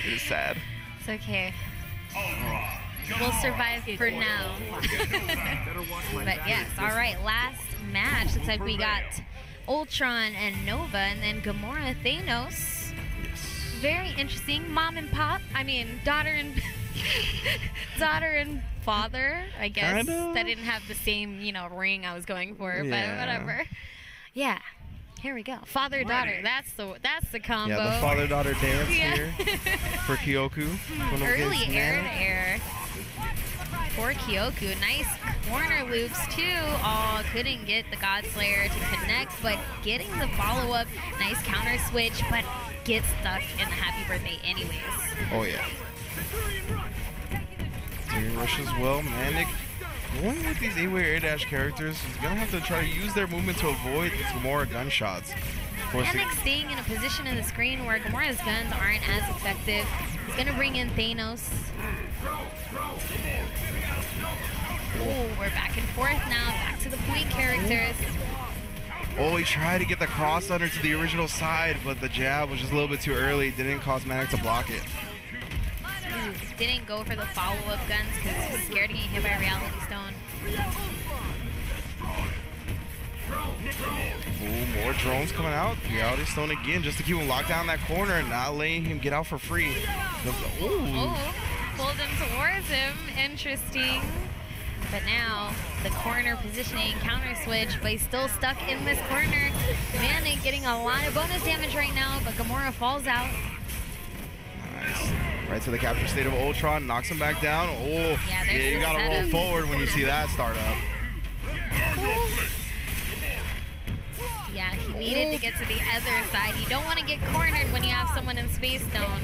It is sad. It's okay. We'll survive for now. But yes, all right. Last match. Looks like we got Ultron and Nova, and then Gamora Thanos very interesting. Mom and pop. I mean, daughter and daughter and father. I guess Kinda. that didn't have the same, you know, ring I was going for, Yeah. but whatever. Yeah. Here we go. Father daughter. That's the combo. Yeah, the father-daughter dance Yeah. here for Kyoku. Going Early against air Manic. to air for Kyoku. Nice corner loops too. Oh, couldn't get the God Slayer to connect, but getting the follow-up. Nice counter switch, but gets stuck in the happy birthday anyways. Oh yeah. Team rush as well. Manic going with these 8-way air dash characters is gonna have to try to use their movement to avoid these Gamora gunshots. Manic staying in a position in the screen where Gamora's guns aren't as effective. He's gonna bring in Thanos. Oh, we're back and forth now. Back to the point characters. Oh, he tried to get the cross under to the original side, but the jab was just a little bit too early. Didn't cause Manic to block it. Ooh, didn't go for the follow-up guns because he's scared of getting hit by a Reality Stone. Ooh, more drones coming out. Reality Stone again, just to keep him locked down in that corner and not letting him get out for free. Ooh. Oh, pulled him towards him. Interesting. But now, the corner positioning, counter switch, but he's still stuck in this corner. Manic getting a lot of bonus damage right now, but Gamora falls out. Nice. Right to the capture state of Ultron, knocks him back down. Oh, Yeah, there's you the gotta roll setup. forward when you see that start up. Yeah, he needed to get to the other side. You don't want to get cornered when you have someone in Space Stone.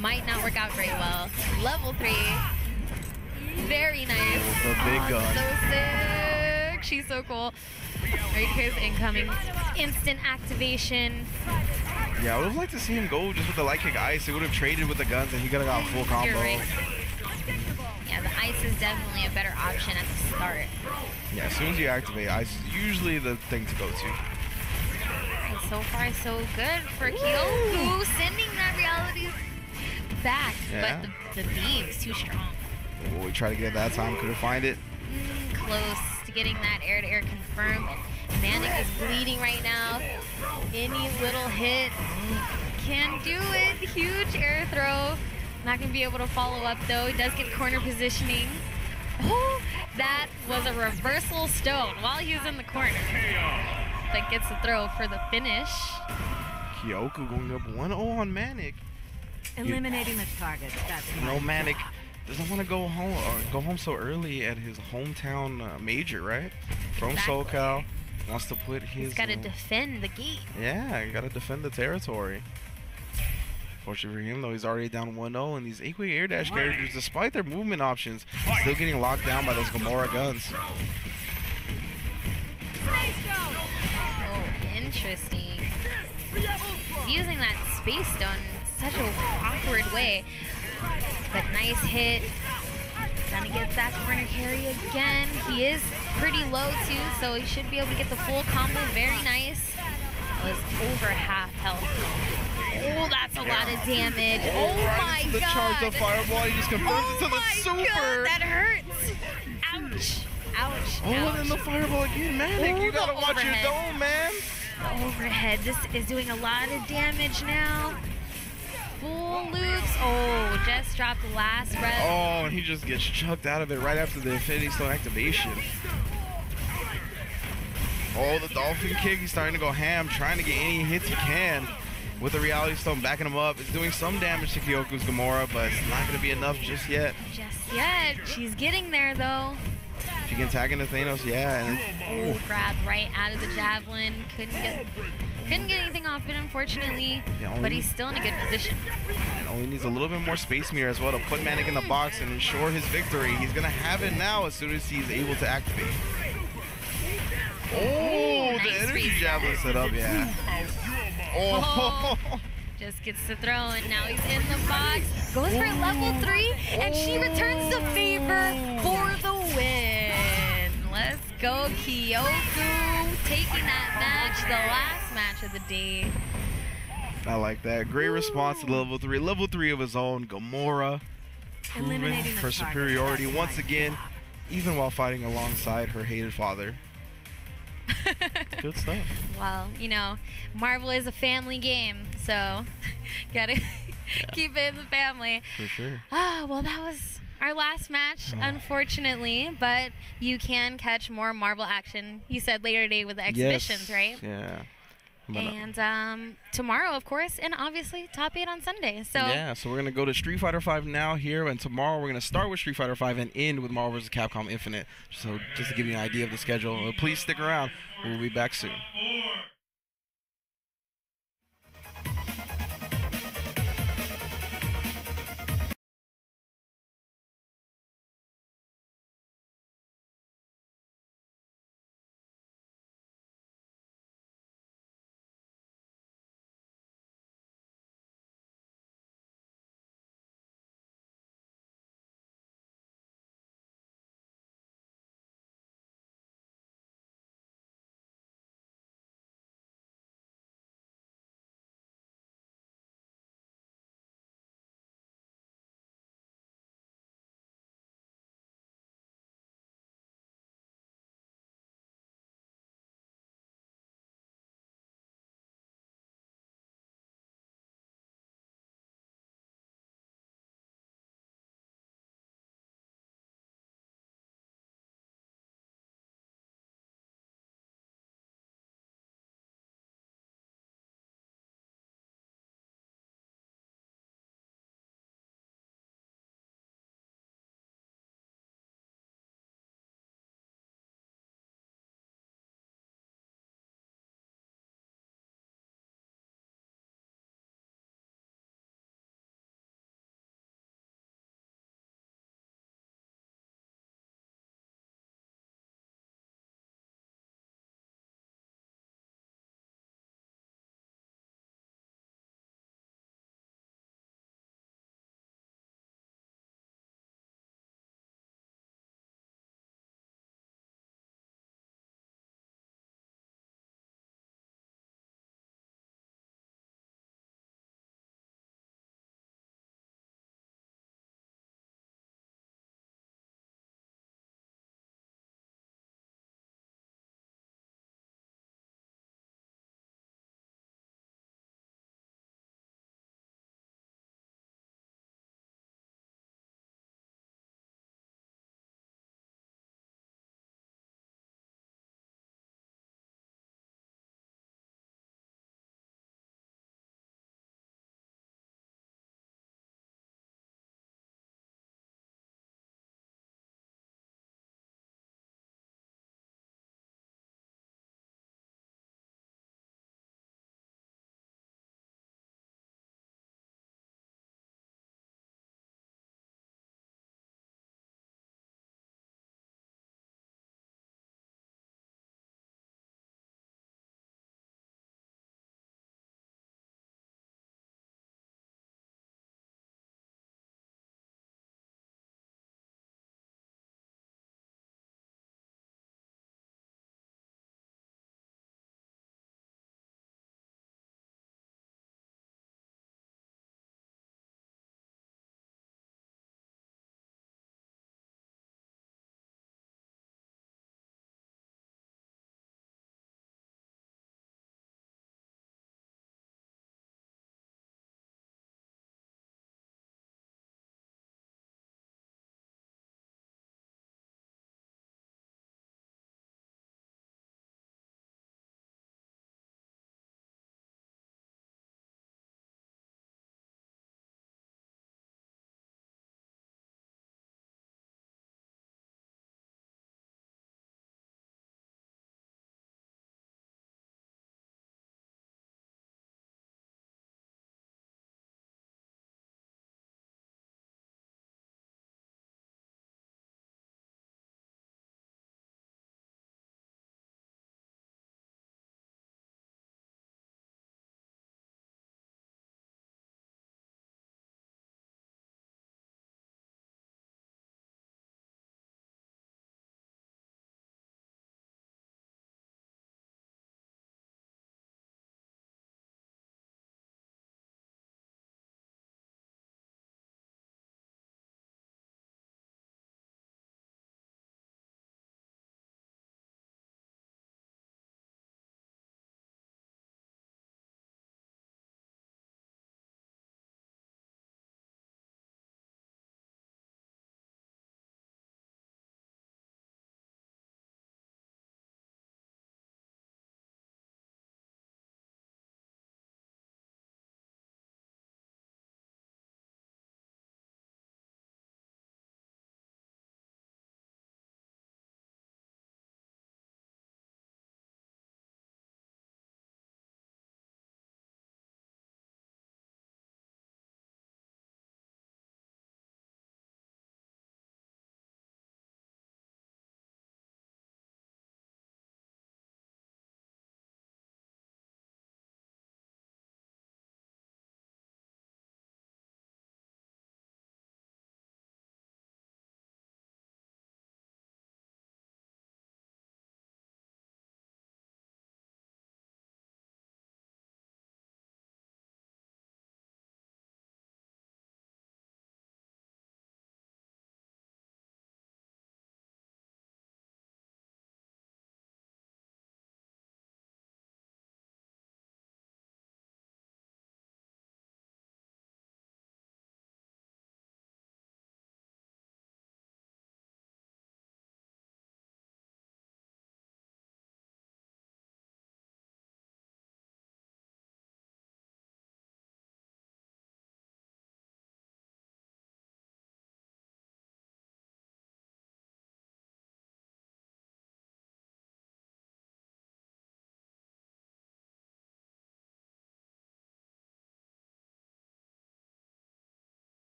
Might not work out very well. Level 3. Very nice. The big gun. So sick. She's so cool. Riku's incoming. Instant activation. Yeah, I would have liked to see him go just with the light kick ice. He would have traded with the guns and he could have got a full combo. You're right. Yeah, the ice is definitely a better option at the start. Yeah, as soon as you activate, ice is usually the thing to go to. And so far, so good for Kyoku, sending that reality back. Yeah. But the beam's too strong. Oh, we tried to get it that time, couldn't find it. Close to getting that air-to-air confirmed. Manic is bleeding right now. Any little hit can do it. Huge air throw. Not going to be able to follow up, though. He does get corner positioning. Oh, that was a reversal stone while he was in the corner. That gets the throw for the finish. Kyoku going up 1-0 on Manic. Eliminating the target. That's You know, Manic doesn't want to go home so early at his hometown major, right? From Exactly. SoCal. Wants to put his... He's got to defend the gate. Yeah, you got to defend the territory. Fortunately for him, though, he's already down 1-0, and these 8-way air dash characters, despite their movement options, still getting locked down by those Gamora guns. Oh, interesting. Using that Space Stone in such an awkward way. But nice hit. Gonna get that corner carry again. He is pretty low too, so he should be able to get the full combo. Very nice. Was over half health. Oh, that's a lot of damage. Oh my The god. charge of Fireball, he just confirms Oh it to the my super. god, that hurts. Ouch. Ouch. Oh, ouch. and then the Fireball again. Manic, Oh, you gotta the watch your overhead. dome, man. The overhead. This is doing a lot of damage now. Full loops. Oh, just dropped the last breath. Oh, and he just gets chucked out of it right after the Infinity Stone activation. Oh, the Dolphin Kick. He's starting to go ham, trying to get any hits he can. With the Reality Stone backing him up. It's doing some damage to Kyoku's Gamora, but it's not going to be enough just yet. Just yet. She's getting there, though. She can tag into Thanos, yeah. And, Oh, grabbed right out of the javelin. Couldn't get anything off it, unfortunately. Yeah, But he's still in a good position. and only needs a little bit more space mirror as well to put Manic in the box and ensure his victory. He's going to have it now as soon as he's able to activate. Oh, the nice energy reset. javelin set up, yeah. Oh. Just gets the throw, and now he's in the box. Goes for level 3, and she returns the favor for the win. Let's go, Kyoku. Taking that match, the last match of the day. I like that. Great response to level 3. Level 3 of his own. Gamora proven Eliminating the her target. superiority That's once again, even while fighting alongside her hated father. Good stuff. Well, you know, Marvel is a family game, so gotta Keep it in the family. For sure. Ah, well, that was our last match, unfortunately, but you can catch more Marvel action. You said later today with the exhibitions, right? Yeah. And tomorrow, of course, and obviously Top 8 on Sunday. So yeah, so we're going to go to Street Fighter V now here, and tomorrow we're going to start with Street Fighter V and end with Marvel vs. Capcom Infinite. So just to give you an idea of the schedule, please stick around. We'll be back soon.